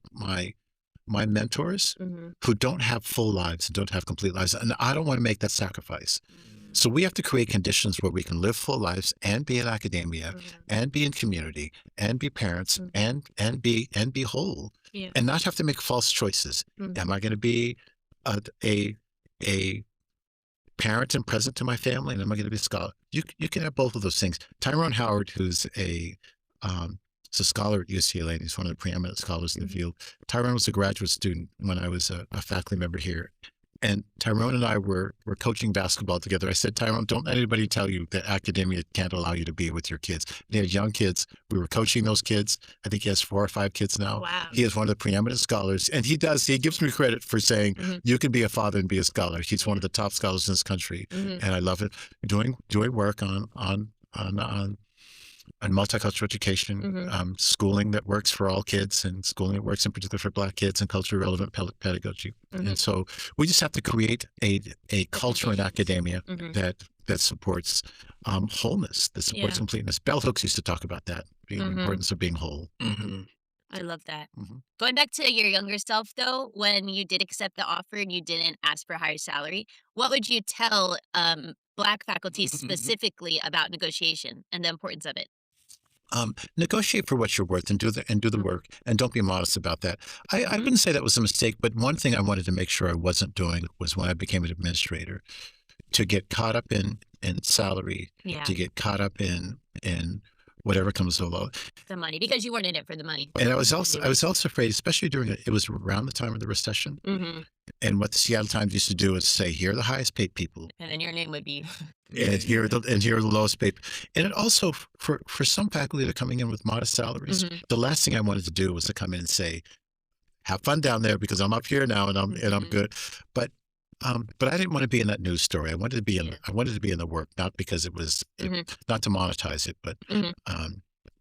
S3: mentors who don't have full lives and don't have complete lives, and I don't want to make that sacrifice. So we have to create conditions where we can live full lives and be in academia and be in community and be parents and be whole, and not have to make false choices. Am I going to be a parent and present to my family, and am I going to be a scholar? You can have both of those things. Tyrone Howard, who's a scholar at UCLA, and he's one of the preeminent scholars in the field. Tyrone was a graduate student when I was a faculty member here. And Tyrone and I were coaching basketball together. I said, Tyrone, don't let anybody tell you that academia can't allow you to be with your kids. He had young kids. We were coaching those kids. I think he has 4 or 5 kids now.
S1: Wow.
S3: He is one of the preeminent scholars. And he gives me credit for saying, you can be a father and be a scholar. He's one of the top scholars in this country. And I love it. Doing work on multicultural education, schooling that works for all kids, and schooling that works in particular for Black kids, and culturally relevant pedagogy. And so we just have to create a culture in academia that supports wholeness, that supports completeness. Bell Hooks used to talk about that, the importance of being whole.
S1: I love that.
S3: Mm-hmm.
S1: Going back to your younger self, though, when you did accept the offer and you didn't ask for a higher salary, what would you tell Black faculty specifically about negotiation and the importance of it?
S3: Negotiate for what you're worth and do the work, and don't be modest about that. I
S1: Mhm.
S3: wouldn't say that was a mistake, but one thing I wanted to make sure I wasn't doing was when I became an administrator to get caught up in salary,
S1: Yeah,
S3: to get caught up in whatever comes along.
S1: the money because you weren't in it for the money.
S3: And I was also afraid, especially during it was around the time of the recession.
S1: Hmm.
S3: And what the Seattle Times used to do is say, here are the highest paid people,
S1: And then your name would be.
S3: and here are the lowest paid. And it also for some faculty that are coming in with modest salaries,
S1: Mhm.
S3: the last thing I wanted to do was to come in and say, have fun down there because I'm up here now and I'm
S1: Mhm.
S3: good. But I didn't want to be in that news story. I wanted to be in
S1: Yeah.
S3: I wanted to be in the work, not because
S1: Mhm.
S3: not to monetize it,
S1: Mhm.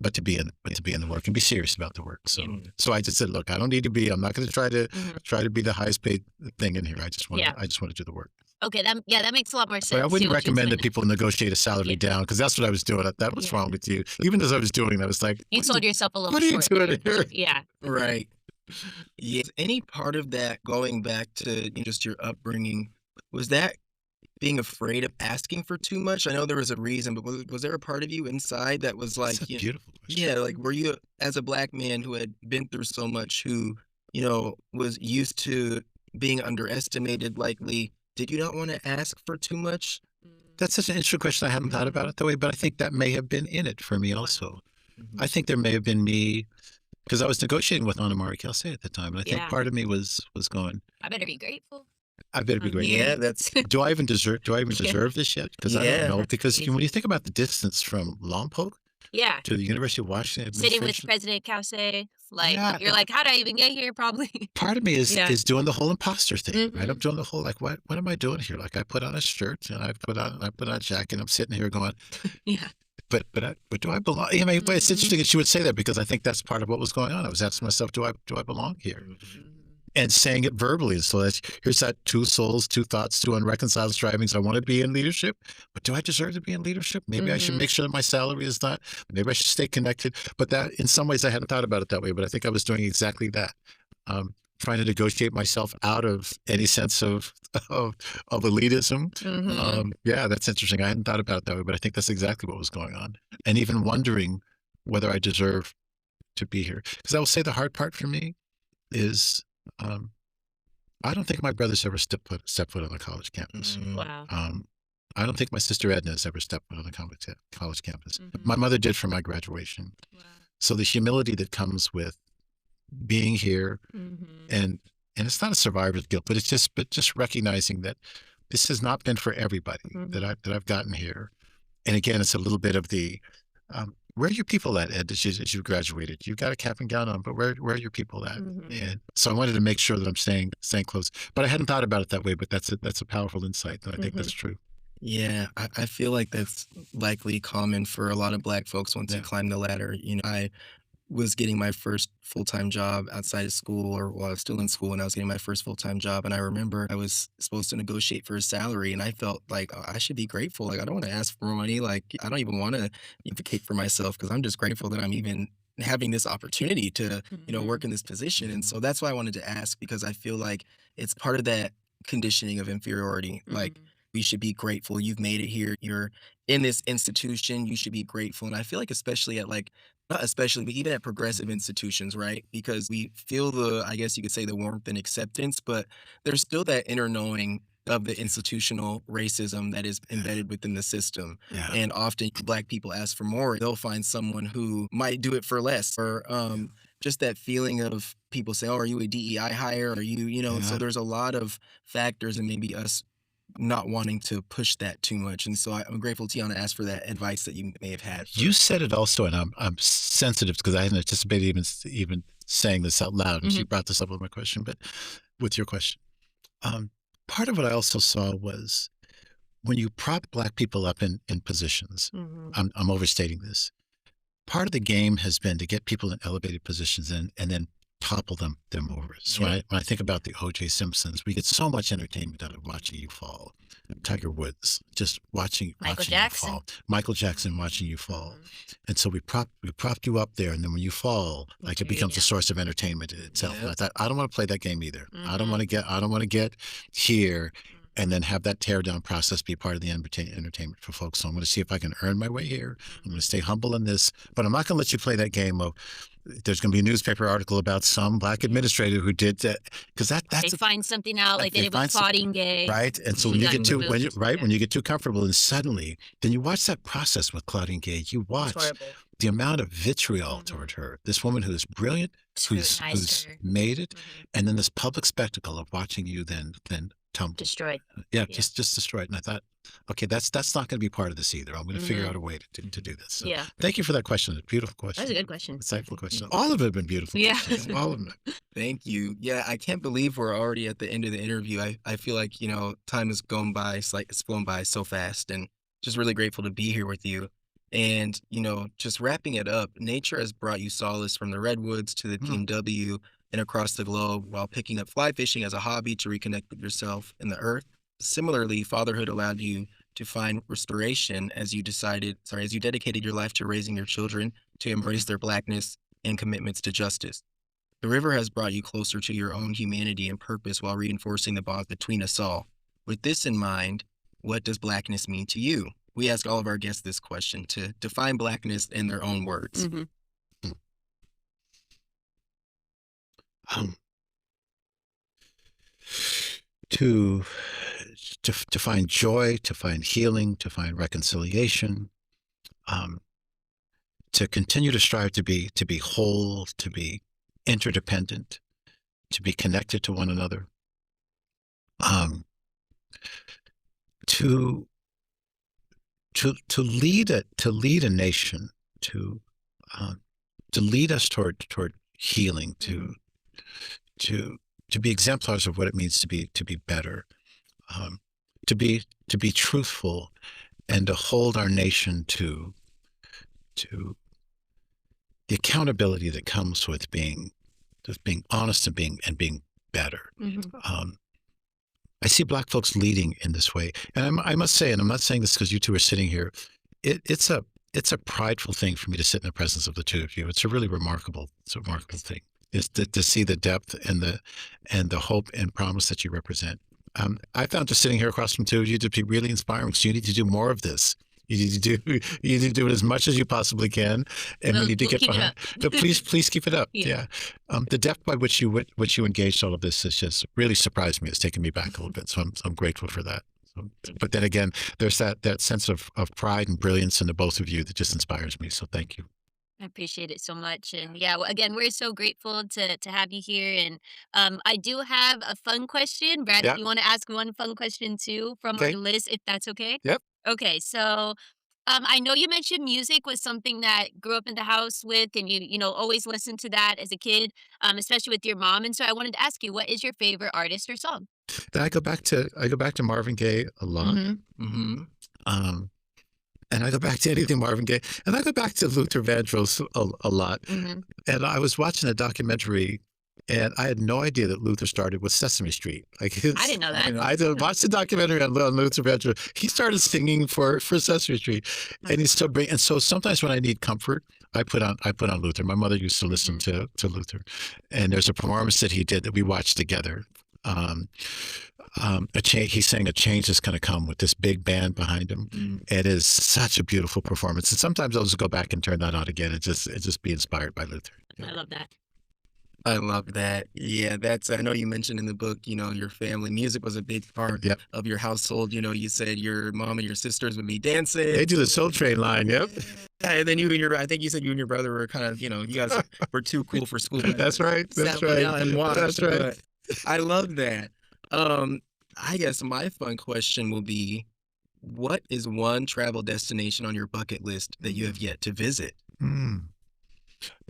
S3: but to be in the work and be serious about the work. So
S1: Yeah.
S3: so I just said, look, I don't need to be. I'm not going to
S1: Mhm.
S3: try to be the highest paid thing in here.
S1: Yeah.
S3: I just want to do the work.
S1: Okay. That makes a lot more sense.
S3: But I
S1: too,
S3: wouldn't
S1: what you
S3: recommend that
S1: said.
S3: people negotiate a salary
S1: Yeah.
S3: down because that's what I was doing. That was
S1: Yeah.
S3: wrong with you. Even as I was doing, I was like,
S1: You sold yourself a little
S3: what are you
S1: short.
S3: doing here?
S1: Yeah.
S2: Right. Yeah. Any part of that going back to just your upbringing, was that being afraid of asking for too much? I know there was a reason, but was there a part of you inside that was
S3: That's
S2: like,
S3: a beautiful question.
S2: yeah, like were you as a Black man who had been through so much, who, was used to being underestimated likely, did you not want to ask for too much?
S3: That's such an interesting question. I hadn't thought about it that way, but I think that may have been in it for me also.
S2: Mhm.
S3: I think there may have been me because I was negotiating with Anna Kelsey at the time, and I think
S1: Yeah.
S3: part of me was going,
S1: I better be grateful.
S3: I better be great.
S2: Yeah, that's
S3: Do I even deserve
S1: Yeah.
S3: this yet? Because I don't
S2: yeah.
S3: know. Because
S1: Crazy.
S3: when you think about the distance from Lompoc
S1: Yeah.
S3: to the University of Washington
S1: Sitting with
S3: administration,
S1: President Kelsey, like
S3: yeah,
S1: you're like, how did I even get here? Probably.
S3: part of me
S1: Yeah.
S3: is doing the whole imposter thing, right?
S1: Mhm.
S3: I'm doing the whole like, what am I doing here? Like I put on a shirt and I put on a jacket. And I'm sitting here going,
S1: Yeah.
S3: but do I belong? I mean, but it's
S1: Mhm.
S3: interesting that she would say that because I think that's part of what was going on. I was asking myself, do I belong here?
S1: Mhm.
S3: And saying it verbally. So here's that two souls, two thoughts, two unreconciled strivings. I want to be in leadership, but do I deserve to be in leadership? Maybe I should
S1: Mhm.
S3: make sure that my salary is not. Maybe I should stay connected. But that, in some ways, I hadn't thought about it that way. But I think I was doing exactly that, trying to negotiate myself out of any sense of, of elitism.
S1: Mhm.
S3: Yeah, that's interesting. I hadn't thought about it that way, but I think that's exactly what was going on. And even wondering whether I deserve to be here. Because I will say the hard part for me is um, I don't think my brother's ever stepped foot on a college campus.
S2: Mm.
S1: Wow.
S3: I don't think my sister Edna has ever stepped foot on a college campus.
S1: Mhm.
S3: My mother did for my graduation.
S1: Wow.
S3: So the humility that comes with being here,
S1: Mhm.
S3: and it's not a survivor's guilt, but it's just recognizing that this has not been for everybody
S1: Mhm.
S3: that I've gotten here. And again, it's a little bit of the where are your people at, Ed, as you graduated? You've got a cap and gown on, but where are your people at?
S1: Mhm.
S3: And so I wanted to make sure that I'm staying close. But I hadn't thought about it that way, but that's a powerful insight. And I think that's true.
S2: Yeah, I feel like that's likely common for a lot of Black folks once you
S3: Yeah.
S2: climb the ladder. I was getting my first full-time job outside of school, or while I was still in school, and I was getting my first full-time job. And I remember I was supposed to negotiate for a salary, and I felt like, "Oh, I should be grateful. Like, I don't want to ask for more money. Like, I don't even want to advocate for myself because I'm just grateful that I'm even having this opportunity to, work
S1: Mhm.
S2: in this position." And so that's why I wanted to ask, because I feel like it's part of that conditioning of inferiority. Like,
S1: Mhm.
S2: we should be grateful. You've made it here. You're in this institution. You should be grateful. And I feel like, especially at like, not especially, but even at progressive institutions, right? Because we feel I guess you could say, the warmth and acceptance, but there's still that inner knowing of the institutional racism that is embedded within the system.
S3: Yeah.
S2: And often Black people ask for more, they'll find someone who might do it for less, or just that feeling of people say, "Oh, are you a DEI hire? Are you?" So
S3: Yeah.
S2: there's a lot of factors, and maybe us not wanting to push that too much. And so I'm grateful Tiana asked for that advice that you may have had.
S3: You said it also, and I'm sensitive because I hadn't anticipated even saying this out loud. And she brought this up with my question, but with your question, um, part of what I also saw was when you prop Black people up in positions.
S1: Mhm.
S3: I'm overstating this. Part of the game has been to get people in elevated positions and then topple them over. So when I think about the O.J. Simpsons, we get so much entertainment out of watching you fall. Tiger Woods, just watching you fall. Michael Jackson watching you fall. And so we propped you up there, and then when you fall, like, it becomes a source of entertainment in itself. And I thought, I don't want to play that game either. I don't want to get here and then have that tear down process be part of the entertainment for folks. So I'm going to see if I can earn my way here. I'm going to stay humble in this, but I'm not going to let you play that game of, there's going to be a newspaper article about some Black administrator who did that, because that's
S1: they find something out, like they did with Claudine Gay,
S3: right? And so when you get too when you get too comfortable, and suddenly then you watch that process with Claudine Gay, you watch the amount of vitriol toward her, this woman who is brilliant, who's made it, and then this public spectacle of watching you then tumble,
S1: destroyed.
S3: Just destroyed. And I thought, okay, that's not going to be part of this either. I'm going to figure out a way to do this. So thank you for that question. It's a beautiful question.
S1: That's a good question.
S3: Insightful question. All of it have been beautiful. Questions. All of them.
S2: Thank you. Yeah, I can't believe we're already at the end of the interview. I feel like, time has gone by. It's flown by so fast, and just really grateful to be here with you. And, just wrapping it up, nature has brought you solace from the redwoods to the Team W and across the globe, while picking up fly fishing as a hobby to reconnect with yourself and the earth. Similarly, fatherhood allowed you to find restoration as you dedicated your life to raising your children to embrace their Blackness and commitments to justice. The river has brought you closer to your own humanity and purpose while reinforcing the bonds between us all. With this in mind, what does Blackness mean to you? We ask all of our guests this question to define Blackness in their own words.
S3: To find joy, to find healing, to find reconciliation, to continue to strive to be whole, to be interdependent, to be connected to one another, to lead a nation, to lead us toward healing, to be exemplars of what it means to be better, to be truthful, and to hold our nation to the accountability that comes with being honest and being better. I see Black folks leading in this way, and I must say, and I'm not saying this because you two are sitting here, it's a prideful thing for me to sit in the presence of the two of you. It's a really remarkable thing. Is to see the depth and the hope and promise that you represent. I found just sitting here across from two of you to be really inspiring. So you need to do more of this. You need to do it as much as you possibly can, and we need to get behind. So please keep it up. Yeah. The depth by which you engaged all of this has just really surprised me. It's taken me back a little bit. So I'm grateful for that. But then again, there's that sense of pride and brilliance in the both of you that just inspires me. So thank you.
S1: I appreciate it so much. And again, we're so grateful to have you here. And I do have a fun question. Brad, if you want to ask one fun question too from our list, if that's okay?
S3: Yep.
S1: Okay, so I know you mentioned music was something that grew up in the house with, and you always listened to that as a kid, especially with your mom. And so I wanted to ask you, what is your favorite artist or song?
S3: I go back to Marvin Gaye a lot. And I go back to anything Marvin Gaye, and I go back to Luther Vandross a lot. And I was watching a documentary, and I had no idea that Luther started with Sesame Street.
S1: I didn't know that.
S3: I watched the documentary on Luther Vandross. He started singing for Sesame Street, and he's still brilliant. And so sometimes when I need comfort, I put on Luther. My mother used to listen to Luther, and there's a performance that he did that we watched together. He sang "A Change Is Gonna Come" with this big band behind him. It is such a beautiful performance, and sometimes I'll just go back and turn that on again and just be inspired by Luther.
S1: I love that.
S2: I love that. Yeah, I know you mentioned in the book, your family music was a big part of your household. You said your mom and your sisters would be dancing.
S3: They do the Soul Train line. Yep.
S2: And then I think you said you and your brother were kind of, you guys were too cool for school.
S3: That's right. That's right.
S2: That's right. I love that. I guess my fun question will be, what is one travel destination on your bucket list that you have yet to visit?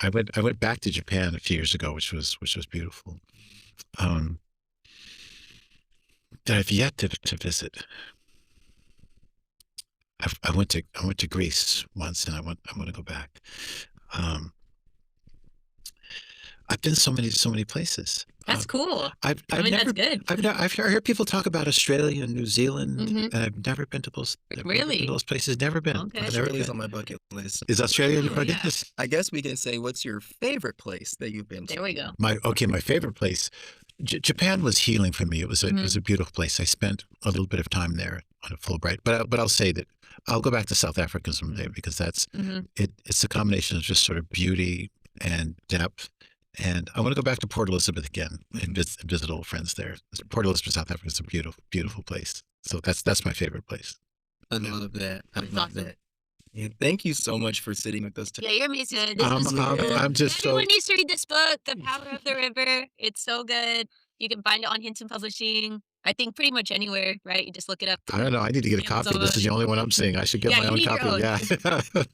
S3: I went back to Japan a few years ago, which was beautiful. That I've yet to visit. I went to Greece once, and I want to go back. I've been so many places.
S1: That's cool.
S3: I've
S1: that's
S3: never,
S1: good.
S3: I've heard people talk about Australia and New Zealand, and I've never been to those.
S1: Really?
S3: Those places, never been.
S1: Okay.
S2: Australia's on my bucket list.
S3: Is Australia on your bucket list?
S2: I guess we can say, what's your favorite place that you've been to?
S1: There we go.
S3: My favorite place. Japan was healing for me. It was a beautiful place. I spent a little bit of time there on a Fulbright, but I'll say that I'll go back to South Africa someday because that's it's a combination of just sort of beauty and depth. And I want to go back to Port Elizabeth again and visit old friends there. Port Elizabeth, South Africa is a beautiful place. So that's my favorite place.
S2: I love that. I love that. Yeah, thank you so much for sitting with us today.
S1: Yeah, you're amazing.
S3: I'm just
S1: Everyone needs to read this book, The Power of the River. It's so good. You can find it on Hinton Publishing. I think pretty much anywhere, right? You just look it up.
S3: I don't know. I need to get a copy. This is the only one I'm seeing. I should get my own copy. Yeah.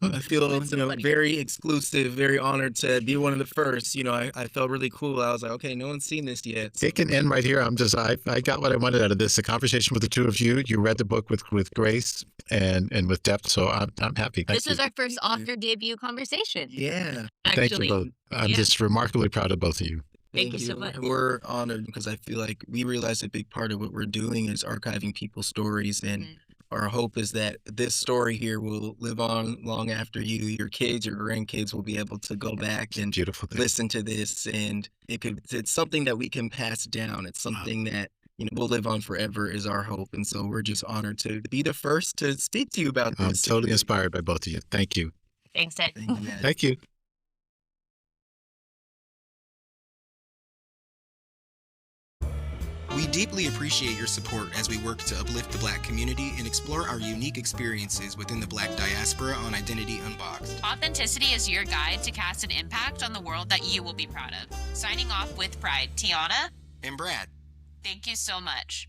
S2: I feel very exclusive, very honored to be one of the first. I felt really cool. I was like, okay, no one's seen this yet.
S3: So. It can end right here. I got what I wanted out of this. A conversation with the two of you. You read the book with grace and with depth. So I'm happy.
S1: This is our first author debut conversation.
S2: Yeah.
S1: Actually.
S3: Thank you both. I'm just remarkably proud of both of you.
S1: Thank you so much.
S2: We're honored because I feel like we realize a big part of what we're doing is archiving people's stories. And our hope is that this story here will live on long after you. Your kids, your grandkids will be able to go back and listen to this. And it's something that we can pass down. It's something that will live on forever is our hope. And so we're just honored to be the first to speak to you about this.
S3: I'm totally inspired by both of you. Thank you.
S1: Thanks, Ted.
S3: Thank you.
S4: We deeply appreciate your support as we work to uplift the Black community and explore our unique experiences within the Black diaspora on Identity Unboxed.
S5: Authenticity is your guide to cast an impact on the world that you will be proud of. Signing off with pride, Tiana
S4: and Brad.
S5: Thank you so much.